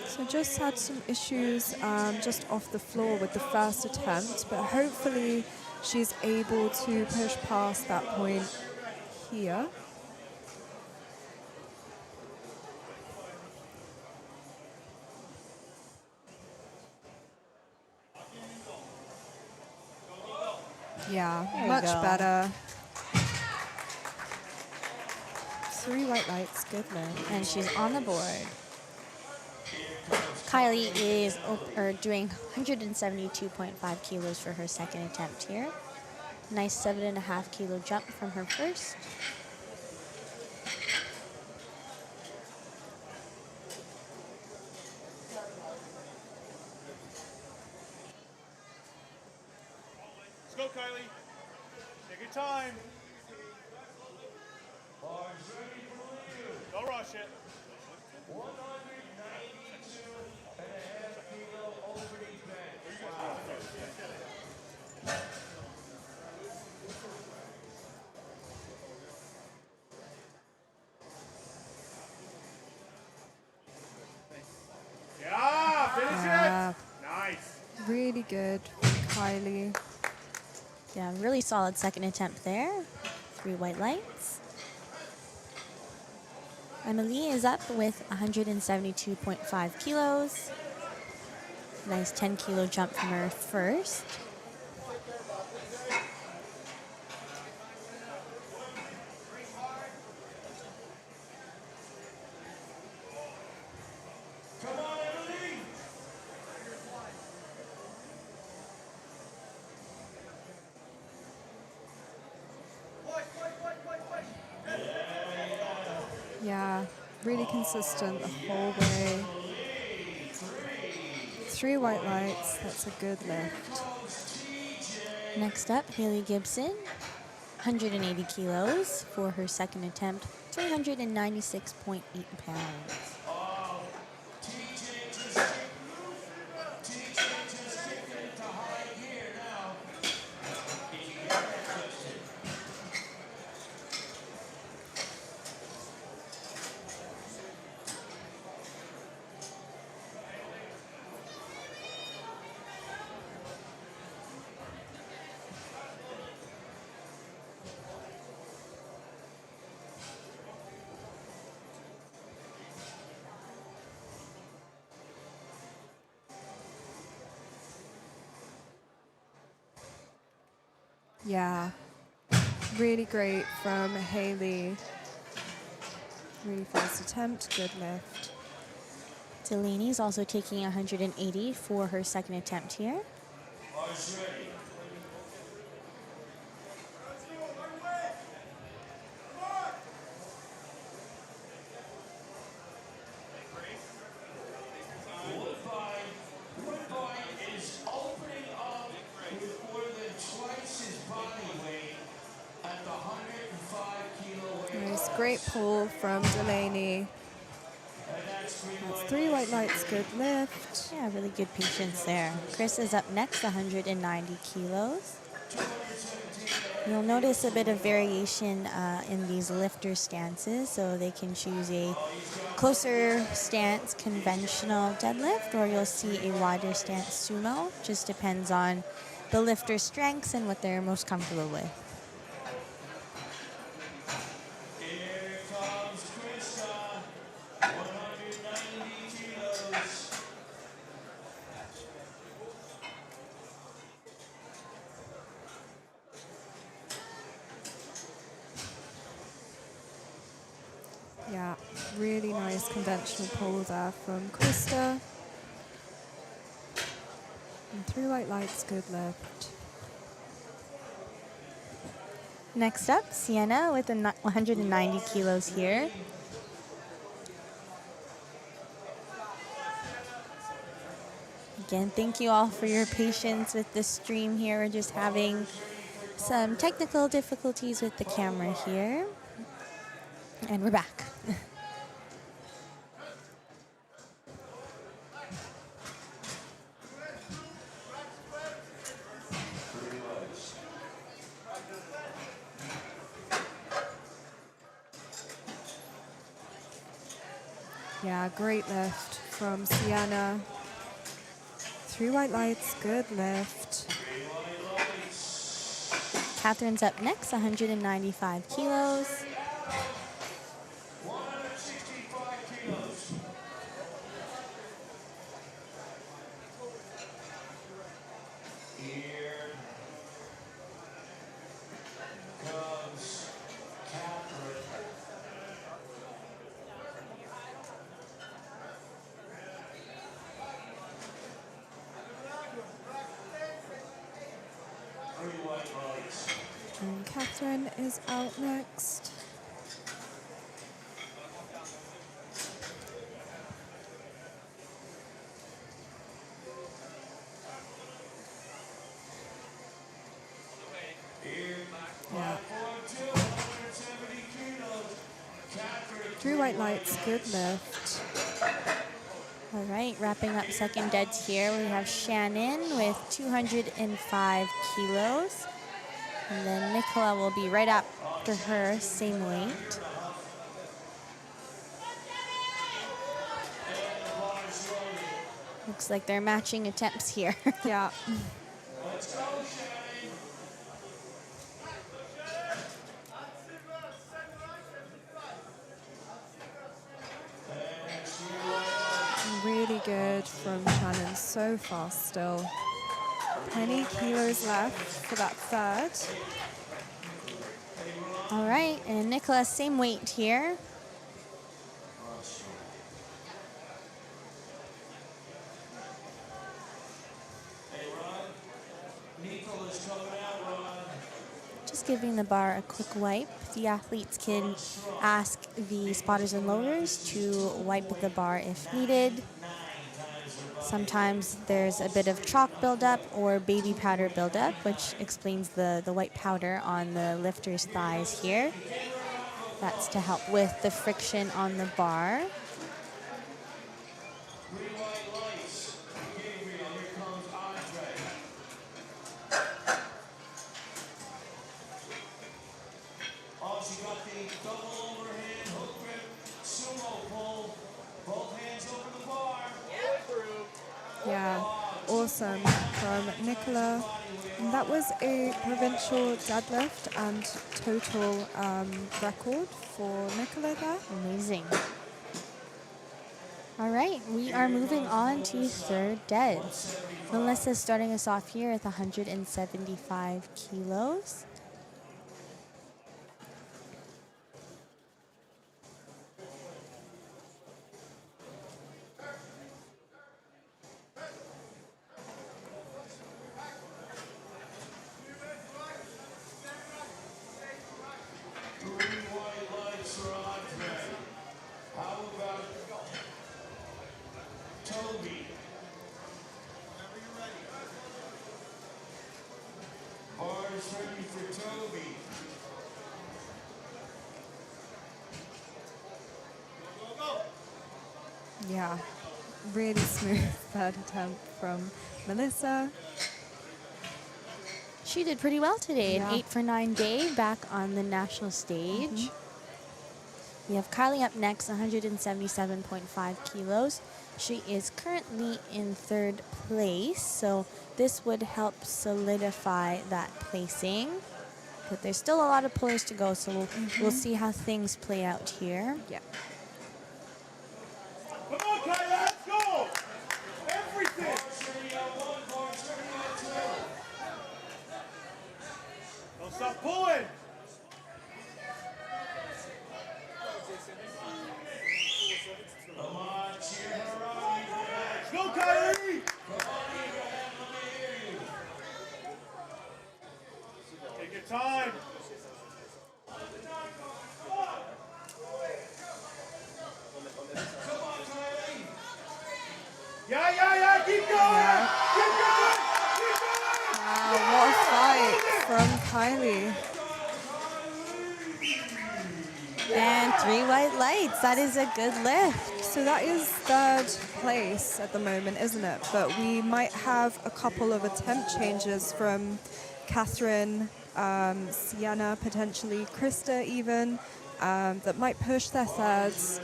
So just had some issues just off the floor with the first attempt, but hopefully she's able to push past that point here. Yeah, There you much go. better. 3 white lights, good lift. And she's on the board. Kylie is doing 172.5 kilos for her second attempt here. Nice 7.5 kilo jump from her first. Let's go, Kylie. Take your time. Bars ready for Leo. Don't rush it. 192.5 kilo opening bench. Yeah, finish Yeah, it. Nice. really good from Kylie. Yeah, really solid second attempt there. 3 white lights. Emily is up with 172.5 kilos. Nice 10 kilo jump from her first. Come on, Emily. Yeah, really consistent the whole way. 3 white lights, that's a good lift. Next up, Haley Gibson, 180 kilos for her second attempt, 396.8 pounds. Yeah, really great from Haley. Really fast attempt, good lift. Delaney's also taking 180 for her second attempt here. Boys ready. Woodbine is opening up with more than twice his body weight at the 105 kilo weight. Nice, great pull from Delaney. That's 3 white lights, good lift. Yeah, really good patience there. Chris is up next, 190 kilos. You'll notice a bit of variation in these lifter stances, so they can choose a closer stance, conventional deadlift, or you'll see a wider stance sumo. Just depends on the lifter's strengths and what they're most comfortable with. Here comes Krista, 190 kilos. Yeah, really nice conventional pull there from Krista. And 3 white lights, good lift. Next up, Sienna with 190 kilos here. Again, thank you all for your patience with this stream here. We're just having some technical difficulties with the camera here. And we're back. Yeah, great lift from Sienna. 3 white lights, good lift. Catherine's up next, 195 kilos. 165 kilos. Here comes Catherine. Three white lights. And Catherine is out next. Yeah. 170 kilos. Catherine. 3 white lights, good lift. All right, wrapping up second deads here, we have Shannon with 205 kilos. And then Nicola will be right after her, same weight. Looks like they're matching attempts here. Yeah. Let's go, Shannon. Really good from Shannon, so fast still. 20 kilos left for that third. All right, and Nicola, same weight here. Hey, Ron. Nicola's coming out, Ron. Just giving the bar a quick wipe. The athletes can ask the spotters and loaders to wipe the bar if needed. Sometimes there's a bit of chalk buildup or baby powder buildup, which explains the white powder on the lifter's thighs here. That's to help with the friction on the bar. Three white lights. Gabriel, here comes Andre. Oh, she got the double overhand hook grip sumo pull. Both hands over the bar. Yeah, awesome from Nicola. And that was a provincial deadlift and total record for Nicola there. Amazing. All right, we are moving on to third deads. Melissa's starting us off here with 175 kilos. Toby. Bars ready for Toby. Yeah, really smooth third attempt from Melissa. She did pretty well today. Yeah. An 8 for 9 day back on the national stage. We have Kylie up next, 177.5 kilos. She is currently in third place, so this would help solidify that placing. But there's still a lot of pullers to go, so we'll see how things play out here. Yeah. Come on, Kylie, let's go! Everything! Don't stop pulling! Come on, cheer her on, Let's go, Kylie! Take your time. Yeah, keep going! Keep going! Keep going! Wow, what a fight from Kylie. And 3 white lights. That is a good lift. So that is third place at the moment, isn't it? But we might have a couple of attempt changes from Catherine, Sienna, potentially Krista even, that might push their thirds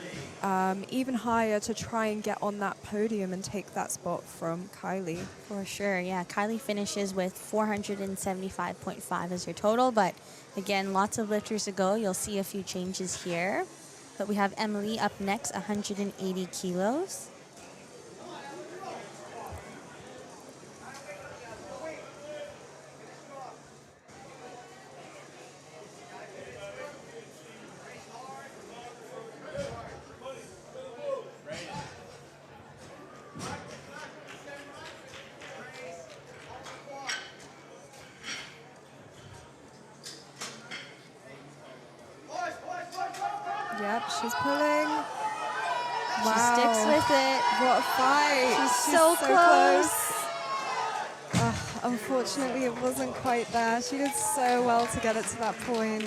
even higher to try and get on that podium and take that spot from Kylie. For sure, yeah. Kylie finishes with 475.5 as her total, but again, lots of lifters to go. You'll see a few changes here. But we have Emily up next, 180 kilos. Yep, she's pulling. She sticks with it. What a fight. She's so close. Unfortunately, it wasn't quite there. She did so well to get it to that point.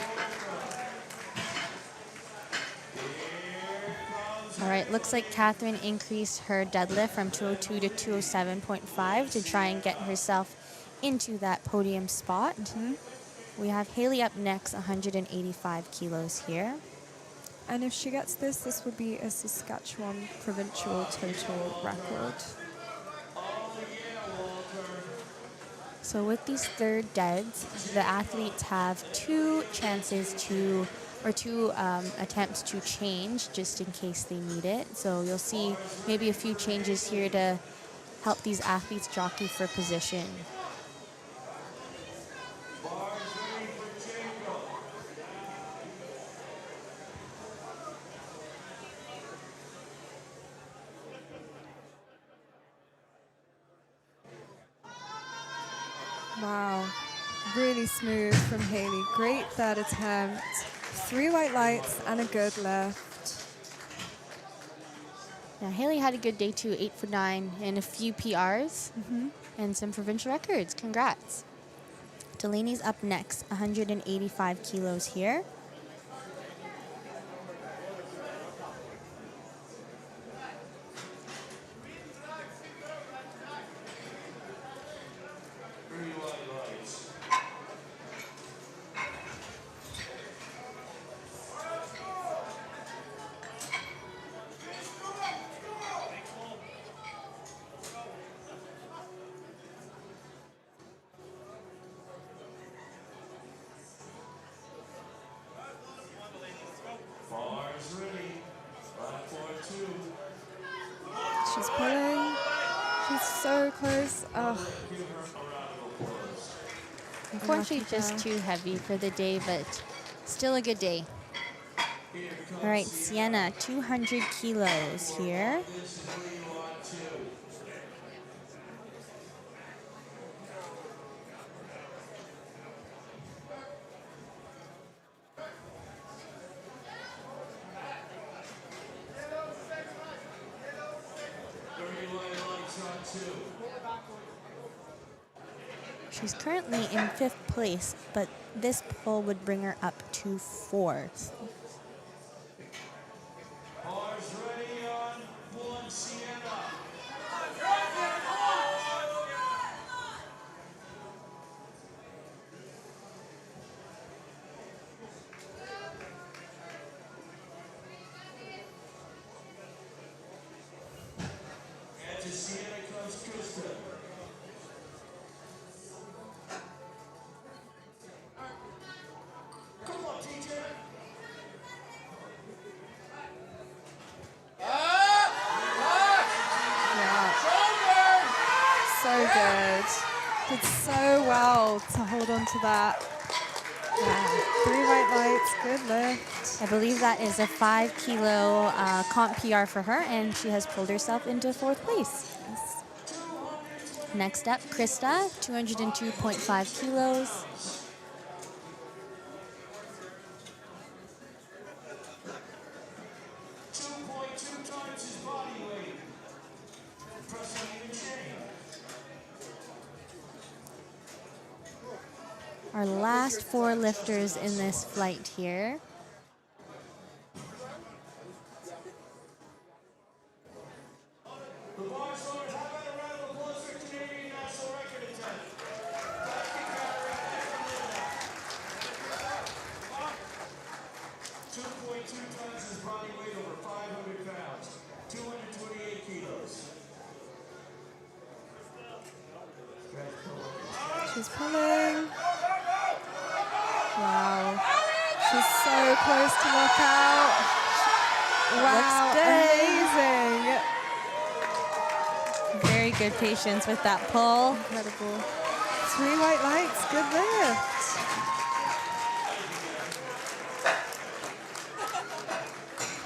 All right, looks like Catherine increased her deadlift from 202 to 207.5 to try and get herself into that podium spot. We have Haley up next, 185 kilos here. And if she gets this, this would be a Saskatchewan provincial total record. So with these third deads, the athletes have 2 chances to, or 2 attempts to change just in case they need it. So you'll see maybe a few changes here to help these athletes jockey for position. Wow, really smooth from Haley. Great third attempt. 3 white lights and a good lift. Now Haley had a good day too, 8 for 9 and a few PRs and some provincial records. Congrats. Delaney's up next, 185 kilos here. She's pulling. She's so close. Oh, Unfortunately, just too heavy for the day, but still a good day. All right, Sienna, 200 kilos here. She's currently in 5th place, but this pull would bring her up to 4th. Bars ready on one, Sienna. And to Sienna comes Krista. Come on, TJ. so good. Did so well to hold on to that. Yeah. 3 white lights, good lift. I believe that is a 5 kilo comp PR for her, and she has pulled herself into 4th place. Yes. Next up, Krista, 202.5 kilos. 2.2 times his body weight. Pressing even chain. Our last 4 lifters in this flight here. The bar stars, how about a round of applause for Canadian national record attempt? Plastic counter at 2.2 times his body weight, over 500 pounds. 228 kilos. She's pulling. Wow. She's so close to knockout. Wow, amazing. Very good patience with that pull. Incredible. 3 white lights, good lift.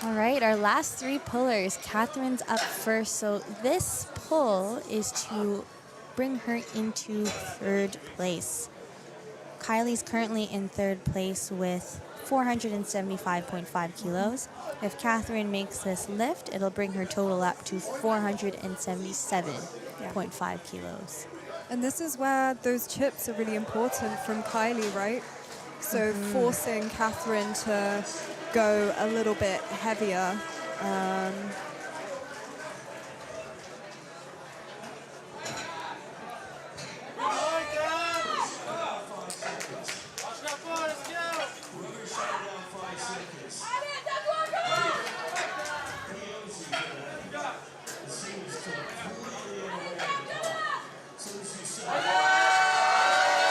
All right, our last 3 pullers. Catherine's up first, so this pull is to bring her into 3rd place. Kylie's currently in 3rd place with 475.5 kilos. If Catherine makes this lift, it'll bring her total up to 477.5 kilos. And this is where those chips are really important from Kylie, right? So forcing Catherine to go a little bit heavier.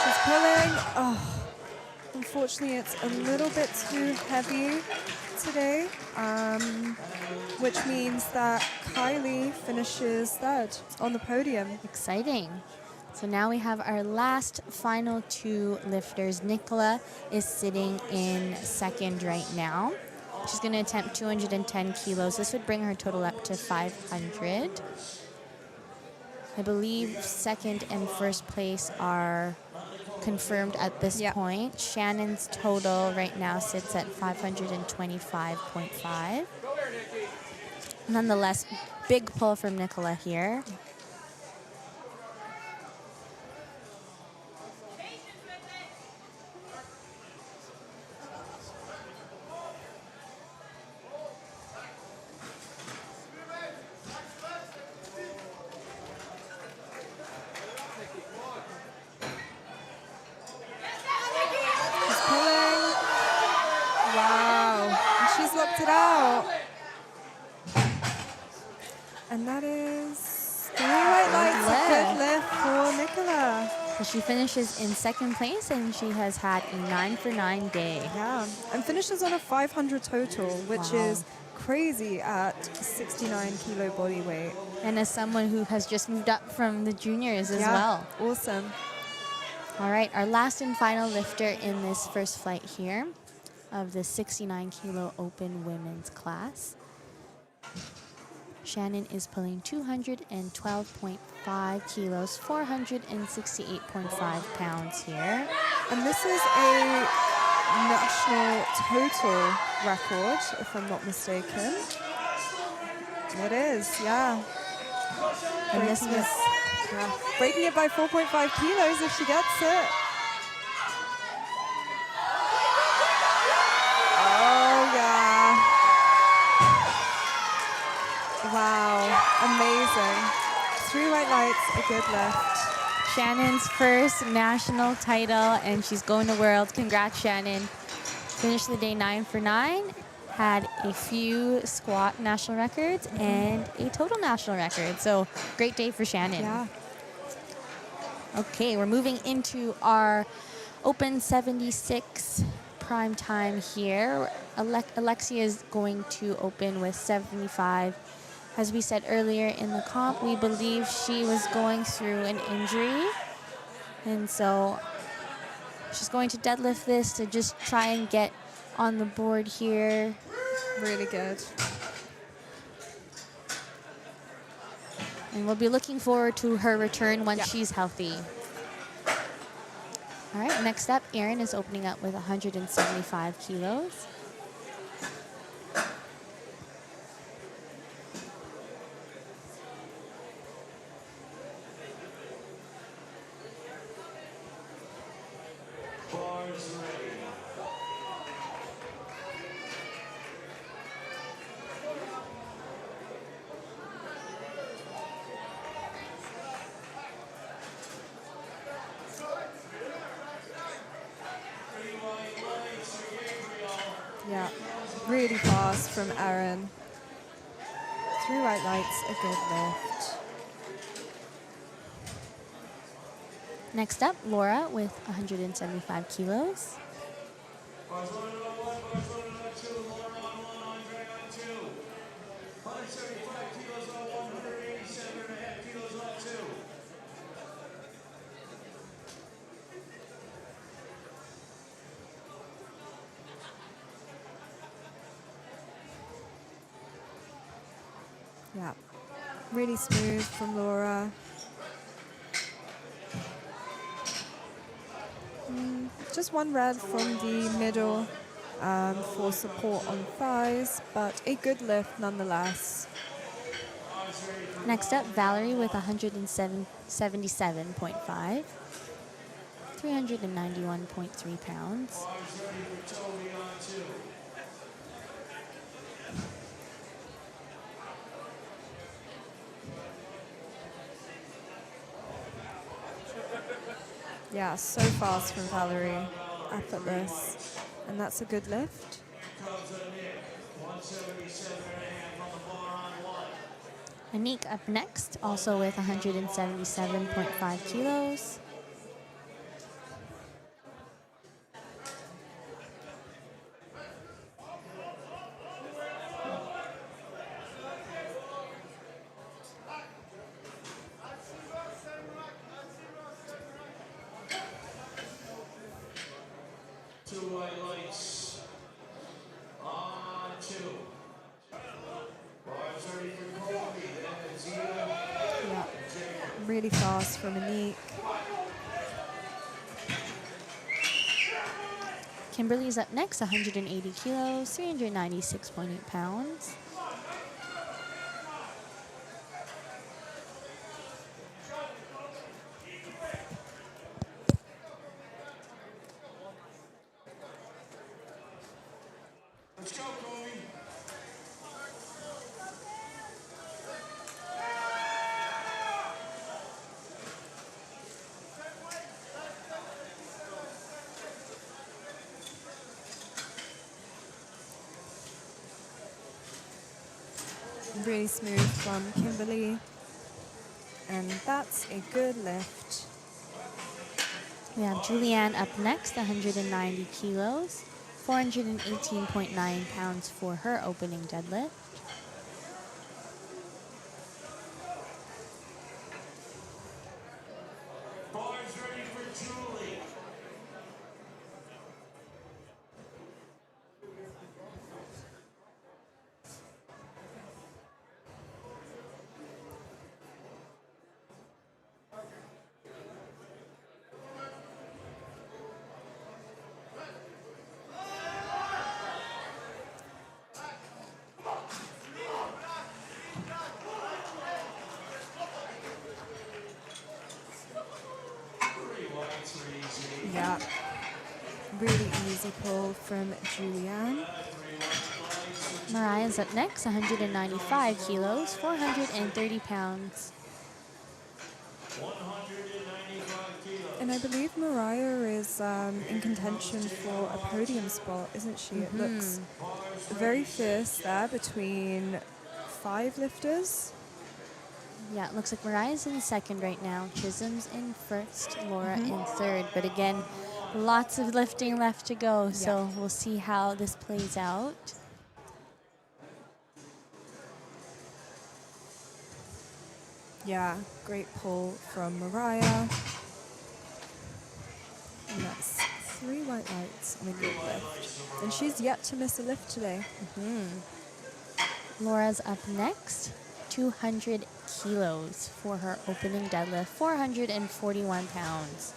She's pulling. Oh, unfortunately, it's a little bit too heavy today, which means that Kylie finishes 3rd on the podium. Exciting. So now we have our last final 2 lifters. Nicola is sitting in 2nd right now. She's going to attempt 210 kilos. This would bring her total up to 500. I believe 2nd and 1st place are confirmed at this point. Shannon's total right now sits at 525.5. Nonetheless, big pull from Nicola here. Locked it out. And that is 3 white lights, a good lift for Nicola. So she finishes in 2nd place, and she has had a 9 for 9 day. Yeah, and finishes on a 500 total, which is crazy at 69 kilo body weight. And as someone who has just moved up from the juniors as Yeah, well. awesome. All right, our last and final lifter in this first flight here of the 69 kilo open women's class. Shannon is pulling 212.5 kilos, 468.5 pounds here. And this is a national total record, if I'm not mistaken. It is, yeah. And this was Breaking it by 4.5 kilos if she gets it. Oh, yeah. Wow, amazing. 3 white lights, a good lift. Shannon's first national title, and she's going to Worlds. Congrats, Shannon. Finished the day 9 for 9. Had a few squat national records and a total national record. So great day for Shannon. Yeah. Okay, we're moving into our Open 76 prime time here. Alexia is going to open with 75. As we said earlier in the comp, we believe she was going through an injury. And so she's going to deadlift this to just try and get on the board here. Really good. And we'll be looking forward to her return once she's healthy. All right, next up, Erin is opening up with 175 kilos. Bars ready. Yeah, really fast from Erin. 3 white lights, a good lift. Next up, Laura with 175 kilos. Bars 1 and 1, bars 1 and 2, Laura on 1, Andre on 2. 175 kilos on 1, 187.5 kilos on 2. Yeah, really smooth from Laura. Just 1 red from the middle for support on thighs, but a good lift nonetheless. Next up, Valerie with 177.5, 391.3 pounds. Bars ready for Toby on 2. Yeah, so fast from Valerie. Effortless. And that's a good lift. Comes a Nick, 177.5 on the bar on 1. Anik up next, also with 177.5 kilos. Two white lights on 2. Bars ready for Kobe, then Zia. Yeah, really fast from Anik. Kimberly's up next, 180 kilos, 396.8 pounds. Let's go, Kobe. Really smooth from Kimberly. And that's a good lift. We have Julianne up next, 190 kilos, 418.9 pounds for her opening deadlift. Bars ready for Julie. Yeah. Really easy pull from Julianne. Mariah's up next, 195 kilos, 430 pounds. 195 kilos. And I believe Mariah is in contention for a podium spot, isn't she? It looks very fierce there between 5 lifters. Yeah, it looks like Mariah's in second right now. Chisholm's in first, Laura in third. But again, lots of lifting left to go, so we'll see how this plays out. Yeah, great pull from Mariah. And that's 3 white lights and a good lift. And she's yet to miss a lift today. Laura's up next, 200 kilos for her opening deadlift, 441 pounds.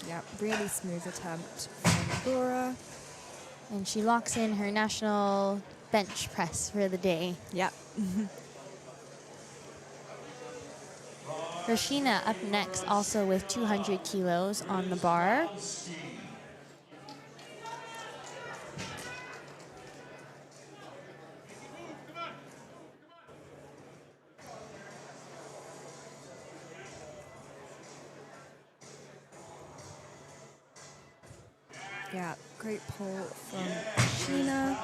Yeah, really smooth attempt from Laura. And she locks in her national bench press for the day. Yeah. Rashina up next, also with 200 kilos on the bar. Yeah, great pull from Sheena.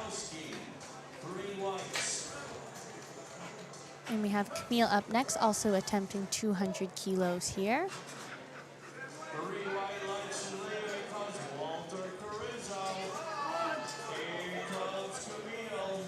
And we have Camille up next, also attempting 200 kilos here. 3 white lights and here comes Walter Carrizzo. Here comes Camille.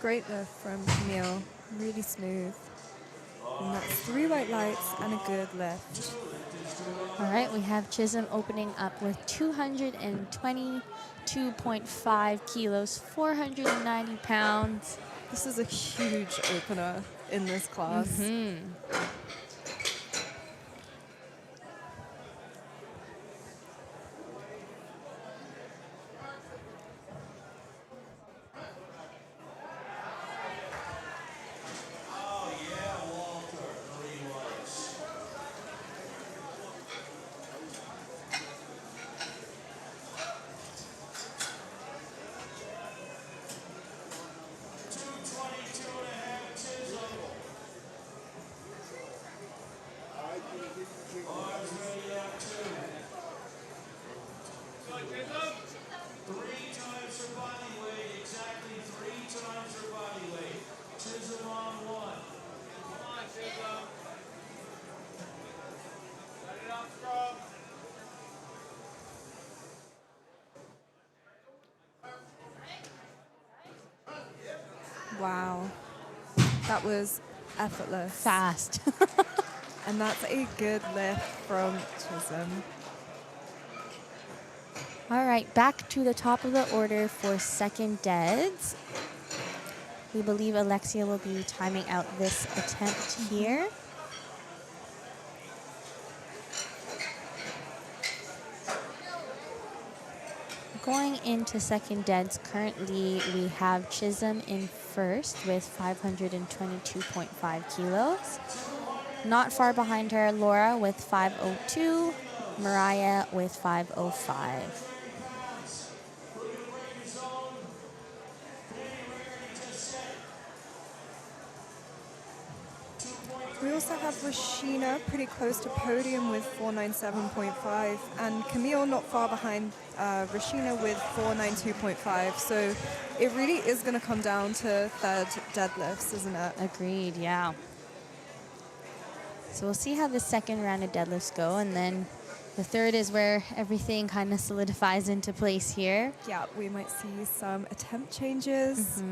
Great lift from Camille, really smooth. And that's 3 white lights and a good lift. All right, we have Chisholm opening up with 222.5 kilos, 490 pounds. This is a huge opener in this class. Oh yeah, Walter. 3 whites. 222.5 Chisholm. Bars ready up 2. 3 times her body weight, exactly 3 times her body weight. Chisholm on 1. Come on, Chisholm. Set it up strong. Wow. That was effortless. Fast. And that's a good lift from Chisholm. All right, back to the top of the order for second deads. We believe Alexia will be timing out this attempt here. Going into second deads, currently we have Chisholm in first with 522.5 kilos. Not far behind her, Laura with 502, Mariah with 505. We also have Rashina pretty close to podium with 497.5, and Camille not far behind Rashina with 492.5. So it really is going to come down to third deadlifts, isn't it? Agreed, yeah. So we'll see how the second round of deadlifts go, and then the third is where everything kind of solidifies into place here. Yeah, we might see some attempt changes.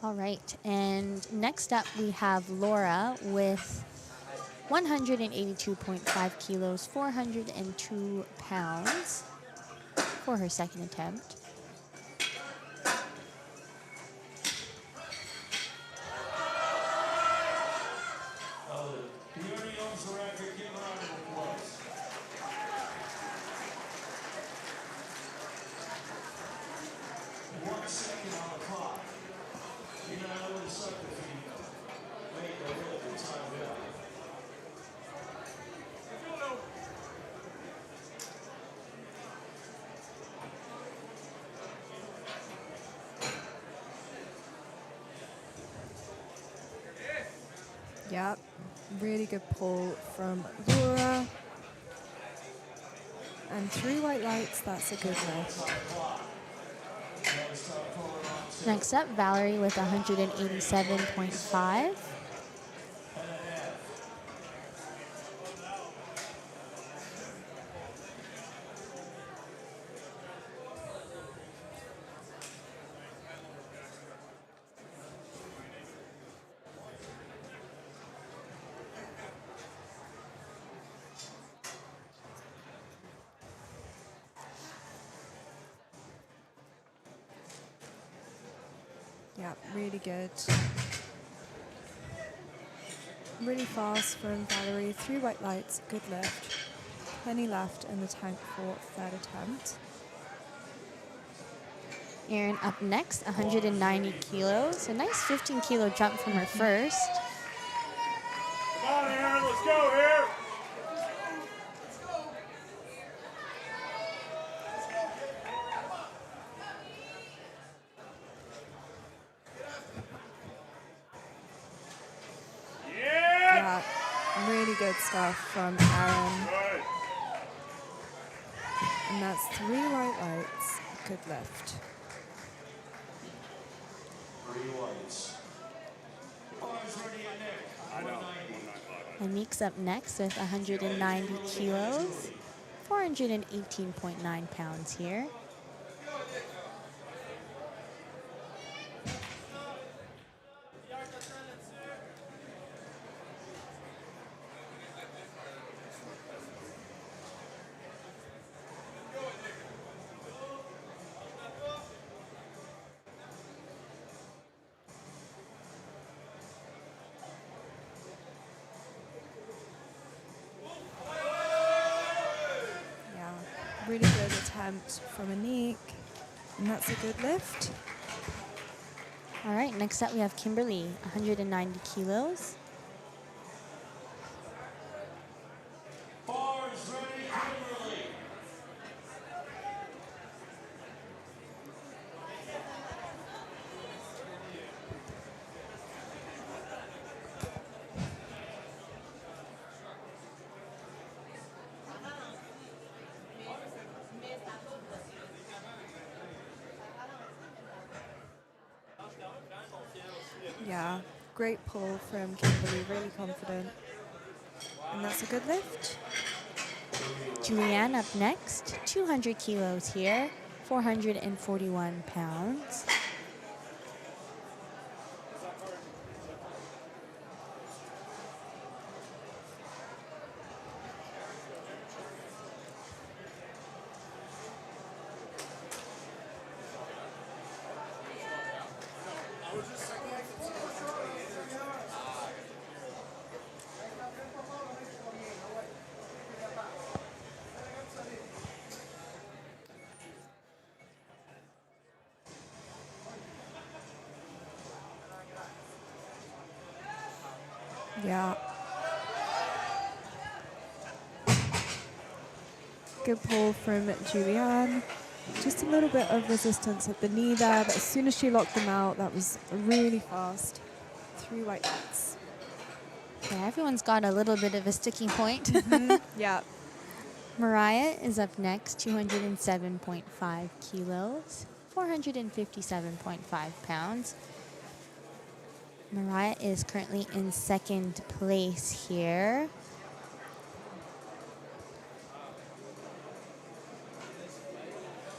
All right, and next up we have Laura with 182.5 kilos, 402 pounds for her second attempt. He already owns the record. Give a round of applause. 1 second on the clock. You know, that would have sucked if he made the lift and timed it out. Yep, really good pull from Laura. And 3 white lights, that's a good lift. Next up, Valerie with 187.5. Yeah, really good. Really fast from Valerie. 3 white lights, good lift. Plenty left in the tank for third attempt. Erin up next, 190 kilos. A nice 15 kilo jump from her first. Come on, Aaron, let's go here. Yeah, really good stuff from Aaron. Good. And that's 3 white lights, good lift. 3 whites. Bars ready and Nick. I know. 195. Anik's up next with 190 kilos, 418.9 pounds here. Really good attempt from Anik, and that's a good lift. All right, next up we have Kimberly, 190 kilos. Bars ready, Kimberly. Yeah, great pull from Kimberly, really confident. And that's a good lift. Julianne up next, 200 kilos here, 441 pounds. Yeah. Good pull from Julianne. Just a little bit of resistance at the knee there, but as soon as she locked them out, that was really fast. 3 white lights. Yeah, everyone's got a little bit of a sticking point. Yeah. Mariah is up next, 207.5 kilos, 457.5 pounds. Mariah is currently in second place here.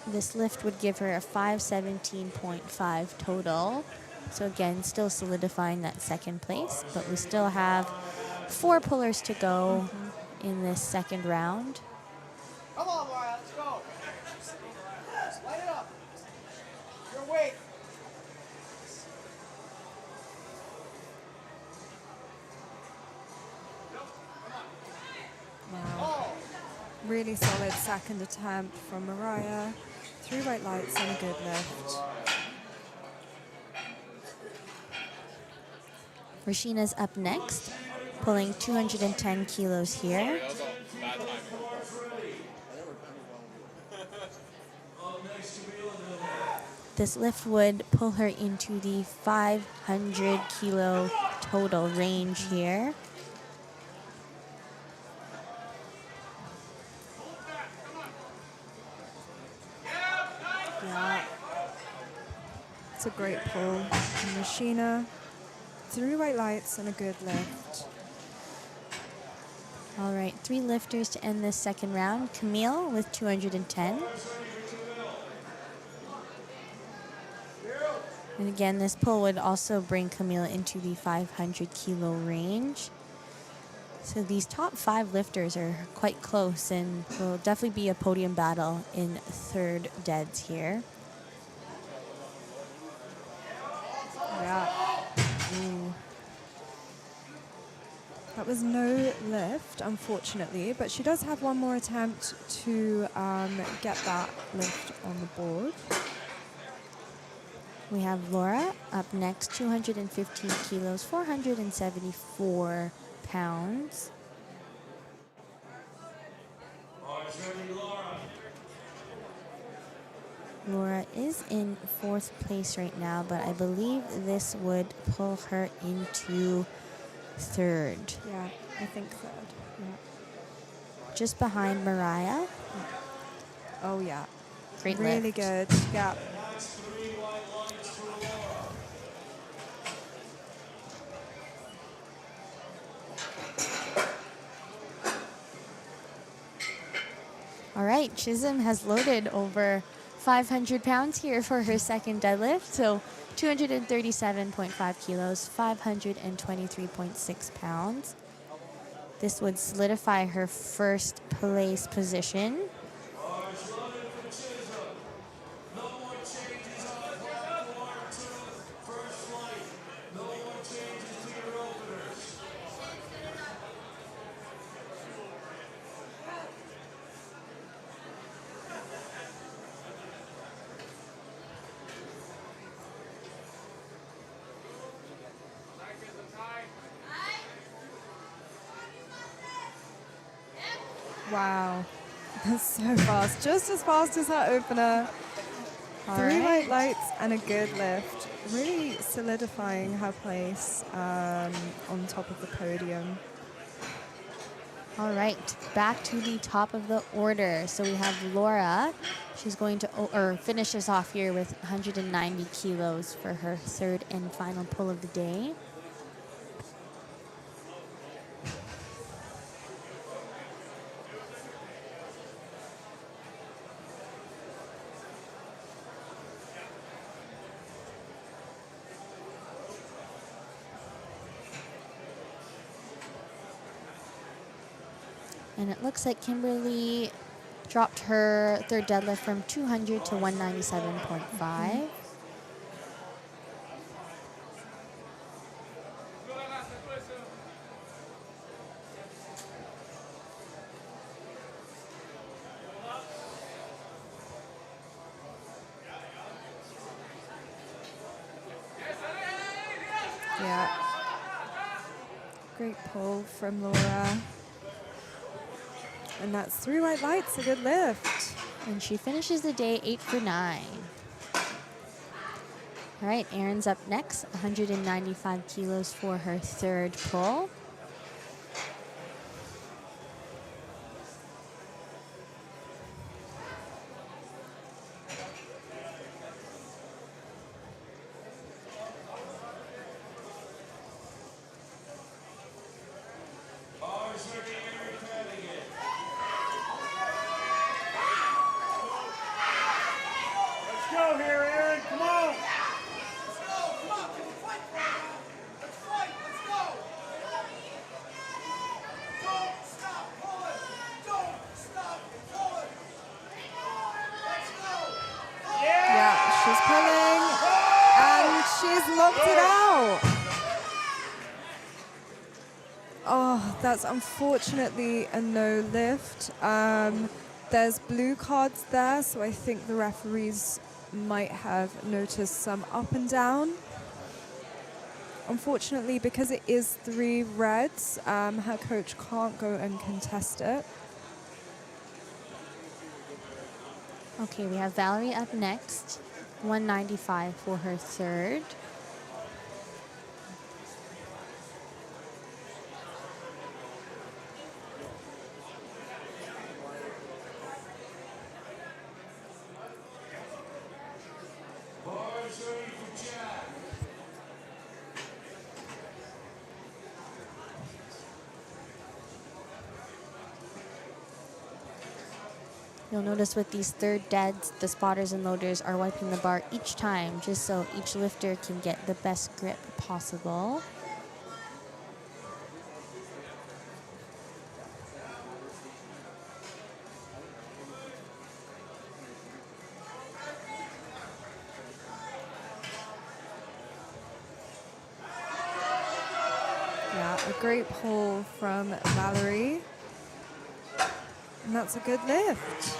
This lift would give her a 517.5 total. So again, still solidifying that second place, but we still have 4 pullers to go in this second round. Come on, Mariah, let's go. Light it up. Your weight. Wow. Really solid second attempt from Mariah. 3 white lights and a good lift. Rashina's up next, pulling 210 kilos here. This lift would pull her into the 500 kilo total range here. Yeah. It's a great pull from Rashina. 3 white lights and a good lift. All right, 3 lifters to end this second round. Camille with 210. And again, this pull would also bring Camille into the 500 kilo range. So these top 5 lifters are quite close and will definitely be a podium battle in third deads here. Yeah. Ooh. That was no lift, unfortunately, but she does have one more attempt to get that lift on the board. We have Laura up next, 215 kilos, 474 pounds. Laura is in 4th place right now, but I believe this would pull her into 3rd. Yeah, I think third. Yeah. Just behind Mariah. Oh, yeah. Great Really lift. good. Yeah. All right, Chisholm has loaded over 500 pounds here for her second deadlift. So 237.5 kilos, 523.6 pounds. This would solidify her first place position. Wow. That's so fast. Just as fast as that opener. All 3 right. white lights and a good lift. Really solidifying her place on top of the podium. All right, back to the top of the order. So we have Laura. She's going to finish us off here with 190 kilos for her third and final pull of the day. And it looks like Kimberly dropped her third deadlift from 200 to 197.5. Yeah. Great pull from Laura. And that's 3 white lights, a good lift. And she finishes the day 8 for 9. All right, Erin's up next, 195 kilos for her third pull. Go here, Aaron. Come on. Let's go. Come on. Fight for it. Let's fight. Let's go. Don't stop pulling. Don't stop pulling. Let's go. Yeah, she's pulling. And she's locked it out. Oh, that's unfortunately a no lift. There's blue cards there, so I think the referees might have noticed some up and down. Unfortunately, because it is 3 reds, her coach can't go and contest it. Okay, we have Valerie up next, 195 for her third. You'll notice with these third deads, the spotters and loaders are wiping the bar each time, just so each lifter can get the best grip possible. Yeah, a great pull from Valerie. And that's a good lift.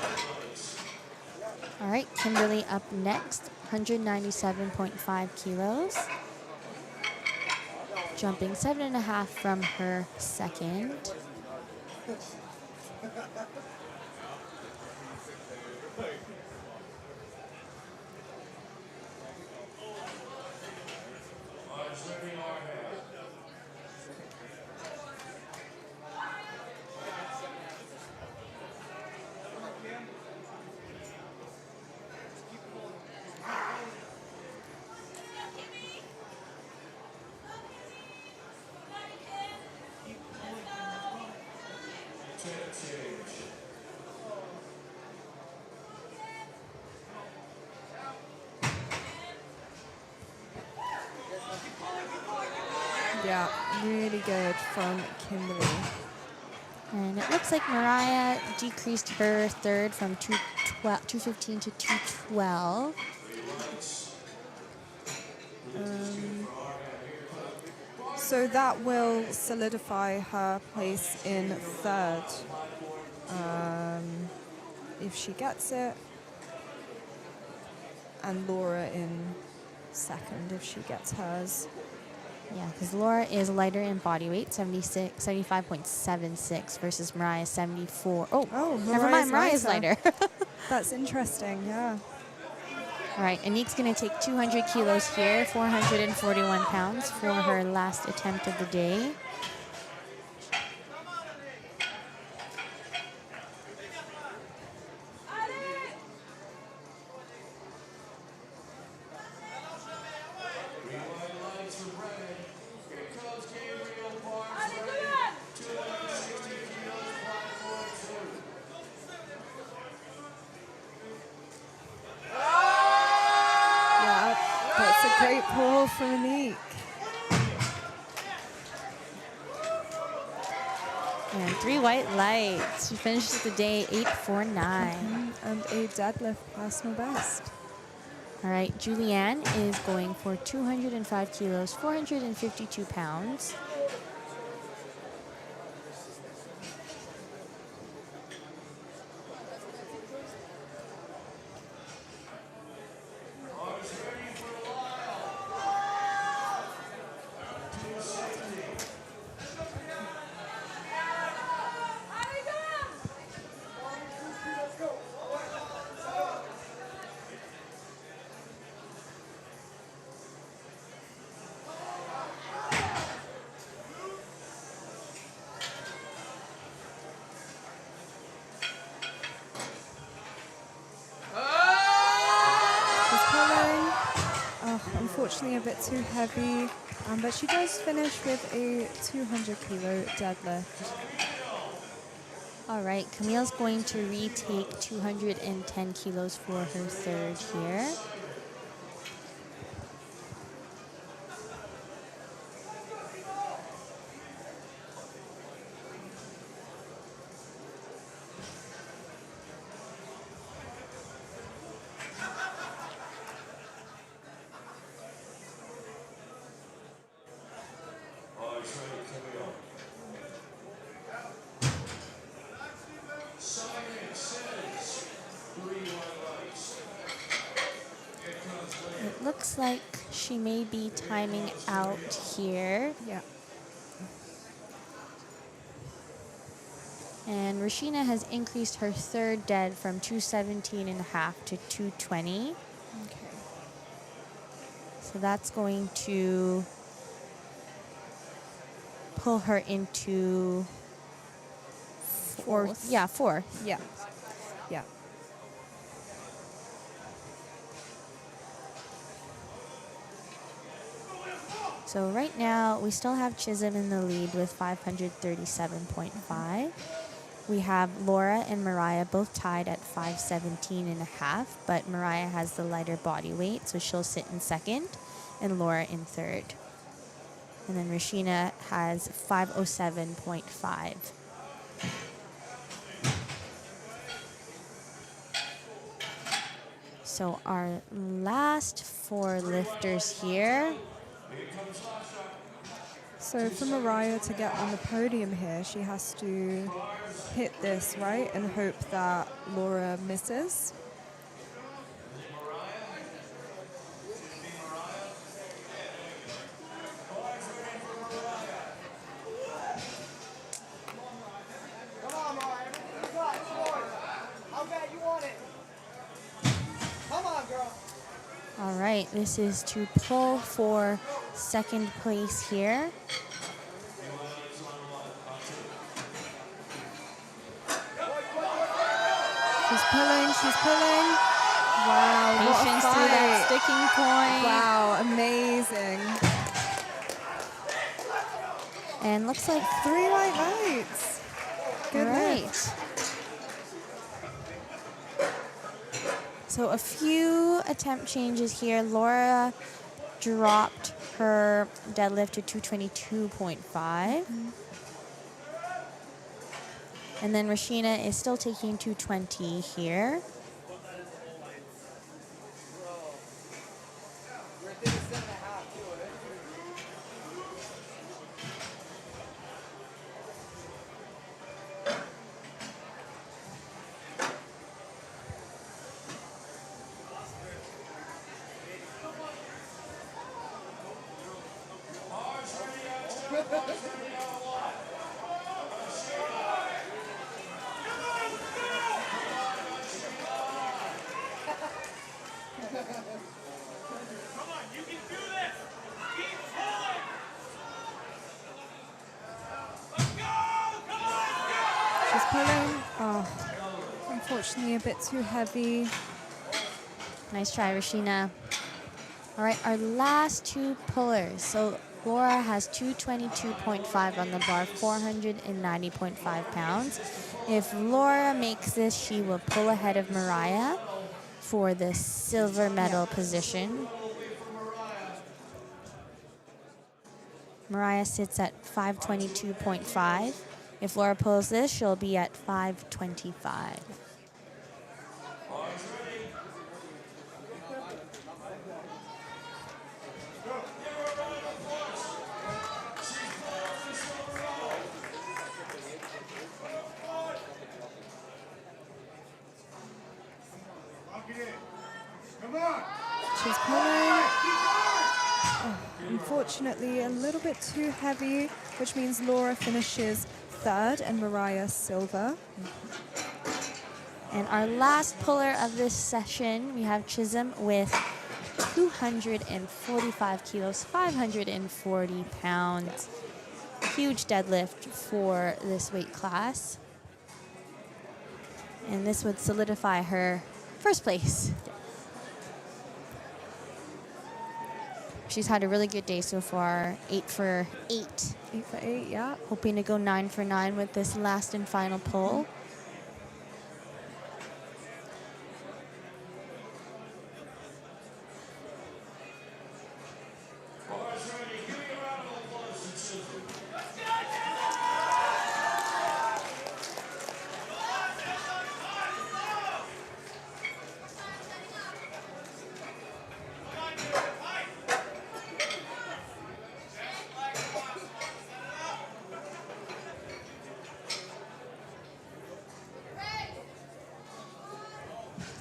All right, Kimberly up next, 197.5 kilos. Jumping 7.5 from her second. Yeah, really good from Kimberly. And it looks like Mariah decreased her third from 215 to 212. So that will solidify her place in third. If she gets it. And Laura in second if she gets hers. Yeah, because Laura is lighter in body weight, 75.76 versus Mariah, 74. Oh, never mind, Mariah's lighter. That's interesting, yeah. All right, Anik's going to take 200 kilos here, 441 pounds for her last attempt of the day. That's a great pull from Anik. And 3 white lights. She finishes the day 849. And a deadlift personal best. All right, Julianne is going for 205 kilos, 452 pounds. unfortunately a bit too heavy, but she does finish with a 200 kilo deadlift. All right, Camille's going to retake 210 kilos for her third here. It looks like she may be timing out here. Yeah. And Rashina has increased her third dead from 217 and a half to 220. Okay. So that's going to pull her into fourth. Yeah, fourth. Yeah. Yeah. So right now, we still have Chisholm in the lead with 537.5. We have Laura and Mariah both tied at 517 and a half, but Mariah has the lighter body weight, so she'll sit in second, and Laura in third. And then Rashina has 507.5. So our last four lifters here. So for Mariah to get on the podium here, she has to hit this, right, and hope that Laura misses. Come on, Mariah. How bad you want it? Come on, girl. All right, this is to pull for second place here. She's pulling, she's pulling. Wow, what a Patience through that fight. sticking point. Wow, amazing. And looks like 3 white lights. Good right. lift. So a few attempt changes here. Laura dropped her deadlift to 222.5. And then Rashina is still taking 220 here. She's pulling. Oh, unfortunately a bit too heavy. Nice try, Rashina. All right, our last two pullers. So Laura has 222.5 on the bar, 490.5 pounds. If Laura makes this, she will pull ahead of Mariah for the silver medal position. Mariah sits at 522.5. If Laura pulls this, she'll be at 525. Come on. She's pulling. Oh, unfortunately, a little bit too heavy, which means Laura finishes third and Mariah silver. And our last puller of this session, we have Chisholm with 245 kilos, 540 pounds. Huge deadlift for this weight class. And this would solidify her first place. She's had a really good day so far. 8 for 8. 8 for 8, yeah. Hoping to go 9 for 9 with this last and final pull.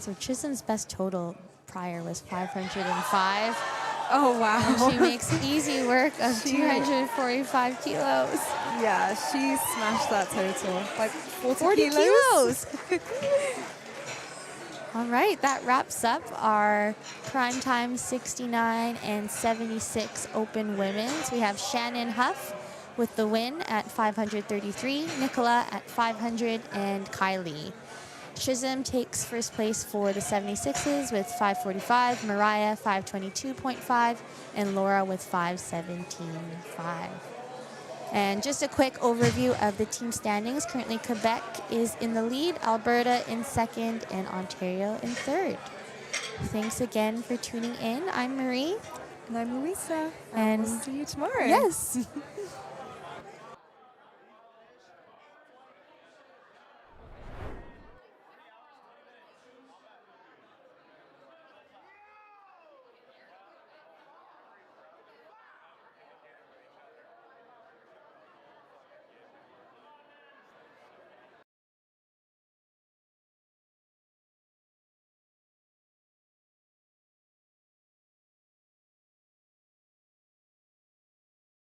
So Chisholm's best total prior was 505. Oh, wow. She makes easy work of She- 245 kilos. Yeah, she smashed that total. Like 40, 40 kilos. All right, that wraps up our primetime 69 and 76 open women's. We have Shannon Huff with the win at 533, Nicola at 500, and Kylie. Chisholm takes first place for the 76s with 545, Mariah 522.5, and Laura with 517.5. And just a quick overview of the team standings. Currently, Quebec is in the lead, Alberta in second, and Ontario in third. Thanks again for tuning in. I'm Marie. And I'm Louisa. And we'll see you tomorrow. yes.